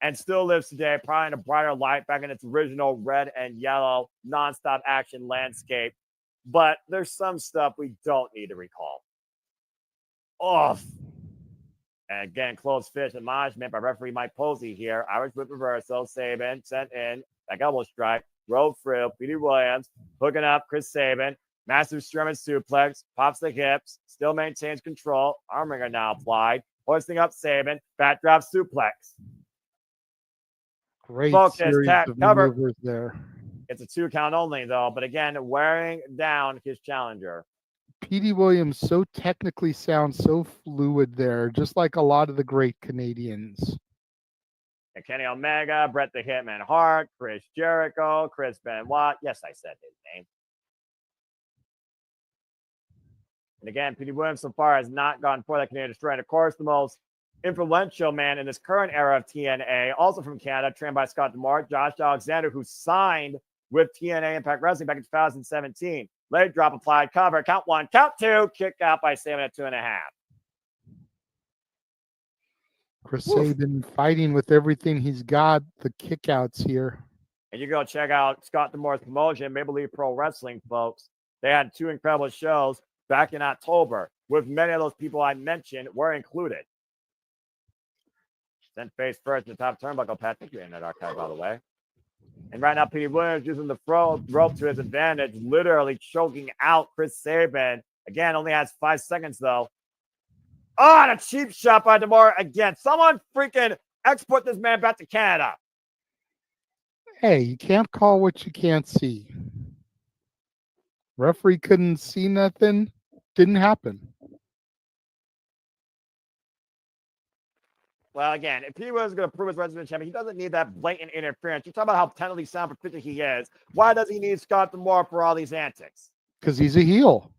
and still lives today, probably in a brighter light back in its original red and yellow nonstop action landscape. But there's some stuff we don't need to recall. And again, close fist and management by referee Mike Posey here. Irish whip reversal. Sabin sent in. That elbow strike. Roll through. Petey Williams hooking up Chris Sabin. Massive German suplex. Pops the hips. Still maintains control. Arm wringer now applied. Hoisting up Sabin. Bat drop suplex. Great focus, series tap, of cover. maneuvers there. It's a 2 count only, though. But again, wearing down his challenger. Petey Williams so technically sound, so fluid there, just like a lot of the great Canadians. And Kenny Omega, Bret the Hitman Hart, Chris Jericho, Chris Benoit. Yes, I said his name. And again, Petey Williams so far has not gone for that Canadian Destroyer. And of course, the most influential man in this current era of TNA, also from Canada, trained by Scott D'Amore, Josh Alexander, who signed with TNA Impact Wrestling back in 2017. Leg drop applied, cover, count 1, count 2, kick out by Sabin at 2.5. Chris Sabin fighting with everything he's got, the kickouts here. And you go check out Scott D'Amore's promotion, Maple Leaf Pro Wrestling, folks. They had 2 incredible shows back in October, with many of those people I mentioned were included. Then face first in the top turnbuckle, Pat. Thank you, Internet Archive, by the way. And right now, Petey Williams using the rope to his advantage, literally choking out Chris Sabin. Again, only has 5 seconds, though. Oh, and a cheap shot by D'Amore again. Someone freaking export this man back to Canada. Hey, you can't call what you can't see. Referee couldn't see nothing. Didn't happen. Well, again, if he was going to prove his resident champion, he doesn't need that blatant interference. You're talking about how penalty sound proficient he is. Why does he need Scott D'Amore for all these antics? Because he's a heel.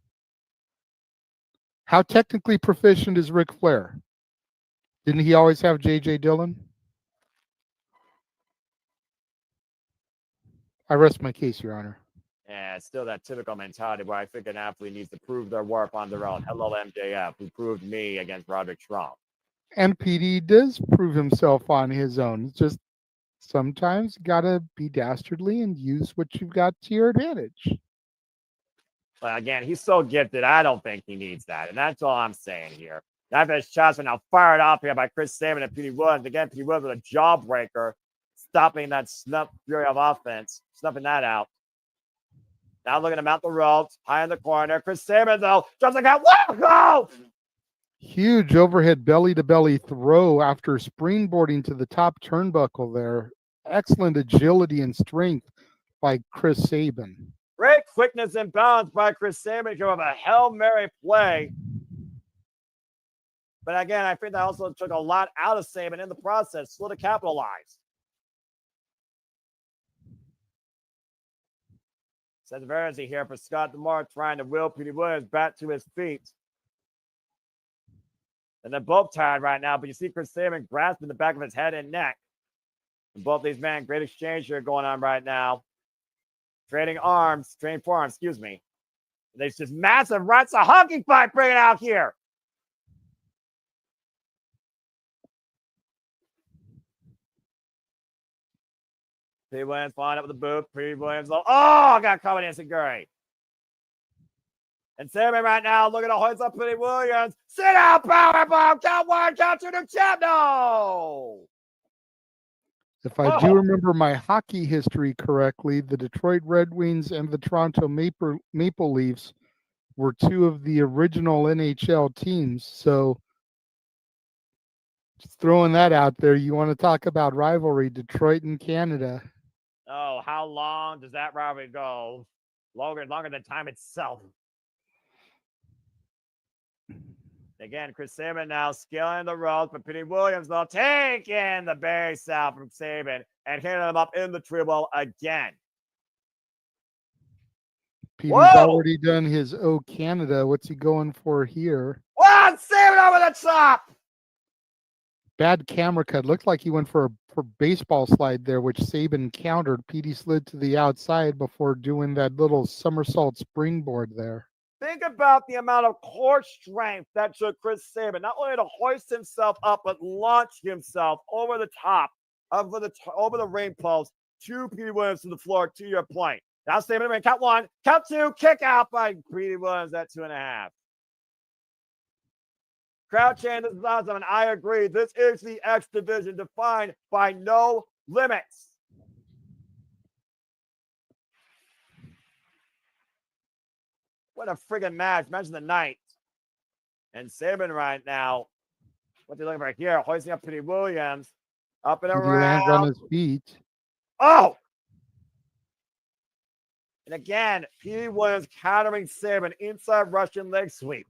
How technically proficient is Ric Flair? Didn't he always have J.J. Dillon? I rest my case, Your Honor. Yeah, it's still that typical mentality where I think an athlete needs to prove their worth on their own. Hello, MJF, who proved me against Roderick Strong. And PD does prove himself on his own. It's just sometimes gotta be dastardly and use what you've got to your advantage. But again, he's so gifted. I don't think he needs that. And that's all I'm saying here. Knife edge shots are now fired off here by Chris Sabin and Petey Williams. Again, Petey Williams with a jawbreaker, stopping that snuff fury of offense, snuffing that out. Now looking to mount the ropes, high in the corner. Chris Sabin, though, drops like a go! Huge overhead belly-to-belly throw after springboarding to the top turnbuckle there. Excellent agility and strength by Chris Sabin. Great quickness and balance by Chris Sabin. Come of a Hail Mary play. But again, I think that also took a lot out of Sabin in the process, slow to capitalize. Severity here for Scott DeMar trying to will Petey Williams back to his feet. And they're both tired right now, but you see Chris Sabin grasping the back of his head and neck. And both these men, great exchange here going on right now. Trading arms, trading forearms, excuse me. There's just massive rights, a hockey fight bringing out here. Petey Williams following up with the boot. Petey Williams, oh, got covered in Siguri. And Sabin right now looking to hoist up Petey Williams. Sit down, powerbomb. Count one, count two to champ. No. If I do remember my hockey history correctly, the Detroit Red Wings and the Toronto Maple Leafs were two of the original NHL teams. So just throwing that out there, you want to talk about rivalry, Detroit and Canada. Oh, how long does that rivalry go? Longer than time itself. Again, Chris Sabin now scaling the ropes, but Petey Williams though taking the base out from Sabin and hitting him up in the triple again. Petey's already done his Oh Canada. What's he going for here? Wow, Sabin over the top. Bad camera cut. Looked like he went for baseball slide there, which Sabin countered. Petey slid to the outside before doing that little somersault springboard there. Think about the amount of core strength that took Chris Sabin, not only to hoist himself up, but launch himself over the top, over the ring post to Petey Williams to the floor, to your point. Now Sabin, count one, count two, kick out by Petey Williams at 2.5. Crowd chant, this is awesome, and I agree. This is the X division defined by no limits. What a friggin' match. Imagine the night. And Sabin right now, what they're looking for here, hoisting up Petey Williams, up and around. Lands on his feet. Oh! And again, Petey Williams countering Sabin, inside Russian leg sweep.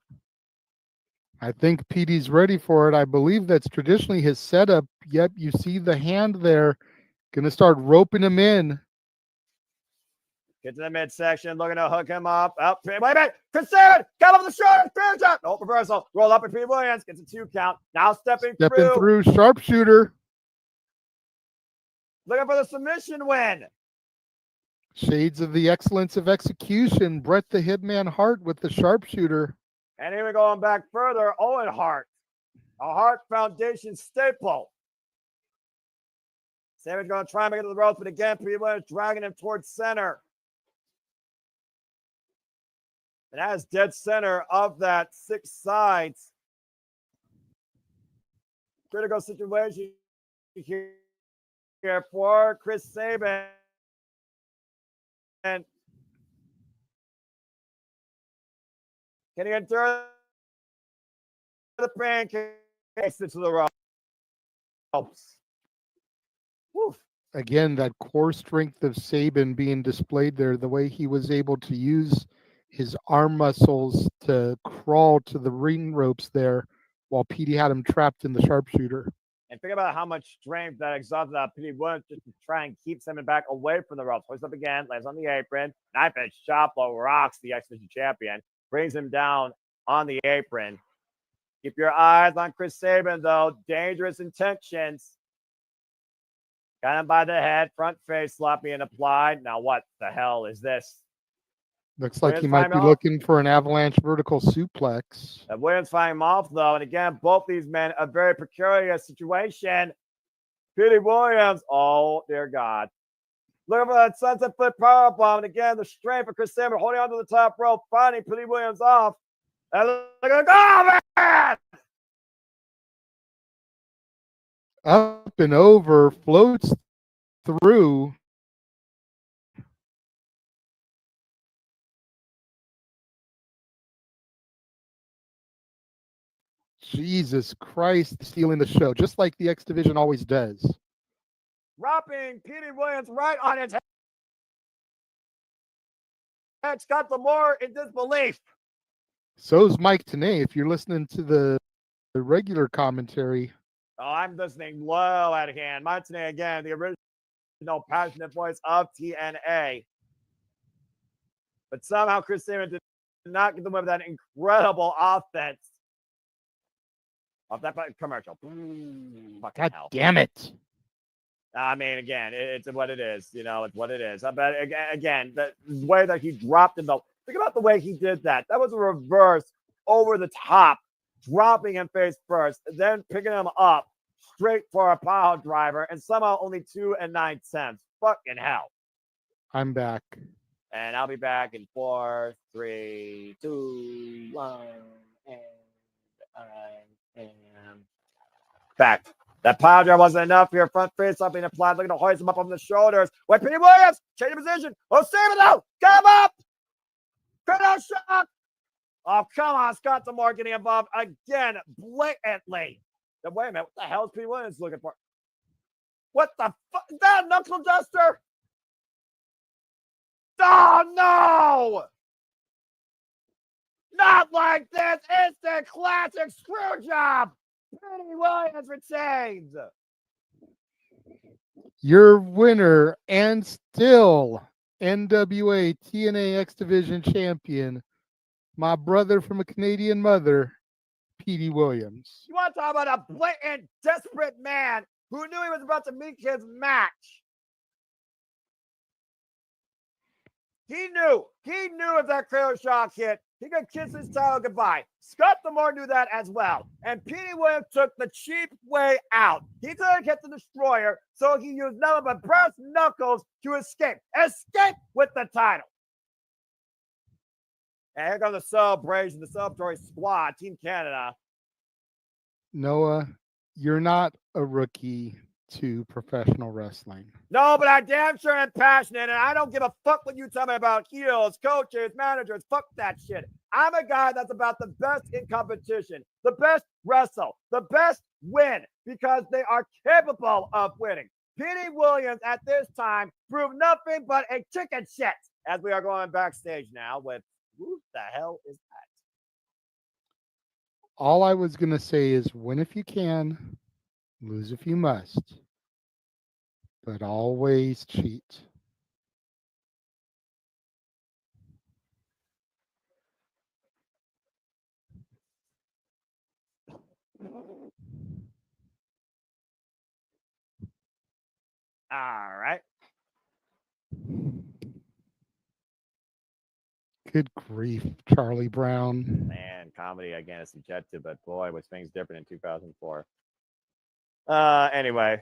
I think Petey's ready for it. I believe that's traditionally his setup. Yep, you see the hand there. Gonna start roping him in. Get to the midsection, looking to hook him up. Up, wait a minute. Chris Sabin, got over the shoulder, spear shot. No reversal. Roll up and Petey Williams gets a 2 count. Now stepping through. Sharpshooter. Looking for the submission win. Shades of the excellence of execution. Bret the Hitman Hart with the sharpshooter. And even going back further, Owen Hart, a Hart Foundation staple. Sabin's going to try and make it to the ropes, but again, Petey Williams dragging him towards center. And that is dead center of that 6 sides. Critical situation here for Chris Sabin. And can he endure the pancakes into the ropes? Woof. Again, that core strength of Sabin being displayed there, the way he was able to use his arm muscles to crawl to the ring ropes there while Petey had him trapped in the sharpshooter. And think about how much strength that exhausted out Petey Williams just to try and keep Sabin back away from the ropes. Hoists up again, lands on the apron. Knife edge chop blow rocks the X-Division champion. Brings him down on the apron. Keep your eyes on Chris Sabin, though. Dangerous intentions. Got him by the head. Front face slap being applied. Now what the hell is this? Looks like he might be looking for an avalanche vertical suplex. Williams fighting him off, though. And again, both these men, a very precarious situation. Petey Williams. Oh, dear God. Looking for that sunset flip powerbomb. And again, the strength of Chris Sabin holding on to the top rope, finding Petey Williams off. And look at oh, man! Up and over, floats through. Jesus Christ, stealing the show, just like the X Division always does. Dropping Petey Williams right on his head. Scott Lamore in disbelief. So's Mike Tenay. If you're listening to the regular commentary. Oh, I'm listening low at hand. Mike Tenay again, the original passionate voice of TNA. But somehow Chris Sabin did not get the win with that incredible offense. Off that commercial. God damn it. I mean, again, it's what it is. You know, it's what it is. But again, the way that he dropped him, though, think about the way he did that. That was a reverse over the top, dropping him face first, then picking him up straight for a pile driver, and somehow only 2 9 cents. Fucking hell. I'm back. And I'll be back in 4, 3, 2, 1, and I am back. That pile driver wasn't enough here. Front face up being applied. Looking to hoist him up on the shoulders. Wait, Petey Williams. Change of position. Oh, Sabin though. Come up. Cradle shock. Oh, come on. Scott D'Amore getting involved again blatantly. Then wait a minute. What the hell is Petey Williams looking for? What the fuck? Is that a knuckle duster? Oh, no. Not like this. It's the classic screw job. Petey Williams retains. Your winner and still NWA TNA X Division champion, my brother from a Canadian mother, Petey Williams. You want to talk about a blatant, desperate man who knew he was about to meet his match? He knew if that cradle shock hit, he could kiss his title goodbye. Scott D'Amore knew that as well. And Petey Williams took the cheap way out. He didn't hit the destroyer, so he used nothing but brass knuckles to escape. Escape with the title. And here comes the celebration, the celebratory squad, Team Canada. Noah, you're not a rookie to professional wrestling. No, but I damn sure am passionate, and I don't give a fuck what you tell me about heels, coaches, managers. Fuck that shit. I'm a guy that's about the best in competition, the best wrestle, the best win, because they are capable of winning. Petey Williams at this time proved nothing but a chicken shit. As we are going backstage now with who the hell is that? All I was going to say is win if you can, lose if you must, but always cheat. All right. Good grief, Charlie Brown. Man, comedy again is subjective, but boy, was things different in 2004. Anyway,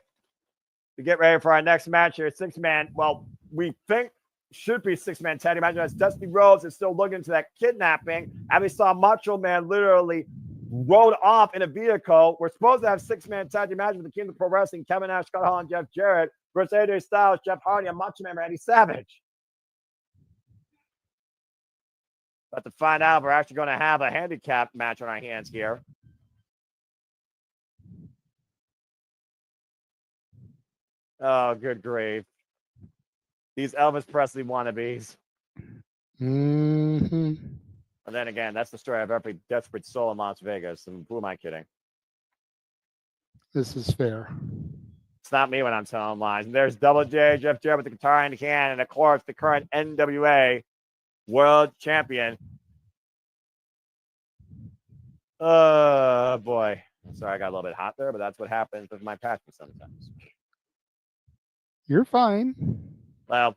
to get ready for our next match here, 6-man. Well, we think should be 6-man tag match. As Dusty Rhodes is still looking into that kidnapping, and we saw Macho Man literally rode off in a vehicle. We're supposed to have 6-man tag match with the King of Pro Wrestling, Kevin Nash, Scott Hall, and Jeff Jarrett versus AJ Styles, Jeff Hardy, and Macho Man Randy Savage. But to find out if we're actually going to have a handicap match on our hands here. Oh, good grief. These Elvis Presley wannabes. Mm-hmm. And then again, that's the story of every desperate soul in Las Vegas. And who am I kidding? This is fair. It's not me when I'm telling lies. And there's Double J, Jeff Jarrett with the guitar in hand, and of course, the current NWA World Champion. Oh, boy. Sorry, I got a little bit hot there, but that's what happens with my passion sometimes. You're fine. Well,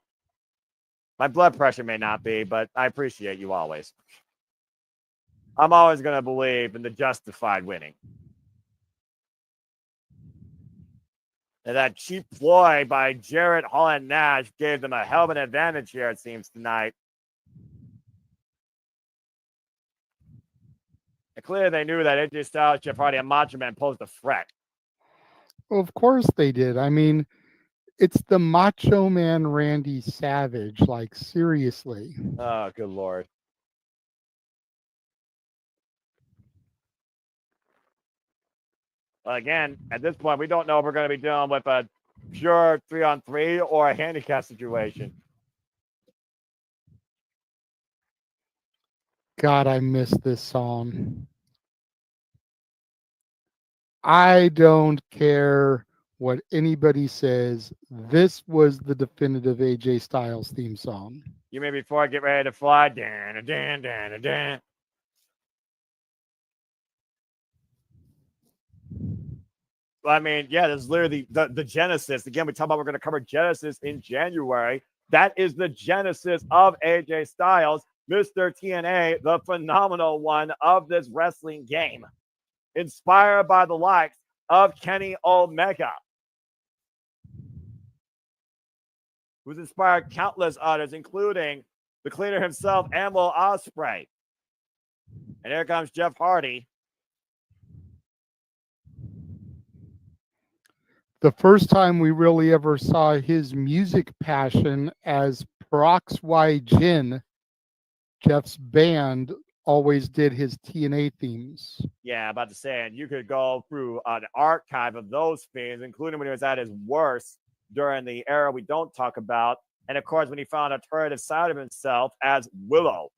my blood pressure may not be, but I appreciate you always. I'm always going to believe in the justified winning. And that cheap ploy by Jarrett Holland Nash gave them a hell of an advantage here, it seems, tonight. And clearly they knew that AJ Styles, Jeff Hardy, and Macho Man posed a threat. Well, of course they did. I mean, it's the Macho Man Randy Savage. Like, seriously. Oh, good Lord. Well, again, at this point, we don't know if we're going to be dealing with a pure 3-on-3 or a handicap situation. God, I miss this song. I don't care what anybody says. This was the definitive AJ Styles theme song. You mean before I get ready to fly? Dan, dan, dan, dan. I mean, yeah, this is literally the Genesis. Again, we talk about we're going to cover Genesis in January. That is the Genesis of AJ Styles, Mr. TNA, the phenomenal one of this wrestling game. Inspired by the likes of Kenny Omega, who's inspired countless others, including the cleaner himself, Amlo Ospreay. And here comes Jeff Hardy. The first time we really ever saw his music passion as Peroxy Gin, Jeff's band always did his TNA themes. Yeah, about to say, and you could go through an archive of those themes, including when he was at his worst during the era we don't talk about. And of course, when he found an alternative side of himself as Willow.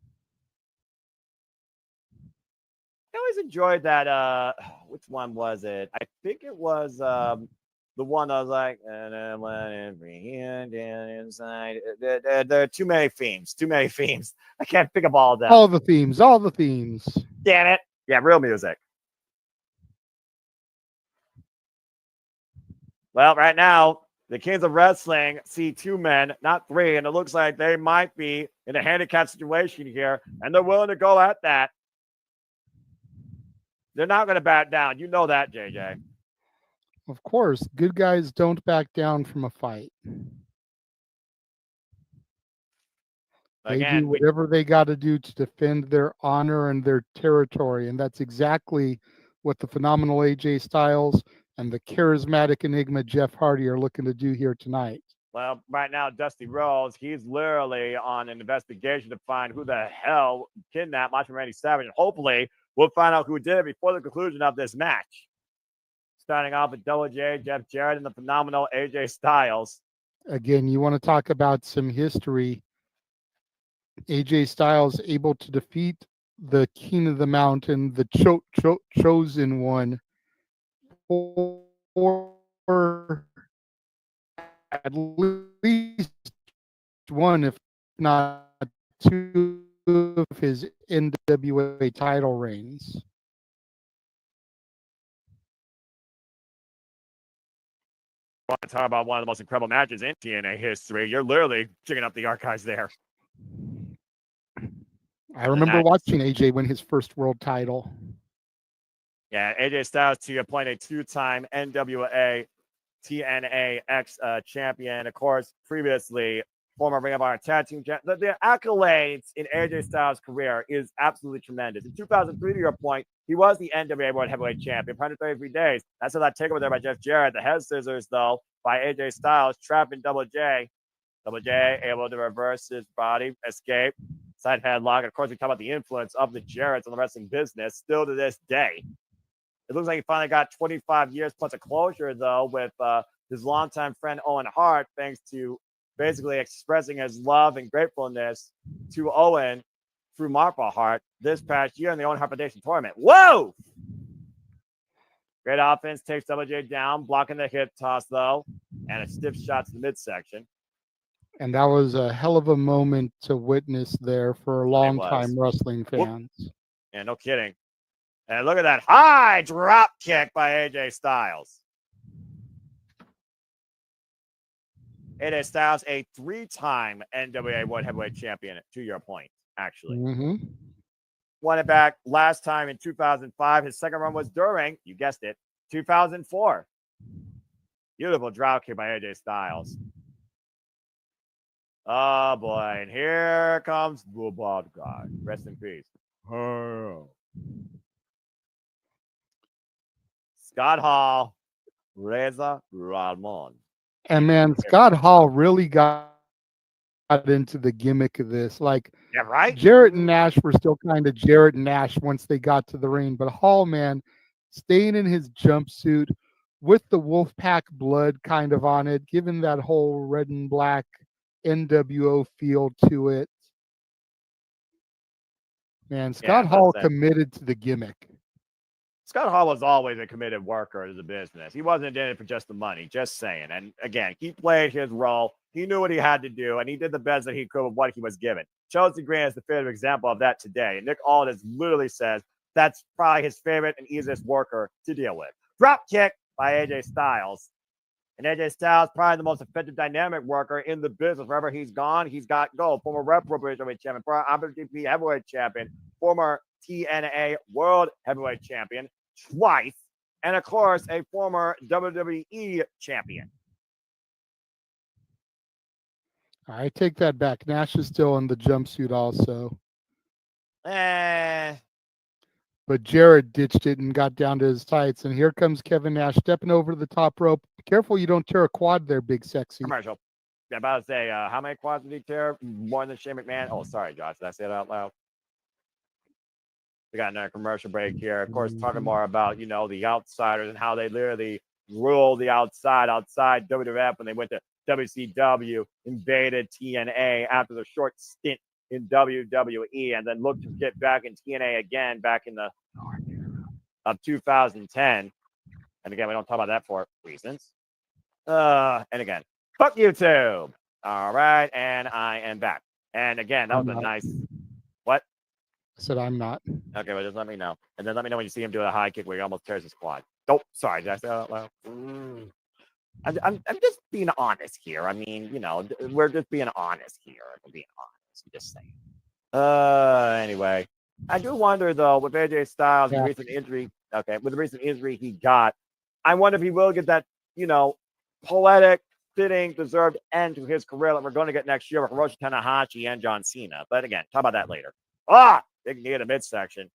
I always enjoyed that. Which one was it? I think it was the one that was like, and then let every hand down inside. There are too many themes. Too many themes. I can't pick up all of them. All the themes. All the themes. Damn it. Yeah, real music. Well, right now, the Kings of Wrestling see 2 men, not 3, and it looks like they might be in a handicap situation here, and they're willing to go at that. They're not going to back down. You know that, JJ. Of course, good guys don't back down from a fight. They do whatever they got to do to defend their honor and their territory, and that's exactly what the phenomenal AJ Styles and the charismatic enigma Jeff Hardy are looking to do here tonight. Well, right now, Dusty Rhodes, he's literally on an investigation to find who the hell kidnapped Macho Man Randy Savage, and hopefully we'll find out who did it before the conclusion of this match. Starting off with Double J, Jeff Jarrett, and the phenomenal AJ Styles. Again, you want to talk about some history. AJ Styles able to defeat the King of the Mountain, the chosen one, for at least one, if not 2, of his NWA title reigns. Want to talk about one of the most incredible matches in TNA history. You're literally checking up the archives there. I remember watching AJ win his first world title. Yeah, AJ Styles, to your point, a 2-time NWA TNA X champion. Of course, previously, former Ring of Honor Tag Team champion. The accolades in AJ Styles' career is absolutely tremendous. In 2003, to your point, he was the NWA World Heavyweight Champion, 133 days. That's a that takeover there by Jeff Jarrett. The head scissors, though, by AJ Styles, trapping Double J. Double J able to reverse his body, escape, side headlock. Of course, we talk about the influence of the Jarretts on the wrestling business still to this day. It looks like he finally got 25 years plus a closure, though, with his longtime friend Owen Hart, thanks to basically expressing his love and gratefulness to Owen through Marfa Hart this past year in the Owen Hart Foundation tournament. Whoa! Great offense, takes Double J down, blocking the hip toss, though, and a stiff shot to the midsection. And that was a hell of a moment to witness there for long-time wrestling fans. Yeah, no kidding. And look at that high drop kick by AJ Styles. AJ Styles, a 3-time NWA World Heavyweight Champion, to your point, actually. Won it back last time in 2005. His second run was during, you guessed it, 2004. Beautiful drop kick by AJ Styles. Oh boy, and here comes the bald guy. Rest in peace. Oh. Scott Hall, Reza Ramon. And man, Scott Hall really got into the gimmick of this. Like, Yeah, right? Jarrett and Nash were still kind of Jarrett and Nash once they got to the ring, but Hall, man, staying in his jumpsuit with the Wolfpack blood kind of on it, giving that whole red and black NWO feel to it. Man, Scott Hall committed to the gimmick. Scott Hall was always a committed worker to the business. He wasn't in it for just the money, just saying. And again, he played his role. He knew what he had to do, and he did the best that he could with what he was given. Chelsea Green is the definitive example of that today. And Nick Aldis literally says that's probably his favorite and easiest worker to deal with. Drop kick by AJ Styles. And AJ Styles, probably the most effective dynamic worker in the business. Wherever he's gone, he's got gold. Former Rep Pro Heavyweight Champion, former IWGP Heavyweight Champion, former TNA World Heavyweight Champion twice, and of course, a former WWE Champion. I take that back. Nash is still in the jumpsuit also. But Jarrett ditched it and got down to his tights. And here comes Kevin Nash stepping over the top rope. Careful you don't tear a quad there, Big Sexy. Commercial. Yeah, about to say, how many quads did he tear? More than Shane McMahon? Oh, sorry, Josh. Did I say it out loud? We got another commercial break here. Of course, talking more about, the outsiders and how they literally ruled the outside WWF when they went to WCW, invaded TNA after the short stint in WWE, and then looked to get back in TNA again back in the of 2010. And again, we don't talk about that for reasons. And again, fuck YouTube. All right, and I am back. And again, that was a nice. What? I said I'm not. Okay, well, just let me know. And then let me know when you see him do a high kick where he almost tears his quad. Oh, sorry, did I say that out loud? I'm just being honest here. I mean, we're just being honest here. We're being honest. I'm just saying. Anyway, I do wonder though with AJ Styles' recent injury. Okay, with the recent injury he got, I wonder if he will get that, poetic, fitting, deserved end to his career that we're going to get next year with Hiroshi Tanahashi and John Cena. But again, talk about that later. Big knee in the midsection.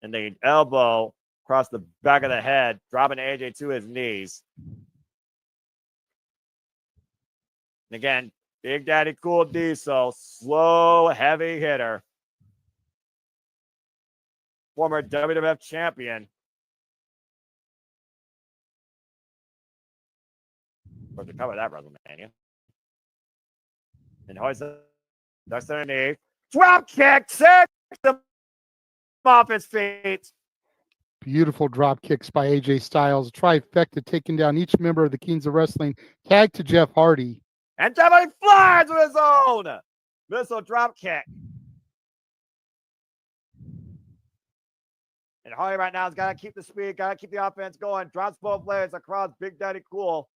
And the elbow across the back of the head, dropping AJ to his knees. And again, Big Daddy Cool Diesel, slow, heavy hitter. Former WWF champion. Of course, we covered that WrestleMania. And hoist that's underneath. Drop kick, six him off his feet. Beautiful drop kicks by AJ Styles. Trifecta taking down each member of the Kings of Wrestling. Tag to Jeff Hardy. And Jeff Hardy flies with his own missile drop kick. And Hardy right now has got to keep the speed, got to keep the offense going. Drops both legs across Big Daddy Cool.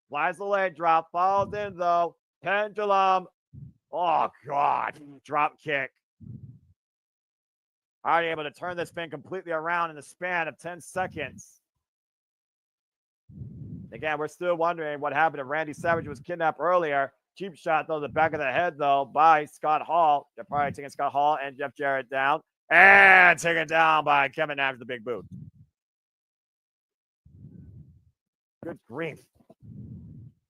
Flies the leg drop, falls in though. Pendulum. Oh, God. Drop kick. Hardy able to turn this thing completely around in the span of 10 seconds. Again, we're still wondering what happened if Randy Savage was kidnapped earlier. Cheap shot, though, the back of the head, though, by Scott Hall. They're probably taking Scott Hall and Jeff Jarrett down. And taken down by Kevin Nash, the big boot. Good grief.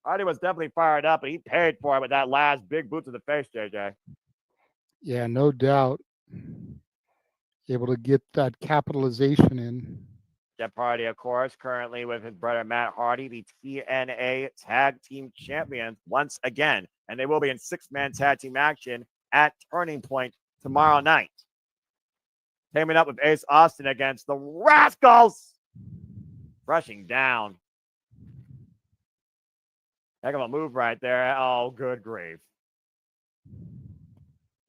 Hardy was definitely fired up, but he paid for it with that last big boot to the face, JJ. Yeah, no doubt. Able to get that capitalization in. Jeff Hardy, of course, currently with his brother Matt Hardy, the TNA Tag Team Champions once again. And they will be in six-man tag team action at Turning Point tomorrow night. Teaming up with Ace Austin against the Rascals. Rushing down. Heck of a move right there. Oh, good grief.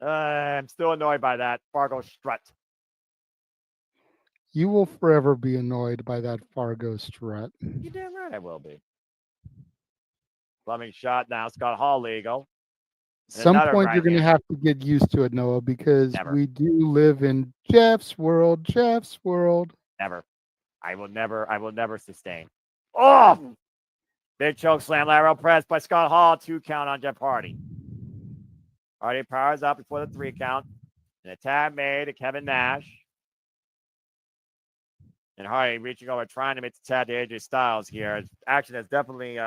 I'm still annoyed by that Fargo strut. You will forever be annoyed by that Fargo strut. You damn right I will be. Plumbing shot now. Scott Hall legal. Some point you're going to have to get used to it, Noah, because we do live in Jeff's world. Jeff's world. Never. I will never sustain. Oh! Big choke slam, lateral press by Scott Hall. 2 count on Jeff Hardy. Hardy powers up before the 3 count. An attack made to Kevin Nash. And Hardy reaching over, trying to make the tag to AJ Styles here. Action has definitely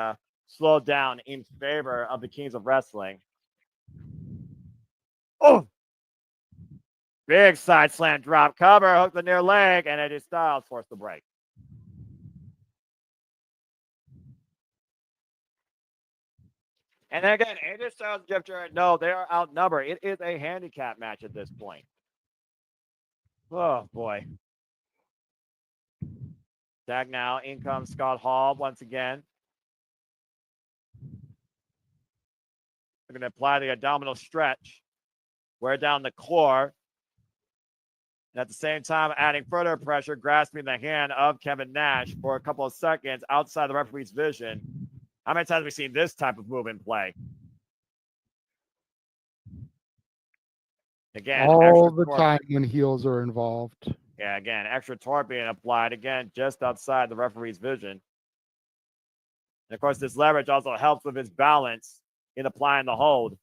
slowed down in favor of the Kings of Wrestling. Oh! Big side slam drop cover, hook the near leg, and AJ Styles forced the break. And then again, AJ Styles and Jeff Jarrett, no, they are outnumbered. It is a handicap match at this point. Oh, boy. Tag now. In comes Scott Hall once again. They're going to apply the abdominal stretch. Wear down the core. And at the same time, adding further pressure, grasping the hand of Kevin Nash for a couple of seconds outside the referee's vision. How many times have we seen this type of move in play? Again, all the time when heels are involved. Yeah, again, extra torque being applied, again, just outside the referee's vision. And of course, this leverage also helps with his balance in applying the hold.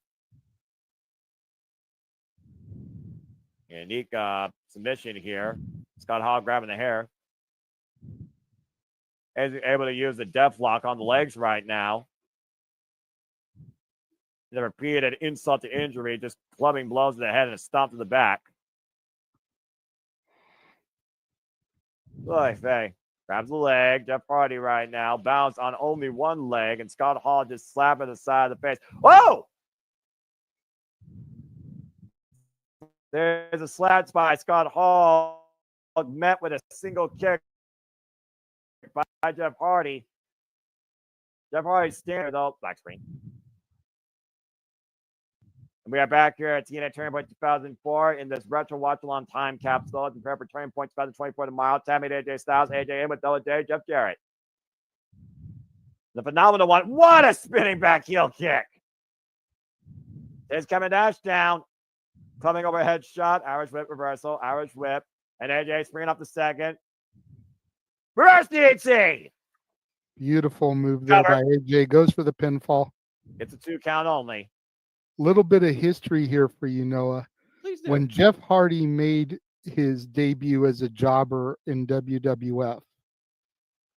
Unique submission here. Scott Hall grabbing the hair. Is able to use the death lock on the legs right now. The repeated insult to injury, just clubbing blows to the head and a stomp to the back. Look, hey, grabs the leg. Jeff Hardy right now. Bounce on only one leg, and Scott Hall just slapping the side of the face. Whoa! There's a slap by Scott Hall, met with a single kick by Jeff Hardy. Jeff Hardy's standing though. Black screen. And we are back here at TNA Turning Point 2004 in this retro watch-along time capsule. Prepare for Turning Point 2024 tomorrow. Tammy AJ Styles, AJ in with Double J, Jeff Jarrett. The phenomenal one. What a spinning back heel kick. There's Kevin Nash down. Coming overhead shot. Irish whip reversal. Irish whip. And AJ springing up the second. Reverse DHC. Beautiful move there by AJ. Goes for the pinfall. It's a 2 count only. Little bit of history here for you, Noah. Please do. When Jeff Hardy made his debut as a jobber in WWF,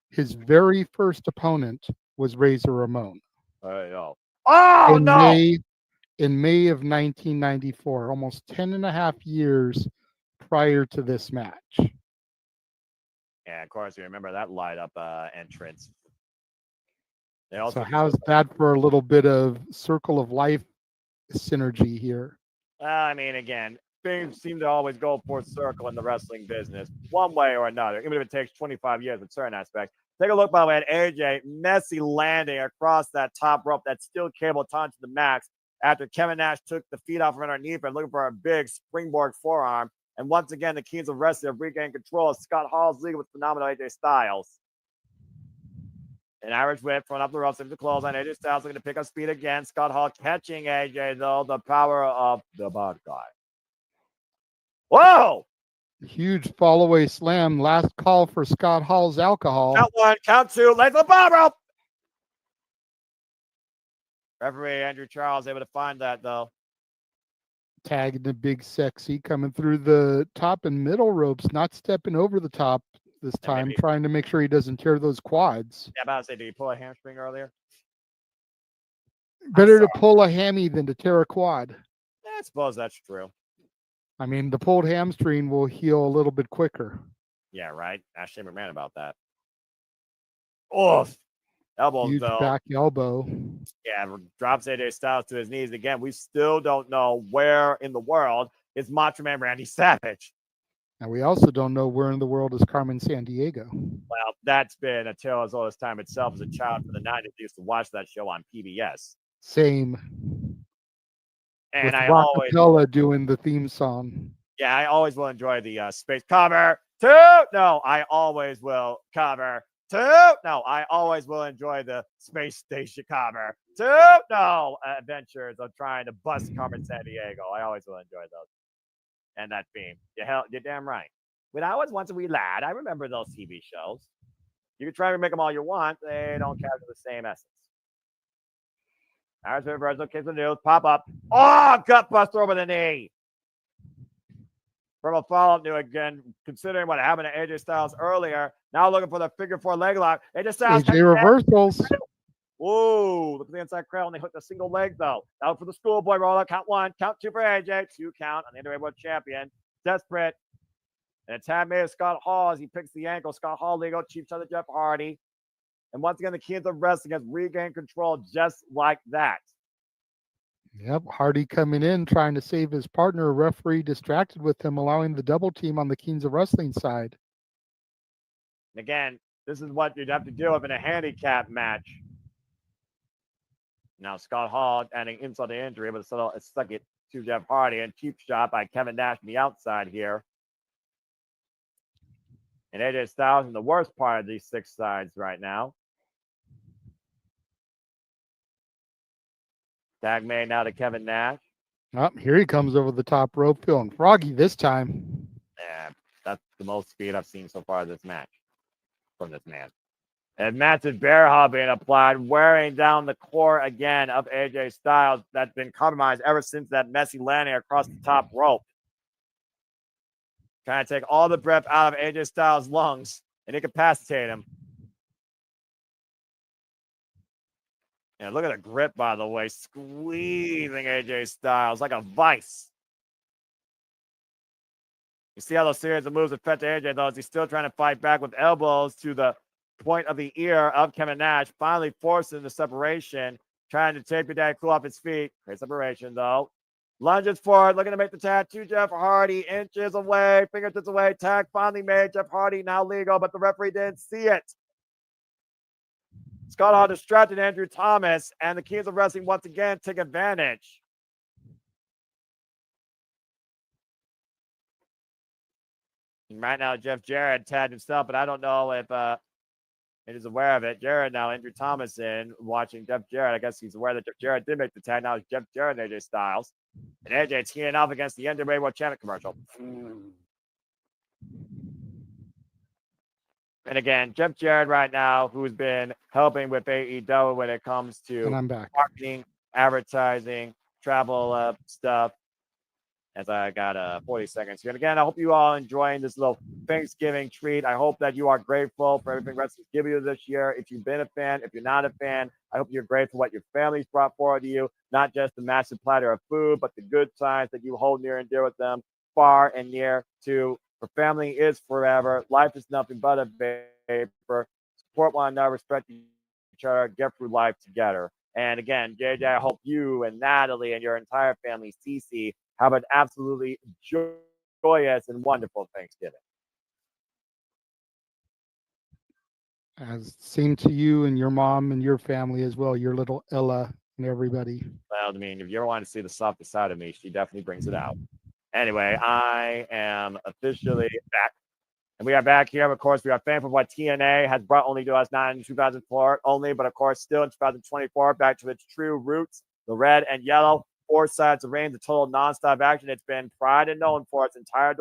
his very first opponent was Razor Ramon. Oh, no. In May of 1994, almost 10 and a half years prior to this match. Yeah, of course, you remember that light up entrance. So how's that for a little bit of Circle of Life synergy here? I mean, again, things seem to always go full circle in the wrestling business, one way or another, even if it takes 25 years in certain aspects. Take a look, by the way, at AJ. Messy landing across that top rope, that steel cable taunted to the max after Kevin Nash took the feet off from underneath and looking for a big springboard forearm. And once again, the Kings of Wrestling have regained control. Scott Hall's league with phenomenal AJ Styles. An Irish whip, throwing up the ropes into the close on AJ Styles, looking to pick up speed again. Scott Hall catching AJ, though. The power of the bad guy. Whoa! Huge fall away slam. Last call for Scott Hall's alcohol. Count 1, count 2, lays the bomb rope. Referee Andrew Charles able to find that, though. Tagging the big sexy, coming through the top and middle ropes, not stepping over the top this time, trying to make sure he doesn't tear those quads. Yeah, about to say, did he pull a hamstring earlier? Better to pull a hammy than to tear a quad. Yeah, I suppose that's true. I mean, the pulled hamstring will heal a little bit quicker. Yeah, right. Ask Shane McMahon about that. Oh, elbows, huge though. Back elbow. Yeah, drops AJ Styles to his knees again. We still don't know where in the world is Macho Man Randy Savage. And we also don't know where in the world is Carmen Sandiego. Well, that's been a tale as old as time itself. As a child from the 90s, I used to watch that show on PBS. Same. And with I Rockapella doing the theme song. Yeah, I always will enjoy the space cover. 2. No, I always will cover. 2. No, I always will enjoy the space station cover. 2. No, adventures of trying to bust Carmen Sandiego. I always will enjoy those. And that theme. You're damn right. When I was once a wee lad, I remember those TV shows. You can try to make them all you want. They don't capture the same essence. Irish reversal, kicks the news, pop up. Oh, gut buster over the knee. From a follow-up new again, considering what happened to AJ Styles earlier. Now looking for the figure 4 leg lock. AJ Styles. AJ reversals. Whoa, look at the inside crowd. And they hooked a single leg, though. Out for the schoolboy roll up. Count 1, count 2 for AJ. 2 count on the Interim World Champion. Desperate. And a tag made of Scott Hall as he picks the ankle. Scott Hall, legal, cheap shot of Jeff Hardy. And once again, the Kings of Wrestling has regained control just like that. Yep, Hardy coming in, trying to save his partner. Referee distracted with him, allowing the double team on the Kings of Wrestling side. And again, this is what you'd have to do in a handicap match. Now, Scott Hall adding insult to injury, but it's stuck it to Jeff Hardy. And cheap shot by Kevin Nash on the outside here. And AJ Styles in the worst part of these 6 sides right now. Tag made now to Kevin Nash. Oh, here he comes over the top rope, feeling froggy this time. Yeah, that's the most speed I've seen so far this match from this man. And massive bear hug being applied, wearing down the core again of AJ Styles that's been compromised ever since that messy landing across the top rope. Trying to take all the breath out of AJ Styles' lungs and incapacitate him. And look at the grip, by the way, squeezing AJ Styles like a vice. You see how those series of moves affect AJ, though, as he's still trying to fight back with elbows to the point of the ear of Kevin Nash, finally forcing the separation, trying to take the daddy cool off his feet. Great separation, though. Lunges forward, looking to make the tag to Jeff Hardy, inches away, fingertips away. Tag finally made. Jeff Hardy now legal, but the referee didn't see it. Scott Hall distracted Andrew Thomas, and the Kings of Wrestling once again take advantage. And right now, Jeff Jarrett tagged himself, but I don't know if he is aware of it. Jarrett now, Andrew Thomas in, watching Jeff Jarrett. I guess he's aware that Jeff Jarrett did make the tag. Now it's Jeff Jarrett and AJ Styles. And AJ teeing off against the NWA World Champion commercial. And again, Jeff Jarrett right now, who's been helping with AEW when it comes to marketing, advertising, travel stuff. As I got 40 seconds here. And again, I hope you all enjoying this little Thanksgiving treat. I hope that you are grateful for everything Wrestling's given you this year. If you've been a fan, if you're not a fan, I hope you're grateful for what your family's brought forward to you. Not just the massive platter of food, but the good times that you hold near and dear with them, far and near to. For family is forever. Life is nothing but a vapor. Support one another, respect each other, get through life together. And again, JJ, I hope you and Natalie and your entire family, CC, have an absolutely joyous and wonderful Thanksgiving. As same to you and your mom and your family as well, your little Ella and everybody. Well, I mean, if you ever want to see the softest side of me, she definitely brings it out. Anyway, I am officially back. And we are back here. Of course, we are thankful for what TNA has brought only to us, not in 2004 only, but of course, still in 2024, back to its true roots, the red and yellow. 4 sides of reign, the total nonstop action it's been tried and known for its entire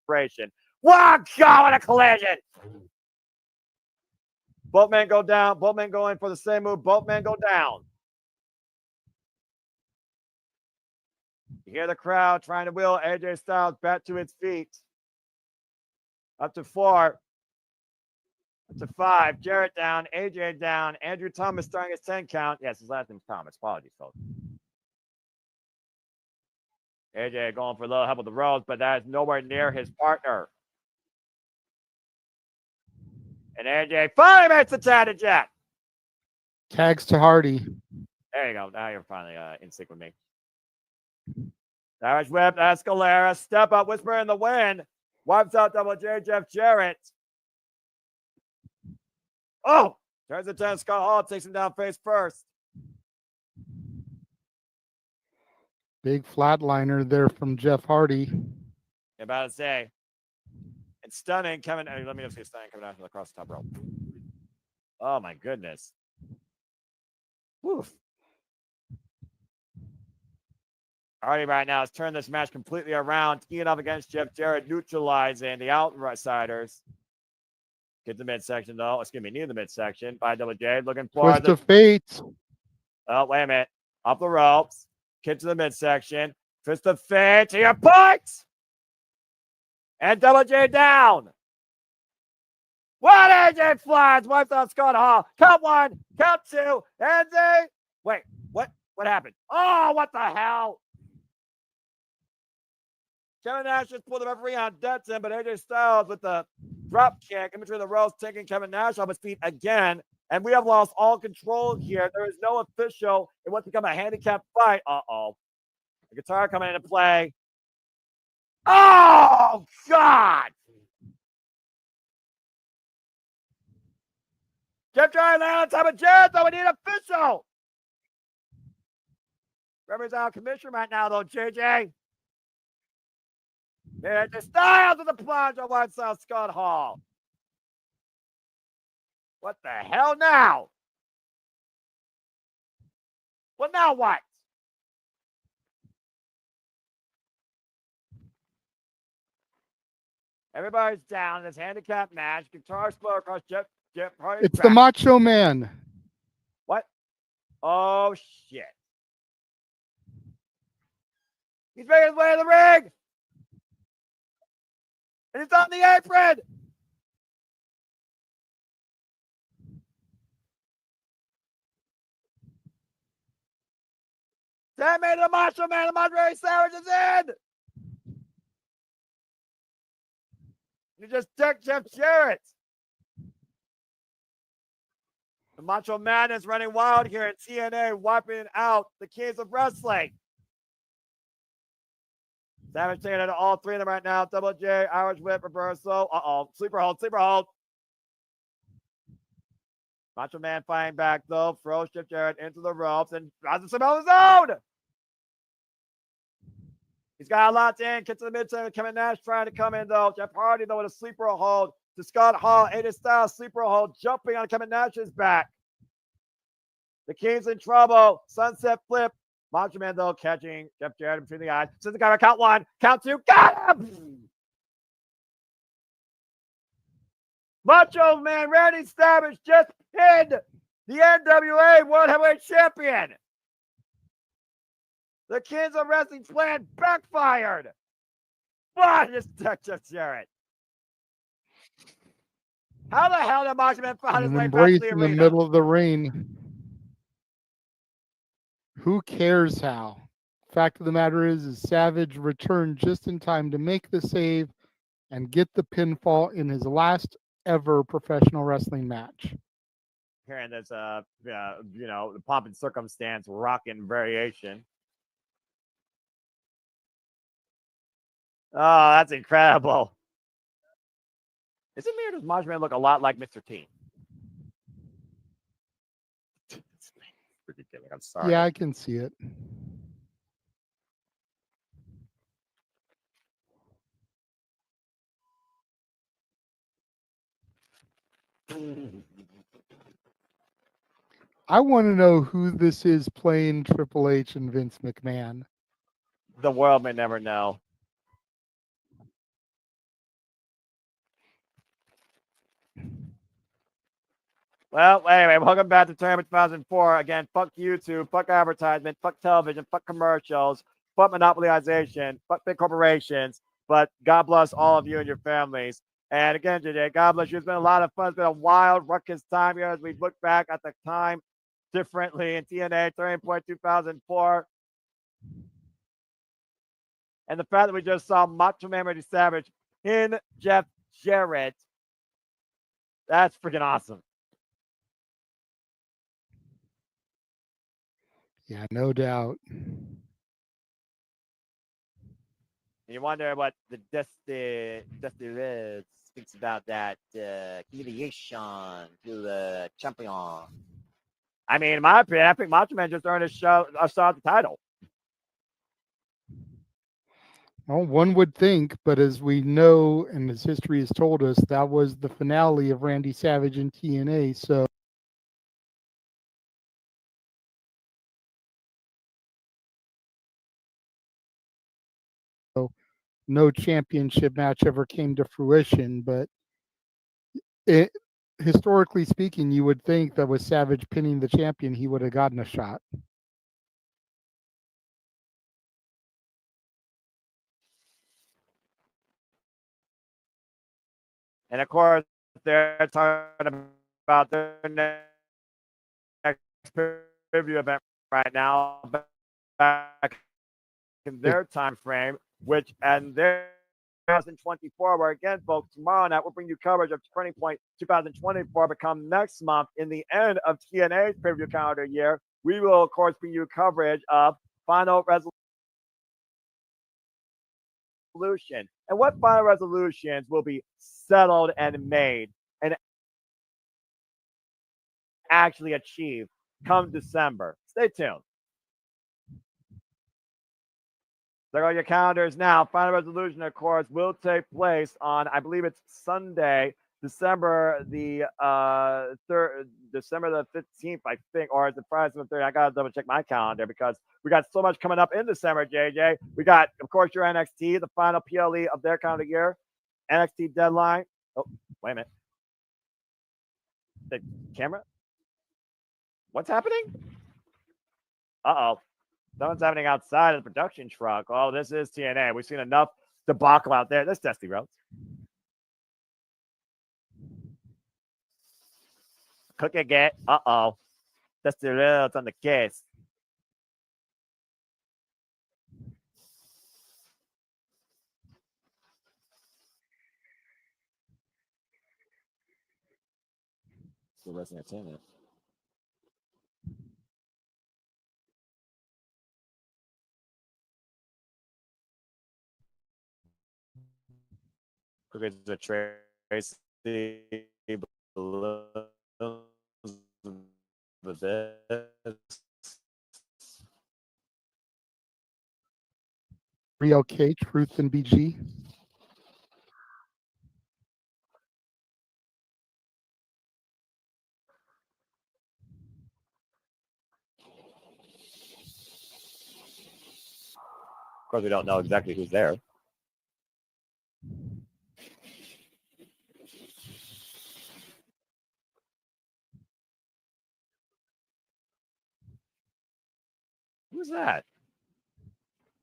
duration. Wow, God, what a collision! Both men go down. Both men go in for the same move. Both men go down. You hear the crowd trying to wheel AJ Styles back to its feet. Up to 4. Up to 5. Jarrett down. AJ down. Andrew Thomas starting his 10 count. Yes, his last name's Thomas. Apologies, folks. AJ going for a little help with the ropes, but that is nowhere near his partner. And AJ finally makes the tag to Jack. Tags to Hardy. There you go. Now you're finally in sync with me. Irish whip, Escalera, step up, whisper in the wind. Wipes out Double J, Jeff Jarrett. Oh, turns it 10. Scott Hall takes him down face first. Big flatliner there from Jeff Hardy. About to say. And stunning Kevin. Let me just get stunning Kevin Nash across the top rope. Oh my goodness. Woof. Hardy right now has turned this match completely around, teeing up against Jeff Jarrett, neutralizing the outsiders. Get the midsection, though. Excuse me, near the midsection by Double J. Looking for Twist of fate. Oh, wait a minute. Up the ropes. Kick to the midsection. Twist of fate to your point. And Double J down. What AJ flies? Wipes out Scott Hall. Count 1, count 2, and they. Wait, what? What happened? Oh, what the hell? Kevin Nash just pulled the referee on Detson, but AJ Styles with the drop kick in between the ropes, taking Kevin Nash off his feet again. And we have lost all control here. There is no official. It wants to become a handicap fight. Uh-oh. The guitar coming into play. Oh, God. Jeff Jarrett on top of Jarrett, though. We need an official. Referee's out of commission right now, though, JJ. Yeah, the Styles of the plunge on one side, Scott Hall. What the hell now? Well, now what? Everybody's down in this handicap match. Guitar split across Jeff Hardy's It's back. the Macho Man. What? Oh, shit. He's making his way to the ring. And it's on the apron. That made the Macho Man. The Macho Man Savage is in. You just took Jeff Jarrett. The Macho Man is running wild here in TNA, wiping out the Kings of Wrestling. Savage taking it to all three of them right now. Double J, Irish Whip, reversal. Uh-oh. Sleeper hold, sleeper hold. Macho Man fighting back, though. Throws Jeff Jarrett into the ropes and tries to on his own. He's got a lot in. Gets to the midsection. Kevin Nash trying to come in, though. Jeff Hardy, though, with a sleeper hold to Scott Hall. AJ Styles, sleeper hold, jumping on Kevin Nash's back. The King's in trouble. Sunset flip. Macho Man, though, catching Jeff Jarrett between the eyes. Sends the guy count 1, count 2. Got him! Macho Man Randy Savage just pinned the NWA World Heavyweight Champion. The Kings of Wrestling plan backfired. What is Jeff Jarrett? How the hell did Macho Man find his way back to Embrace the in the arena? middle of the ring. Who cares how? Fact of the matter is Savage returned just in time to make the save and get the pinfall in his last ever professional wrestling match. Hearing this, the pomp and circumstance rocking variation. Oh, that's incredible. Is it me or does Macho Man look a lot like Mr. T? Ridiculous. I'm sorry. Yeah, I can see it. I want to know who this is playing Triple H and Vince McMahon. The world may never know. Well, anyway, welcome back to Tournament 2004. Again, fuck YouTube, fuck advertisement, fuck television, fuck commercials, fuck monopolization, fuck big corporations. But God bless all of you and your families. And again, today, God bless you. It's been a lot of fun. It's been a wild, ruckus time here as we look back at the time differently in TNA Turning Point 2004. And the fact that we just saw Macho Man Randy Savage in Jeff Jarrett, that's freaking awesome. Yeah, no doubt. You wonder what the Dusty Reds thinks about that humiliation to the champion. I mean, in my opinion, I think Macho Man just earned a shot at the title. Well, one would think, but as we know and as history has told us, that was the finale of Randy Savage in TNA. So no championship match ever came to fruition, but historically speaking, you would think that with Savage pinning the champion, he would have gotten a shot. And of course, they're talking about their next pay-per-view event right now, back in their time frame, which and their 2024, where again, folks, tomorrow night we'll bring you coverage of Turning Point 2024. But come next month, in the end of TNA's pay-per-view calendar year, we will, of course, bring you coverage of Final Resolution. And what final resolutions will be settled and made and actually achieved come December. Stay tuned. Check out your calendars now. Final resolution, of course, will take place on, I believe it's Sunday, December the 15th, I think, or is it Friday the 3rd? I gotta double check my calendar because we got so much coming up in December, JJ. We got, of course, your NXT, the final PLE of their calendar year, NXT deadline. Oh, wait a minute. The camera? What's happening? Uh-oh. Something's happening outside of the production truck. Oh, this is TNA. We've seen enough debacle out there. That's Dusty Rhodes. Cook again. Uh-oh. Dusty Rhodes on the case. Still Wrestling Entertainment. Cookies a Tracy Real K, Truth and BG. Of course, we don't know exactly who's there. Who's that?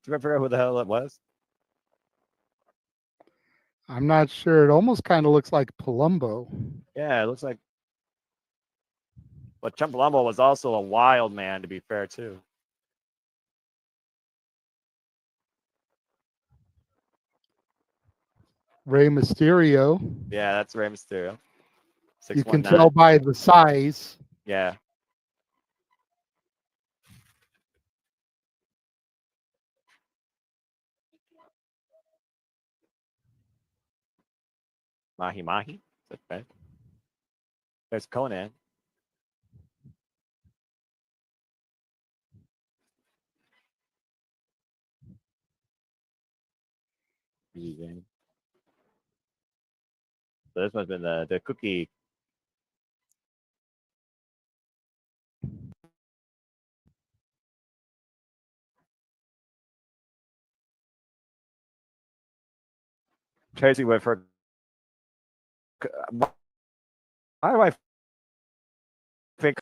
Do you figure out who the hell it was? I'm not sure. It almost kind of looks like Palumbo. Yeah, it looks like. But Chump Palumbo was also a wild man, to be fair, too. Rey Mysterio. Yeah, that's Rey Mysterio. You can tell by the size. Yeah. Mahi Mahi. That's right. There's Conan. So this must have been the cookie. Tracy Whitford. Why do I think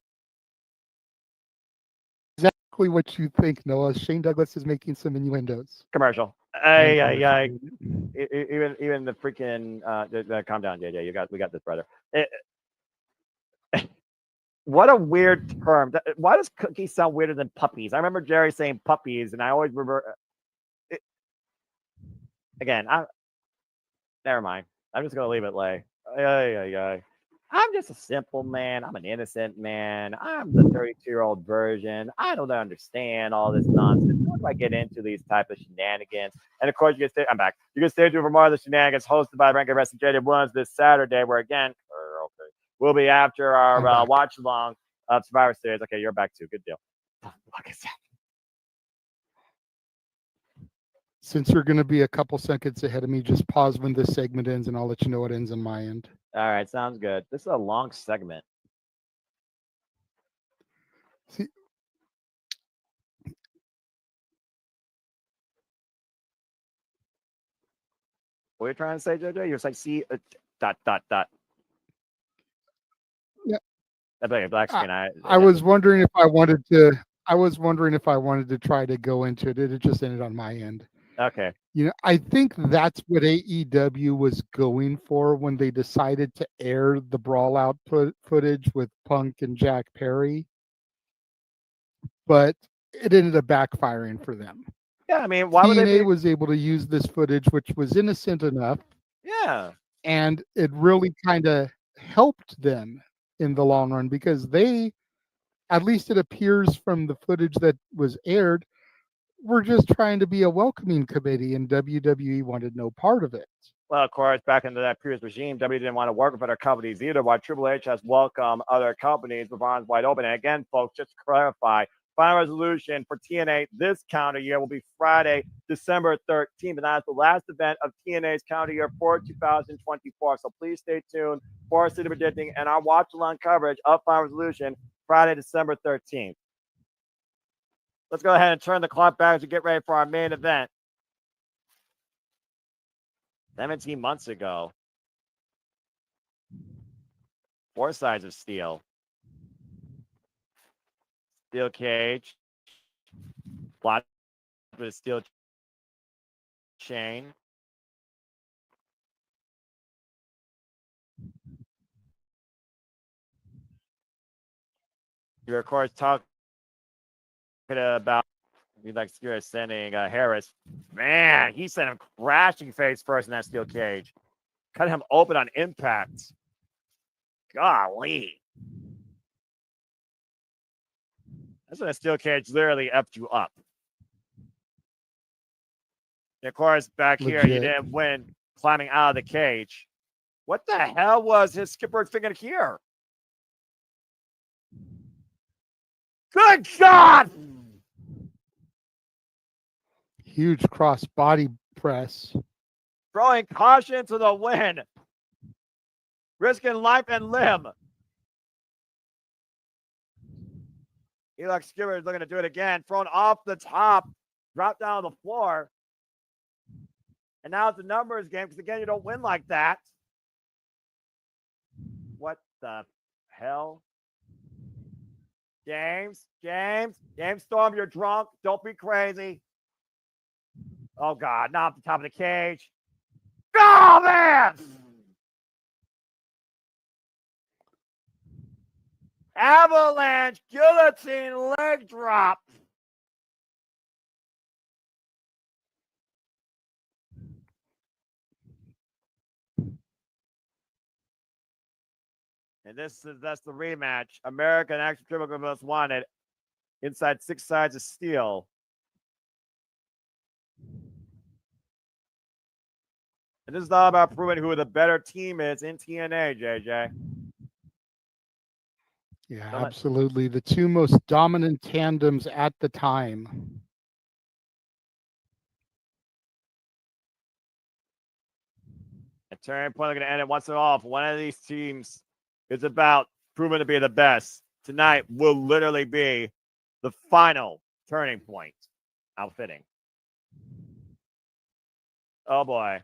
Exactly what you think, Noah. Shane Douglas is making some innuendos. commercial? Even the freaking calm down, JJ. We got this, brother. What a weird term. Why does cookie sound weirder than puppies? I remember Jerry saying puppies, and I always remember. Again, never mind. I'm just gonna leave it like. I'm just a simple man. I'm an innocent man. I'm the 32-year-old version. I don't understand all this nonsense. How do I get into these type of shenanigans? And of course, I'm back. You can stay tuned for more of the shenanigans hosted by Renegade of Wrestling JJ Williams this Saturday, where again, we'll be after our watch along of Survivor Series. Okay, you're back too. Good deal. Like I said. Since you're going to be a couple seconds ahead of me, just pause when this segment ends, and I'll let you know it ends on my end. All right, sounds good. This is a long segment. See, What are you trying to say, JJ? You're like, see, dot. Yeah. Black screen. I was wondering if I wanted to. I was wondering if I wanted to try to go into it. It just ended on my end. Okay. I think that's what AEW was going for when they decided to air the brawl out footage with Punk and Jack Perry. But it ended up backfiring for them. Yeah, I mean, why would they TNA was able to use this footage, which was innocent enough. Yeah. And it really kind of helped them in the long run because they, at least it appears from the footage that was aired, were just trying to be a welcoming committee, and WWE wanted no part of it. Well, of course, back into that previous regime, WWE didn't want to work with other companies either, while Triple H has welcomed other companies with arms wide open. And again, folks, just to clarify, final resolution for TNA this calendar year will be Friday, December 13th. And that's the last event of TNA's calendar year for 2024. So please stay tuned for our city predicting and our watch-along coverage of final resolution Friday, December 13th. Let's go ahead and turn the clock back as we get ready for our main event. 17 months ago. 4 sides of steel. Steel cage. Blocked with a steel chain. You're, of course, talking about you're sending Harris. Man, he sent him crashing face first in that steel cage. Cut him open on impact. Golly. That's when a steel cage literally effed you up. And of course, back here, you didn't win climbing out of the cage. What the hell was his skipper thinking here? Good God! Huge cross body press. Throwing caution to the wind. Risking life and limb. Elix Skipper is looking to do it again. Thrown off the top. Dropped down on the floor. And now it's a numbers game because, again, you don't win like that. What the hell? James Storm, you're drunk. Don't be crazy. Oh, God, not off the top of the cage. Oh, man! Avalanche, guillotine, leg drop. And that's the rematch. American Action Triple Most Wanted. Inside 6 sides of steel. And this is all about proving who the better team is in TNA, JJ. Yeah, absolutely. The 2 most dominant tandems at the time. A turning point, going to end it once and all. If one of these teams is about proving to be the best, tonight will literally be the final turning point. Outfitting. Oh, boy.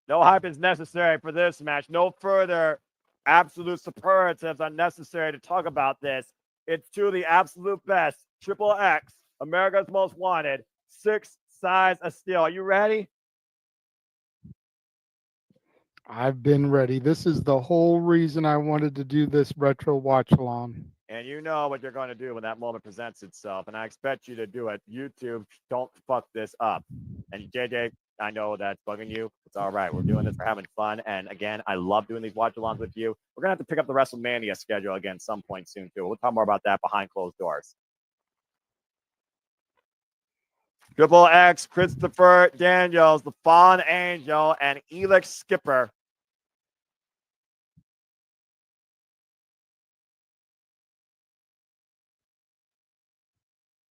No hype is necessary for this match. No further absolute superlatives are necessary to talk about this. It's 2 of the absolute best. Triple X, America's Most Wanted, 6 sides of steel. Are you ready? I've been ready. This is the whole reason I wanted to do this retro watch along. And you know what you're going to do when that moment presents itself. And I expect you to do it. YouTube, don't fuck this up. And JJ, I know that's bugging you. It's all right. We're doing this. We're having fun. And again, I love doing these watch-alongs with you. We're going to have to pick up the WrestleMania schedule again some point soon, too. We'll talk more about that behind closed doors. Triple X, Christopher Daniels, the Fallen Angel, and Elix Skipper.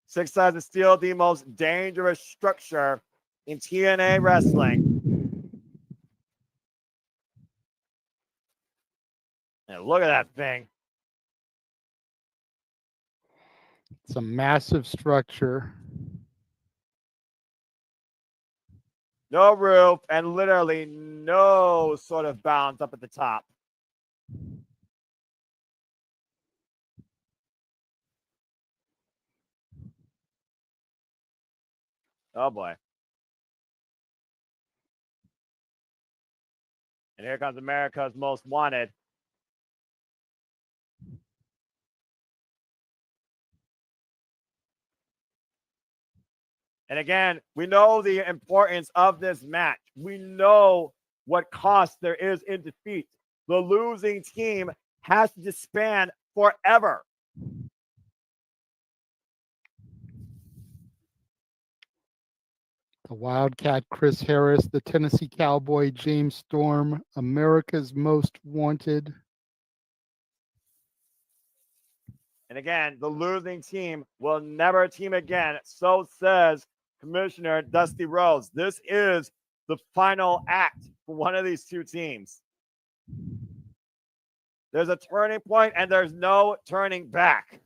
Six sides of steel, the most dangerous structure in TNA wrestling. And look at that thing. It's a massive structure. No roof and literally no sort of bounce up at the top. Oh boy. And here comes America's Most Wanted. And again, we know the importance of this match. We know what cost there is in defeat. The losing team has to disband forever. The Wildcat Chris Harris, the Tennessee Cowboy James Storm, America's Most Wanted. And again, the losing team will never team again. So says Commissioner Dusty Rhodes. This is the final act for one of these two teams. There's a turning point and there's no turning back.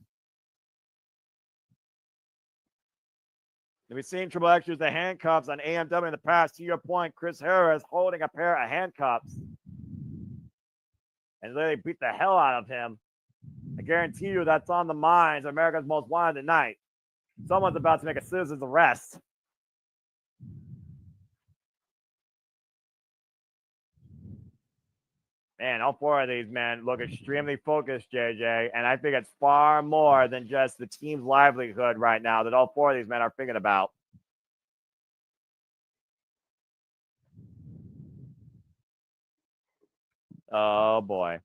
And we've seen Triple X use the handcuffs on AMW in the past. To your point, Chris Harris holding a pair of handcuffs and literally beat the hell out of him. I guarantee you that's on the minds of America's Most Wanted tonight. Someone's about to make a citizen's arrest. Man, all four of these men look extremely focused, JJ, and I think it's far more than just the team's livelihood right now that all four of these men are thinking about. Oh, boy.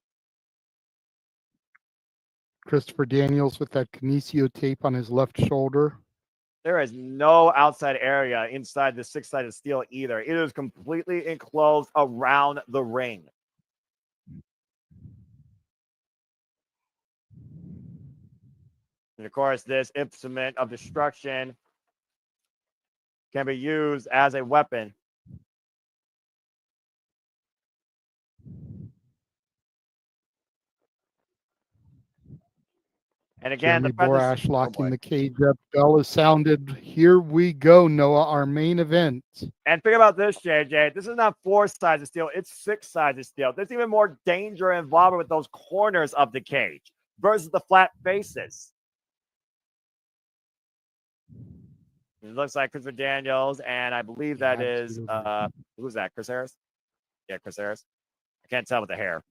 Christopher Daniels with that kinesio tape on his left shoulder. There is no outside area inside the six-sided steel either. It is completely enclosed around the ring. And of course, this instrument of destruction can be used as a weapon. And again, Jeremy Borash locking the cage up. Bell is sounded. Here we go, Noah, our main event. And think about this, JJ. This is not 4 sides of steel. It's 6 sides of steel. There's even more danger involved with those corners of the cage versus the flat faces. It looks like Christopher Daniels, and I believe that is, who's that, Chris Harris? Yeah, Chris Harris. I can't tell with the hair.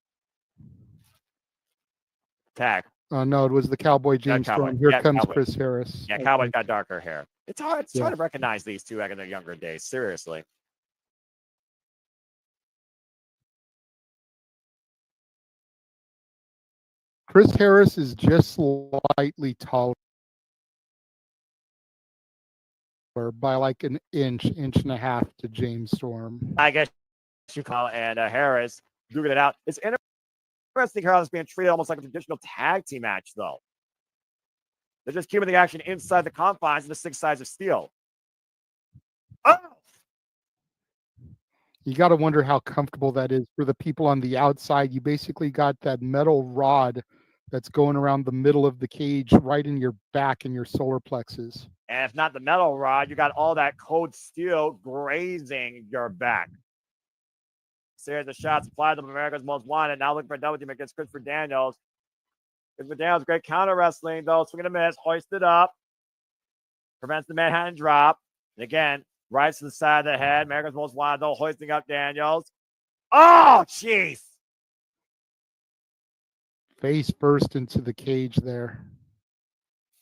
Tag. No, it was the Cowboy James Storm. Here comes Cowboy. Chris Harris. Yeah, Cowboy's got darker hair. It's hard to recognize these two back in their younger days, seriously. Chris Harris is just slightly taller by like an inch and a half to James Storm. I guess you call it. And Harris figured it out. It's interesting how it's being treated almost like a traditional tag team match, though. They're just keeping the action inside the confines of the 6 sides of steel. Oh! You got to wonder how comfortable that is for the people on the outside. You basically got that metal rod that's going around the middle of the cage right in your back and your solar plexus. And if not the metal rod, you got all that cold steel grazing your back. Series of shots applied to America's Most Wanted. Now looking for a double team against Christopher Daniels. Christopher Daniels, great counter wrestling, though. Swing and a miss, hoisted up. Prevents the Manhattan drop. And again, right to the side of the head. America's Most Wanted, though, hoisting up Daniels. Oh, jeez. Face burst into the cage there.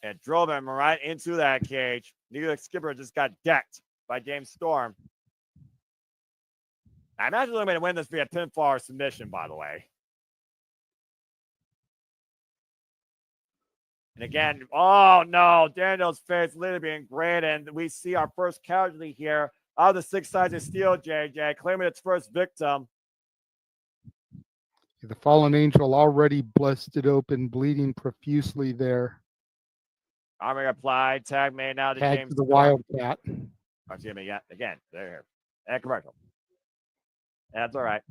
It drove him right into that cage. Neither skipper just got decked by James Storm. I imagine they're going to win this via pinfall or submission, by the way. And again, oh no, Daniel's face literally being great. And we see our first casualty here of the 6 sides of steel, JJ, claiming its first victim. The fallen angel already blessed it open, bleeding profusely there. Armor applied, tag made now to Tag James to the Storm. Wildcat. Oh, excuse me, yeah, again, they're here. And commercial. That's all right.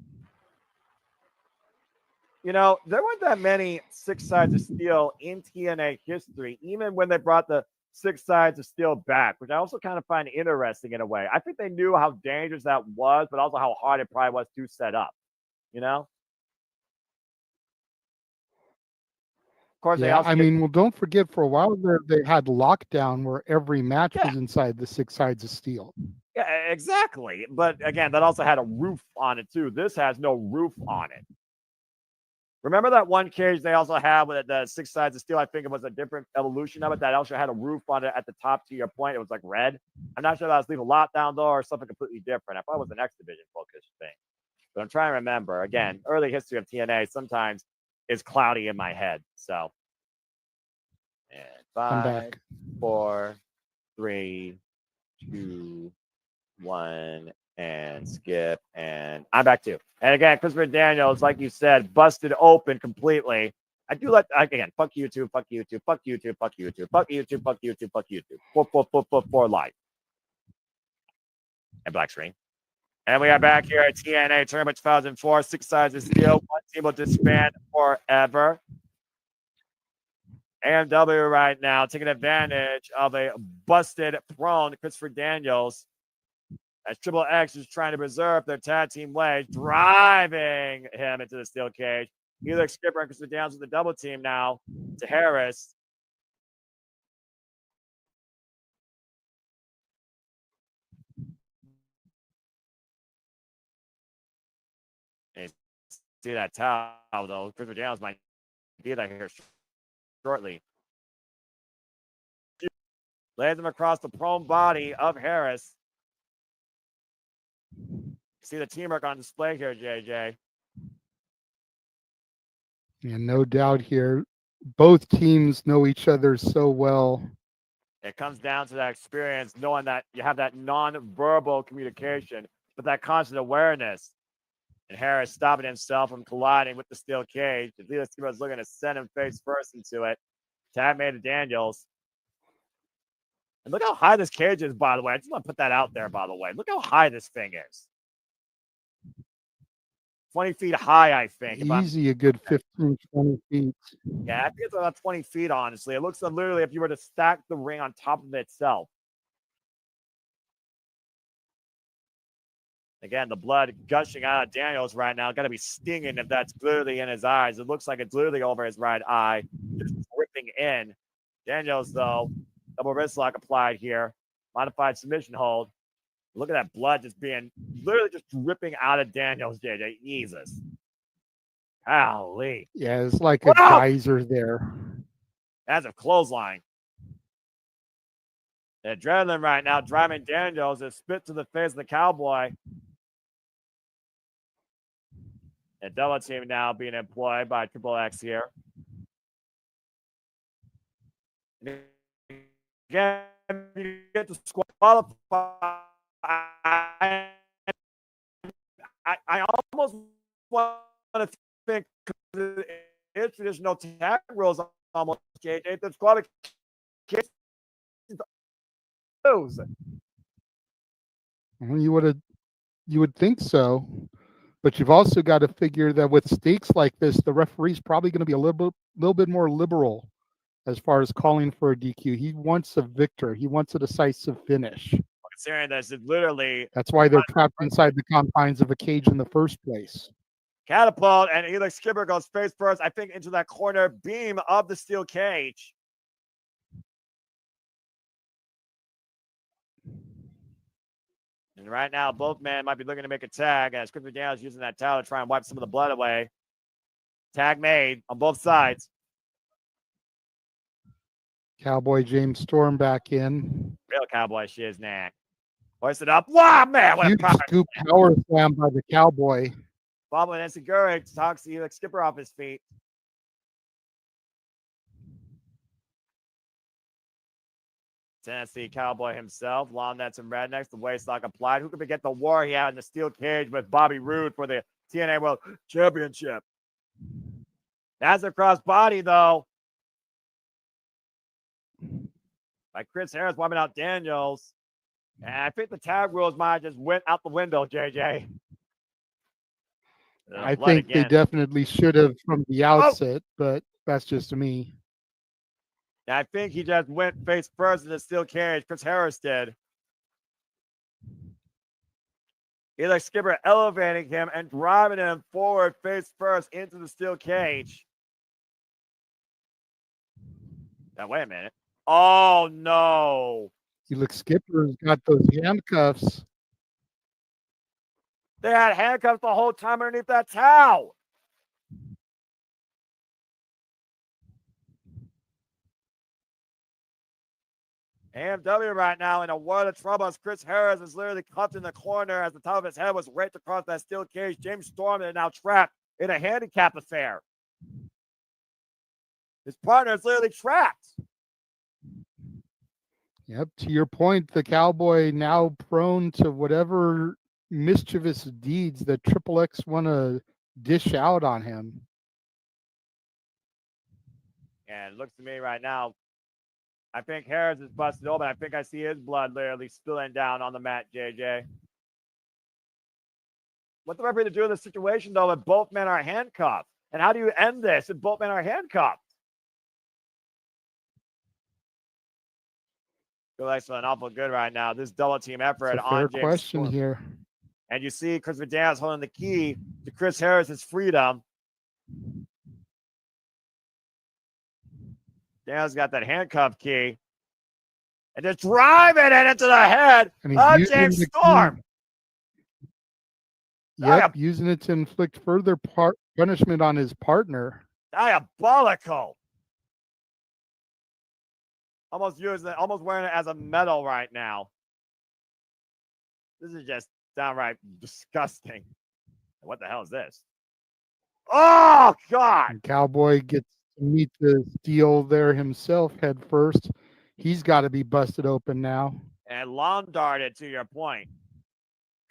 You know, there weren't that many 6 sides of steel in TNA history, even when they brought the six sides of steel back, which I also kind of find interesting in a way. I think they knew how dangerous that was, but also how hard it probably was to set up, you know? Of course, they Yeah, also I mean, well, don't forget for a while there they had lockdown where every match Yeah. was inside the six sides of steel. Yeah, exactly. But again, that also had a roof on it too. This has no roof on it. Remember that one cage they also had with the six sides of steel? I think it was a different evolution of it that also had a roof on it at the top. To your point, it was like red. I'm not sure that was leave a lot down though or something completely different. I thought it was an X Division focused thing. But I'm trying to remember. Again, early history of TNA sometimes is cloudy in my head. So, and I'm 5, back. 4, 3, 2, 1, and skip. And I'm back too. And again, Christopher Daniels, like you said, busted open completely. I do like, again, fuck YouTube, fuck YouTube, fuck YouTube, fuck YouTube, fuck YouTube, fuck YouTube, fuck YouTube. For life. And black screen. And we are back here at TNA Tournament 2004. Six sides of steel. One team will disband forever. AMW right now taking advantage of a busted prone Christopher Daniels as Triple X is trying to preserve their tag team way, driving him into the steel cage. Helix Skipper and Christopher Daniels with the double team now to Harris. And see that towel, though. Christopher Daniels might be that here shortly. Lays him across the prone body of Harris. See the teamwork on display here, JJ. Yeah, no doubt here. Both teams know each other so well. It comes down to that experience, knowing that you have that non-verbal communication, but that constant awareness. And Harris stopping himself from colliding with the steel cage. The Felix Skipper was looking to send him face first into it. Tag made to Daniels. And look how high this cage is, by the way. I just want to put that out there, by the way. Look how high this thing is. 20 feet high, I think. Easy, a good 15, 20 feet. Yeah, I think it's about 20 feet, honestly. It looks literally if you were to stack the ring on top of itself. Again, the blood gushing out of Daniels right now. Got to be stinging if that's literally in his eyes. It looks like it's literally over his right eye. Just dripping in. Daniels, though, double wrist lock applied here. Modified submission hold. Look at that blood just being literally just dripping out of Daniels, JJ. Jesus. Golly. Yeah, it's like a geyser there. That's a clothesline. The adrenaline right now driving Daniels is spit to the face of the Cowboy. And double team now being employed by Triple X here. Again, you get to qualify. I almost want to think it's traditional tag rules almost, JJ. There's qualification. You would think so, but you've also got to figure that with stakes like this, the referee's probably going to be a little bit more liberal as far as calling for a DQ. He wants a victor. He wants a decisive finish. Considering this is literally that's why they're trapped inside the confines of a cage in the first place. Catapult and Helix Skipper goes face first, I think, into that corner beam of the steel cage. And right now, both men might be looking to make a tag as Christopher Daniels using that towel to try and wipe some of the blood away. Tag made on both sides. Cowboy James Storm back in. Real Cowboy shiznack. Hoist it up. Wow, man. What huge a scoop power slam by the Cowboy. Bobbling and Segura talks to Helix Skipper off his feet. Tennessee Cowboy himself, long nets and rednecks, the waistlock applied. Who could forget the war he had in the steel cage with Bobby Roode for the TNA World Championship? That's a cross body, though. By Chris Harris wiping out Daniels. And I think the tag rules might just went out the window, JJ. I think they definitely should have from the outset, but that's just me. And I think he just went face first in the steel cage. Chris Harris did. Eli Skipper elevating him and driving him forward face first into the steel cage. Now, wait a minute. Oh, no. Eli Skipper's got those handcuffs. They had handcuffs the whole time underneath that towel. AMW right now in a world of trouble as Chris Harris is literally cuffed in the corner as the top of his head was raked across that steel cage. James Storm is now trapped in a handicap affair. His partner is literally trapped. Yep, to your point, the Cowboy now prone to whatever mischievous deeds that Triple X want to dish out on him. And it looks to me right now, I think Harris is busted open. I think I see his blood literally spilling down on the mat, JJ. What's the referee to do in this situation, though, if both men are handcuffed? And how do you end this if both men are handcuffed? Feel like feeling awful good right now. This double team effort It's a on fair James question Storm. here. And you see Chris Vidal's holding the key to Chris Harris's freedom. Daniel's got that handcuff key. And just driving it into the head of James Storm. Yep, using it to inflict further punishment on his partner. Diabolical. Almost wearing it as a medal right now. This is just downright disgusting. What the hell is this? Oh, God. And Cowboy gets to meet the steel there himself head first. He's got to be busted open now. And long darted, to your point.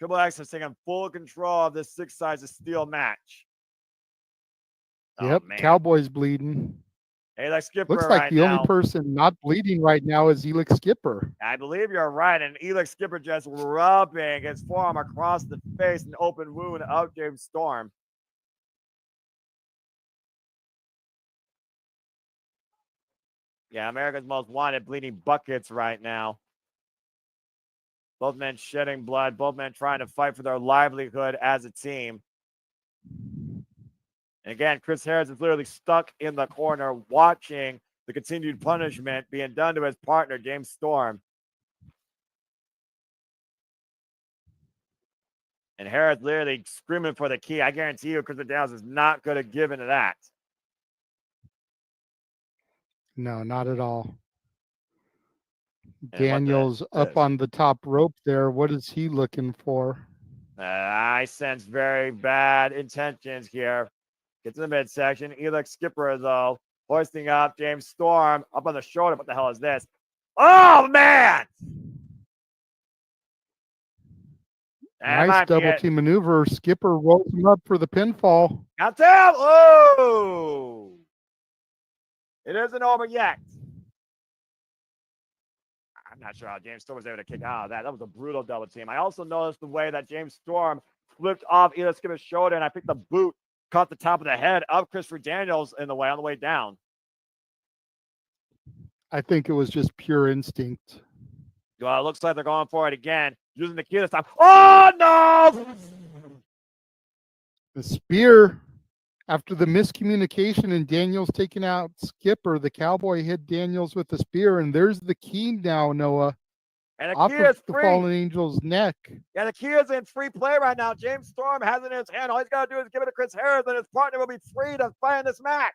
Triple X is taking full control of this six sides of steel match. Yep, Cowboy's bleeding. Eli Skipper Looks like right the now. only person not bleeding right now is Eli Skipper. I believe you're right. And Eli Skipper just rubbing his forearm across the face and open wound of James Storm. Yeah, America's Most Wanted bleeding buckets right now. Both men shedding blood, both men trying to fight for their livelihood as a team. And again, Chris Harris is literally stuck in the corner watching the continued punishment being done to his partner, James Storm. And Harris literally screaming for the key. I guarantee you, Chris Downs is not going to give into that. No, not at all. And Daniel's up on the top rope there. What is he looking for? I sense very bad intentions here. Get to the midsection. Eli Skipper, though, hoisting up James Storm up on the shoulder. What the hell is this? Oh, man! Nice double team maneuver. Skipper rolls him up for the pinfall. Count down. Oh! It isn't over yet. I'm not sure how James Storm was able to kick out of that. That was a brutal double team. I also noticed the way that James Storm flipped off Eli Skipper's shoulder, and I think the boot caught the top of the head of Christopher Daniels on the way down. I think it was just pure instinct. Well, it looks like they're going for it again, using the key this time. Oh, no! The spear, after the miscommunication and Daniels taking out Skipper, the Cowboy hit Daniels with the spear, and there's the key now, Noah. And the off key of is the free. Fallen Angel's neck. Yeah, the key is in free play right now. James Storm has it in his hand. All he's got to do is give it to Chris Harris, and his partner will be free to fight in this match.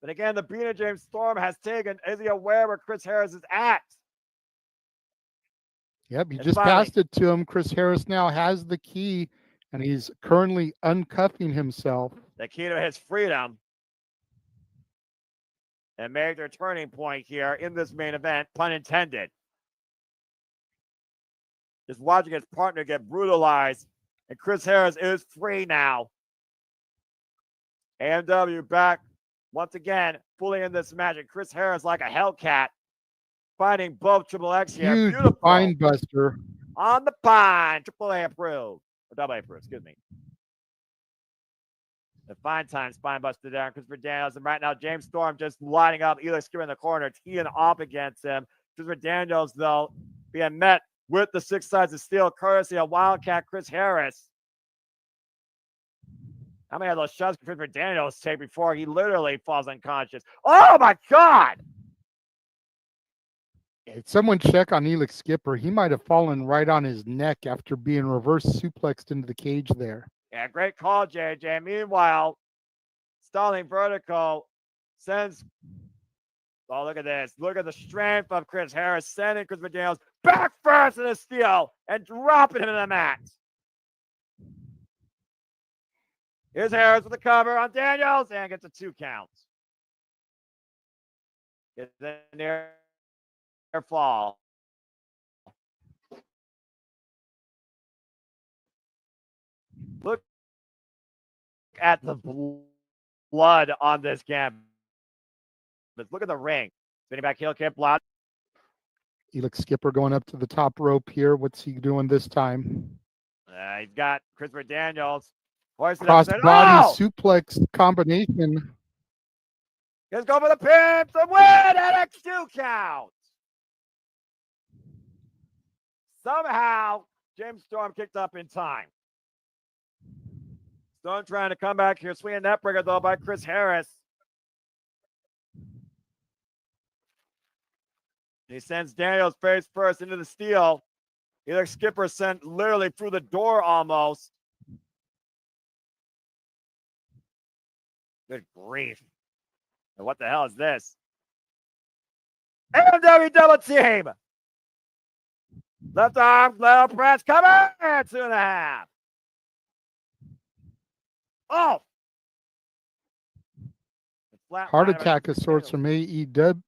But again, the beating James Storm has taken. Is he aware where Chris Harris is at? Yep, he And just finally, passed it to him. Chris Harris now has the key, and he's currently uncuffing himself. the key to his freedom. A major turning point here in this main event, pun intended. Just watching his partner get brutalized, and Chris Harris is free now. AMW back once again, fully in this match, and Chris Harris like a Hellcat, fighting both Triple X here. Huge Beautiful. spine buster. On the pine, Triple A approved. Or Double A approved, excuse me. The fine time spine buster there on Christopher Daniels. And right now, James Storm just lining up. Eli Skipper in the corner, teeing off against him. Christopher Daniels, though, being met with the 6 sides of steel, courtesy of Wildcat Chris Harris. How many of those shots could Christopher Daniels take before he literally falls unconscious? Oh, my God! Someone check on Elix Skipper. He might have fallen right on his neck after being reverse suplexed into the cage there. Yeah, great call, JJ. Meanwhile, stalling vertical sends. Oh, look at this. Look at the strength of Chris Harris sending Chris Daniels back first in the steel and dropping him to the mat. Here's Harris with the cover on Daniels and gets a 2 count. Gets in near fall. Look at the blood on this canvas. Look at the ring. Spinning back heel kick block. Elix Skipper going up to the top rope here. What's he doing this time? He's got Christopher Daniels. Cross body suplex combination. Let's go for the pin to win at a 2 count. Somehow, James Storm kicked up in time. Storm trying to come back here. Swinging that breaker, though, by Chris Harris. He sends Daniels face first into the steel. Elix Skipper sent literally through the door almost. Good grief. And what the hell is this? AMW double team. Left arm, left press, come on, 2.5. Oh! Heart attack of sorts from AMW,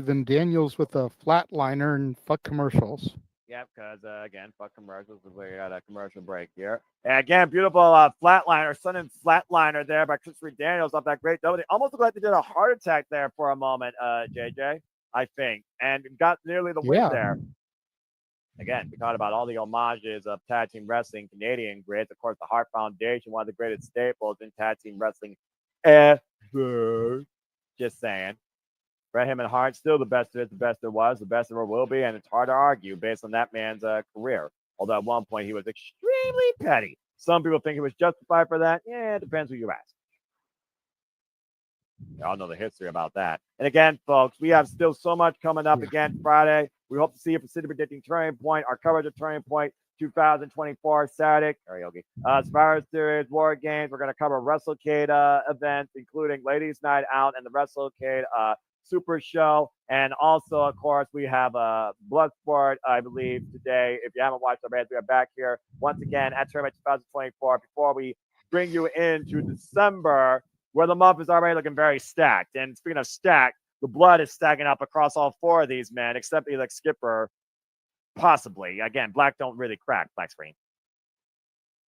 then Daniels with a flatliner and fuck commercials. Yep, because, again, fuck commercials. We got a commercial break here. And again, beautiful flatliner, sudden flatliner there by Christopher Daniels off that great double. Almost looked like they did a heart attack there for a moment, JJ, I think, and got nearly the win there. Again, we talked about all the homages of tag team wrestling, Canadian greats. Of course, the Hart Foundation, one of the greatest staples in tag team wrestling ever. Just saying. Bret Him and Hart, still the best there is, the best there was, the best there will be, and it's hard to argue based on that man's career. Although at one point he was extremely petty. Some people think he was justified for that. Yeah, it depends who you ask. You all know the history about that. And again, folks, we have still so much coming up again Friday. We hope to see you for City Predicting Turning Point, our coverage of Turning Point 2024 Saturday. Karaoke. Survivor Series, War Games. We're going to cover WrestleCade events, including Ladies Night Out and the WrestleCade Super Show. And also, of course, we have Bloodsport, I believe, today. If you haven't watched already, we are back here once again at Tournament 2024 before we bring you into December, where the month is already looking very stacked. And speaking of stacked, the blood is stacking up across all 4 of these men, except Elix Skipper, possibly. Again, black don't really crack, black screen.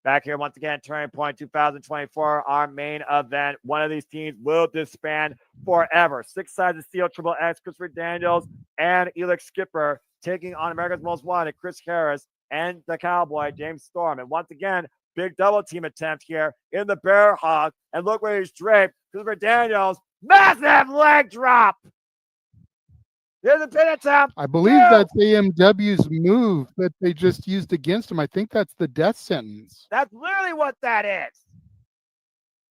Back here once again, Turning Point 2024, our main event. One of these teams will disband forever. 6 sides of steel, Triple X, Christopher Daniels, and Elix Skipper taking on America's Most Wanted, Chris Harris, and the Cowboy, James Storm. And once again, big double team attempt here in the bear hug. And look where he's draped. Christopher Daniels, massive leg drop. Here's a pin attempt. I believe that's AMW's move that they just used against him. I think that's the death sentence. That's literally what that is.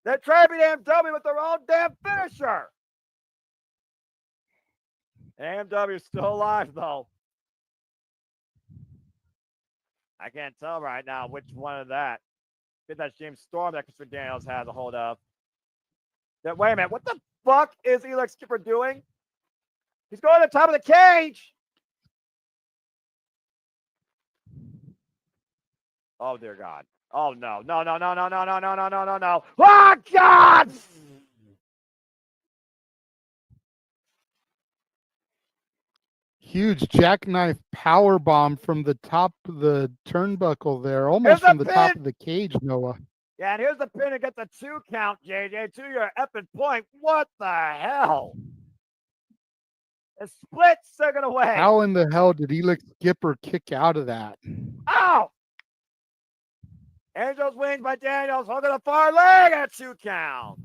They're trying to beat AMW with their own damn finisher. AMW is still alive, though. I can't tell right now which one of that. I think that's James Storm that Christopher Daniels has a hold of. Wait a minute. What the fuck is Elix Skipper doing? He's going to the top of the cage. Oh, dear God. Oh, no. No. Oh, God! Huge jackknife power bomb from the top of the turnbuckle there, almost from the top of the cage, Noah. Yeah, and here's the pin to get the 2 count, JJ, to your epic point. What the hell? A split second away. How in the hell did Elix Skipper kick out of that? Oh! Angels wins by Daniels. Hook of the far leg at 2 counts.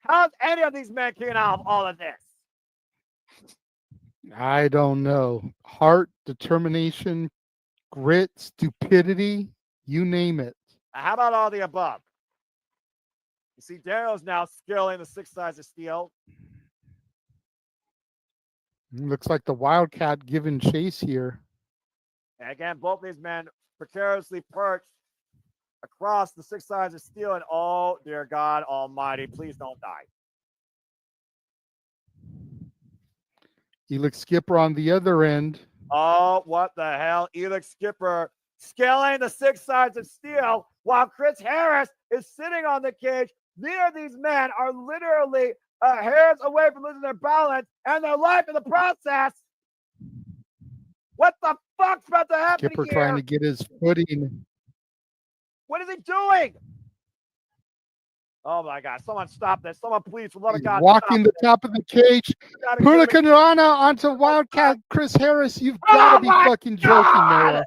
How's any of these men kicking out of all of this? I don't know. Heart, determination, grit, stupidity, you name it. How about all the above? You see Daniels now skilling the 6 sides of steel. Looks like the Wildcat giving chase here. And again, both these men precariously perched across the 6 sides of steel. And oh, dear God almighty, please don't die. Elix Skipper on the other end. Oh, what the hell? Elix Skipper scaling the 6 sides of steel while Chris Harris is sitting on the cage. Neither of these men are literally hairs away from losing their balance and their life in the process. What the fuck's about to happen Skipper here? trying to get his footing. What is he doing? Oh my God! Someone stop this! Someone please, for the love of God, Walking the top of the cage. Hurricanrana onto Wildcat Chris Harris. You've got to be fucking joking, Noah.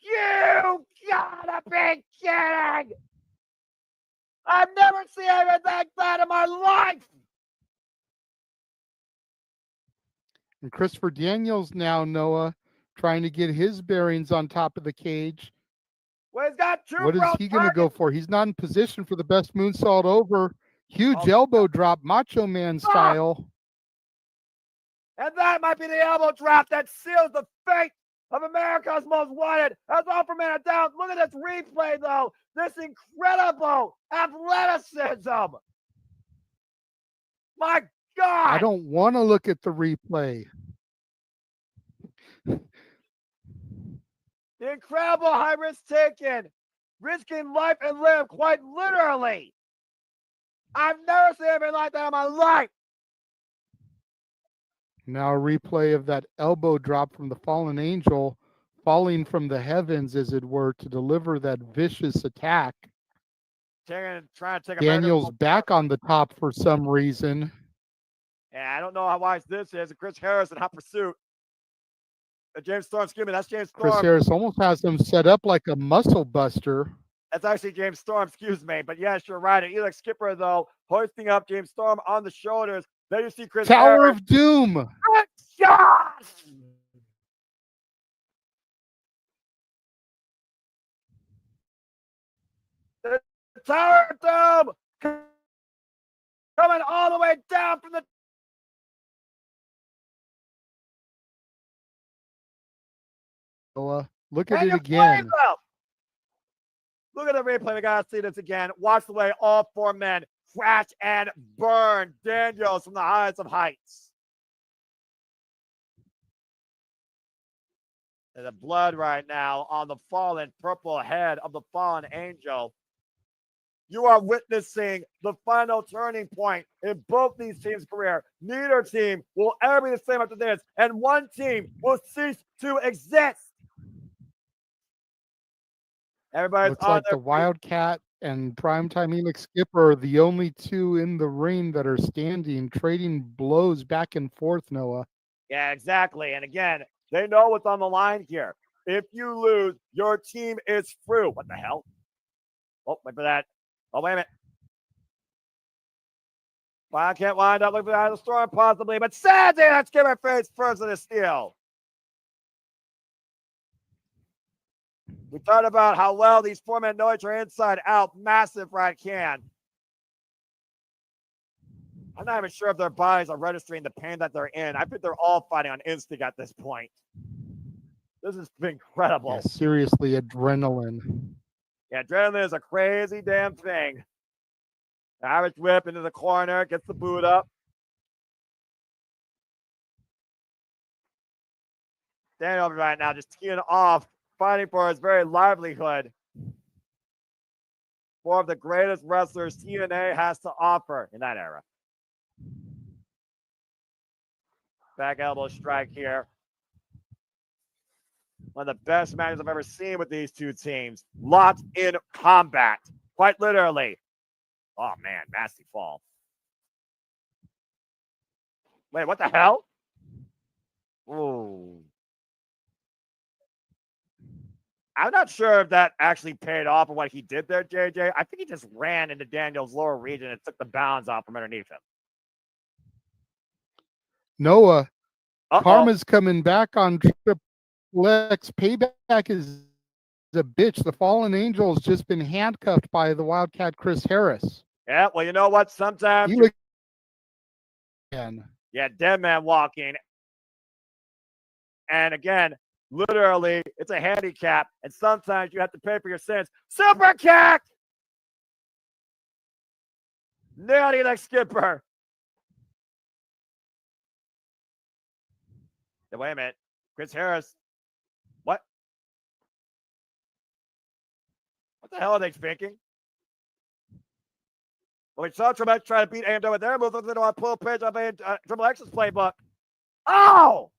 You gotta be kidding! I've never seen anything like that in my life! And Christopher Daniels now, Noah, trying to get his bearings on top of the cage. Well, he's got 2 What is he going to go for? He's not in position for the best moonsault over. Huge elbow drop, Macho Man style. And that might be the elbow drop that seals the fate of America's Most Wanted. That's all for Man Down. Look at this replay, though. This incredible athleticism. My God. I don't want to look at the replay. The incredible high risk taken, risking life and limb, quite literally. I've never seen anything like that in my life. Now a replay of that elbow drop from the fallen angel, falling from the heavens, as it were, to deliver that vicious attack. Trying to take Daniels back on the top for some reason. And I don't know how wise this is. Chris Harris in hot pursuit. James Storm, excuse me, that's James Storm. Chris Harris almost has him set up like a muscle buster. That's actually James Storm, excuse me. But yes, you're right. And Elix Skipper, though, hoisting up James Storm on the shoulders. There you see Chris Tower Harris. of Doom. Good shot! The Tower of Doom coming all the way down from the Look at it again. Look at the replay. We gotta see this again. Watch the way all 4 men crash and burn Daniels from the highest of heights. And the blood right now on the fallen purple head of the fallen angel. You are witnessing the final turning point in both these teams' career. Neither team will ever be the same after this, and one team will cease to exist. Everybody's Looks on like their the Wildcat and Primetime Elix Skipper are the only 2 in the ring that are standing, trading blows back and forth, Noah. Yeah, exactly. And again, they know what's on the line here. If you lose, your team is through. What the hell? Oh, wait for that. Oh, wait a minute. Wildcat wind up looking behind the storm, possibly, but sadly, let's give our face first in the steel. We thought about how well these 4 men know each other inside out. Massive right hand. I'm not even sure if their bodies are registering the pain that they're in. I think they're all fighting on instinct at this point. This has been incredible. Yeah, seriously, adrenaline. Yeah, adrenaline is a crazy damn thing. Average whip into the corner, gets the boot up. Daniel right now just teeing off, fighting for his very livelihood. 4 of the greatest wrestlers TNA has to offer in that era. Back elbow strike here. One of the best matches I've ever seen with these 2 teams. Locked in combat. Quite literally. Oh, man. Nasty fall. Wait, what the hell? I'm not sure if that actually paid off or what he did there, JJ. I think he just ran into Daniel's lower region and took the bounds off from underneath him. Noah, Karma's coming back on Triple X. Payback is a bitch. The Fallen Angel's just been handcuffed by the Wildcat Chris Harris. Yeah, well, you know what? Sometimes yeah, dead man walking. And again, literally, it's a handicap, and sometimes you have to pay for your sins. Super kick! Nailed it like Skipper. Hey, wait a minute. Chris Harris. What? What the hell are they thinking? Well, we saw Triple X try to beat AMW with their moves. They don't want to pull a page off Triple X's playbook. Oh!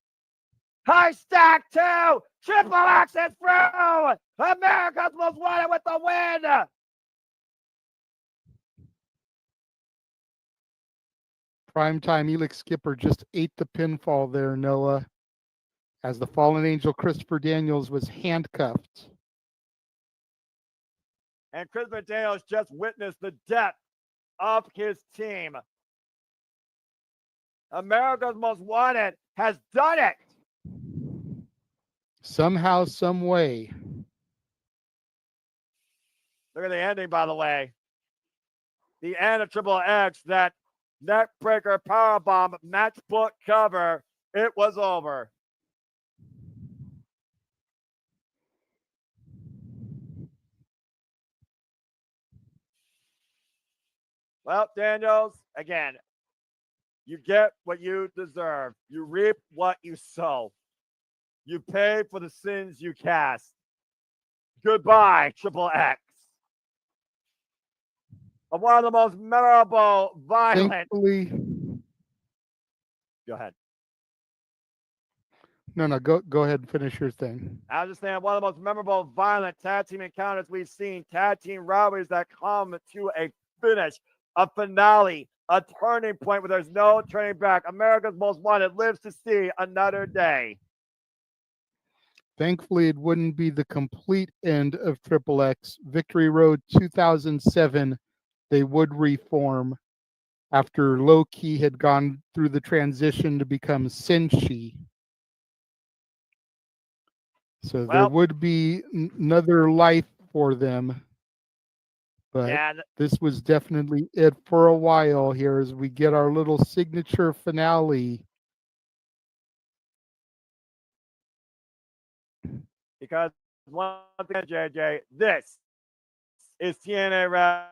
High stack two! Triple X is through! America's Most Wanted with the win! Primetime Elix Skipper just ate the pinfall there, Noah, as the Fallen Angel Christopher Daniels was handcuffed. And Christopher Daniels just witnessed the death of his team. America's Most Wanted has done it. Somehow, some way. Look at the ending, by the way. The end of Triple X, that neckbreaker powerbomb matchbook cover. It was over. Well, Daniels, again, you get what you deserve. You reap what you sow. You pay for the sins you cast. Goodbye, Triple X. Of one of the most memorable, violent. Thankfully, go ahead. No, go ahead and finish your thing. I was just saying, one of the most memorable, violent tag team encounters we've seen. Tag team rivalries that come to a finish, a finale, a turning point where there's no turning back. America's Most Wanted lives to see another day. Thankfully, it wouldn't be the complete end of Triple X. Victory Road 2007, they would reform after Low Key had gone through the transition to become Senshi. So there would be another life for them. But this was definitely it for a while here as we get our little signature finale. Because once again, JJ, this is TNA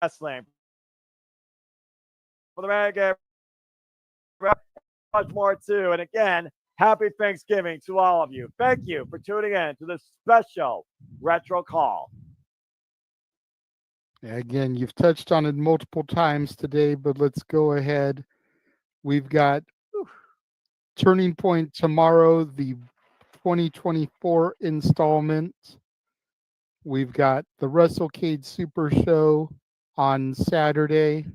Wrestling. For the Renegade, much more too. And again, happy Thanksgiving to all of you. Thank you for tuning in to this special Retro Call. Again, you've touched on it multiple times today, but let's go ahead. We've got Turning Point tomorrow, the 2024 installment. We've got the WrestleCade Super Show on Saturday,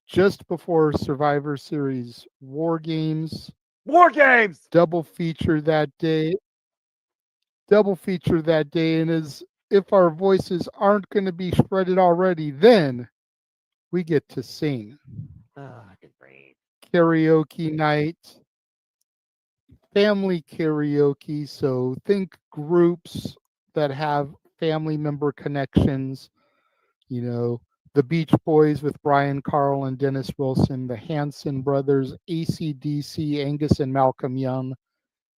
just before Survivor Series War Games. War Games! Double feature that day. And as if our voices aren't going to be shredded already, then we get to sing. Karaoke night. Family karaoke, so think groups that have family member connections, you know, the Beach Boys with Brian Carl and Dennis Wilson, the Hanson brothers, AC/DC, Angus and Malcolm Young,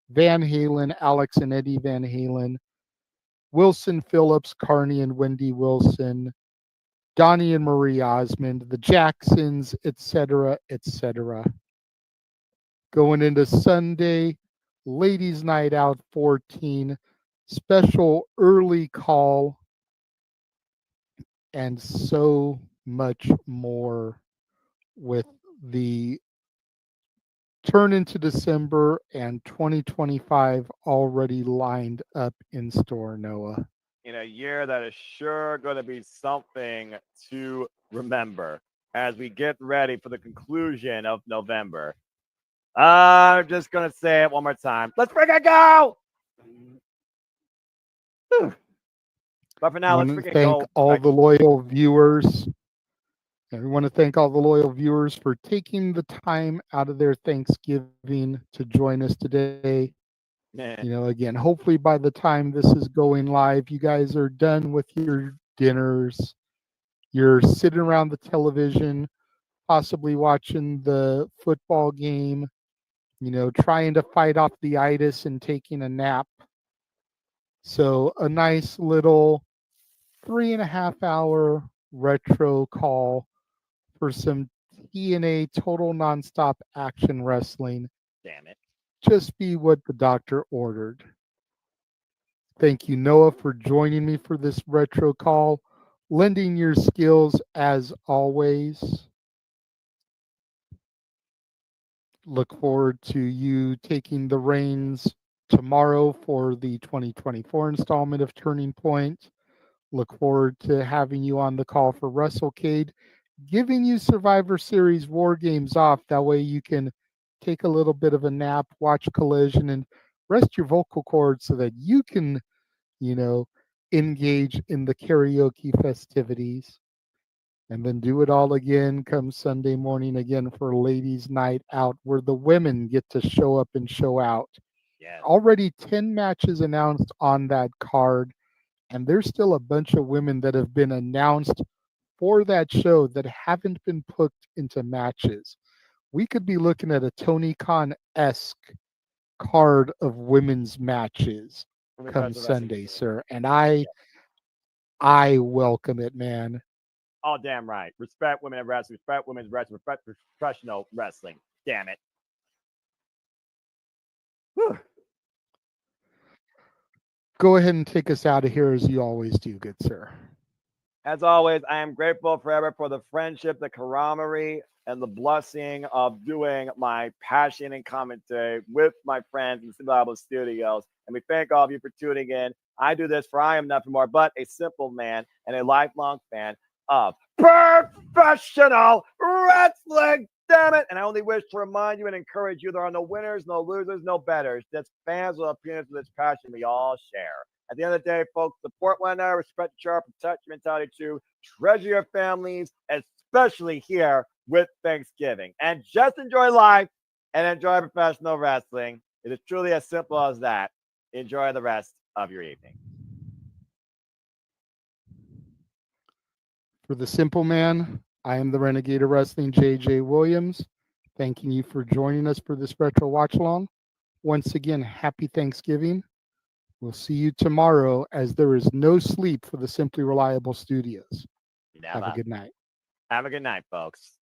Van Halen, Alex and Eddie Van Halen, Wilson Phillips, Carney and Wendy Wilson, Donnie and Marie Osmond, the Jacksons, etc., etc. Going into Sunday, Ladies Night Out 14, special early call, and so much more with the turn into December and 2025 already lined up in store, Noah. In a year that is sure going to be something to remember as we get ready for the conclusion of November. I'm just going to say it one more time. Let's freaking go! But for I now, let's want to freaking thank go. all back- the loyal viewers. And we want to thank all the loyal viewers for taking the time out of their Thanksgiving to join us today. Man. You know, again, hopefully by the time this is going live, you guys are done with your dinners. You're sitting around the television, possibly watching the football game, you know, trying to fight off the itis and taking a nap. So a nice little 3.5 hour retro call for some TNA total nonstop action wrestling. Damn it. Just be what the doctor ordered. Thank you, Noah, for joining me for this retro call, lending your skills as always. Look forward to you taking the reins tomorrow for the 2024 installment of Turning Point. Look forward to having you on the call for WrestleCade, giving you Survivor Series War Games off. That way you can take a little bit of a nap, watch Collision, and rest your vocal cords so that you can, you know, engage in the karaoke festivities. And then do it all again come Sunday morning again for Ladies' Night Out, where the women get to show up and show out. Yeah. Already 10 matches announced on that card, and there's still a bunch of women that have been announced for that show that haven't been put into matches. We could be looking at a Tony Khan-esque card of women's matches come Sunday, sir. And I welcome it, man. All damn right. Respect women in wrestling, respect women's wrestling, respect professional wrestling. Damn it. Whew. Go ahead and take us out of here as you always do, good sir. As always, I am grateful forever for the friendship, the camaraderie, and the blessing of doing my passion and commentary with my friends in the Bible Studios. And we thank all of you for tuning in. I do this for I am nothing more but a simple man and a lifelong fan of professional wrestling. Damn it. And I only wish to remind you and encourage you there are no winners, no losers, no betters. Just fans with opinions with this passion we all share. At the end of the day, folks, support one another, respect each other, protect your mentality too, treasure your families, especially here with Thanksgiving. And just enjoy life and enjoy professional wrestling. It is truly as simple as that. Enjoy the rest of your evening. For the simple man, I am the Renegade of Wrestling, JJ Williams. Thanking you for joining us for this retro watch along. Once again, happy Thanksgiving. We'll see you tomorrow as there is no sleep for the Simply Reliable Studios. Never. Have a good night. Have a good night, folks.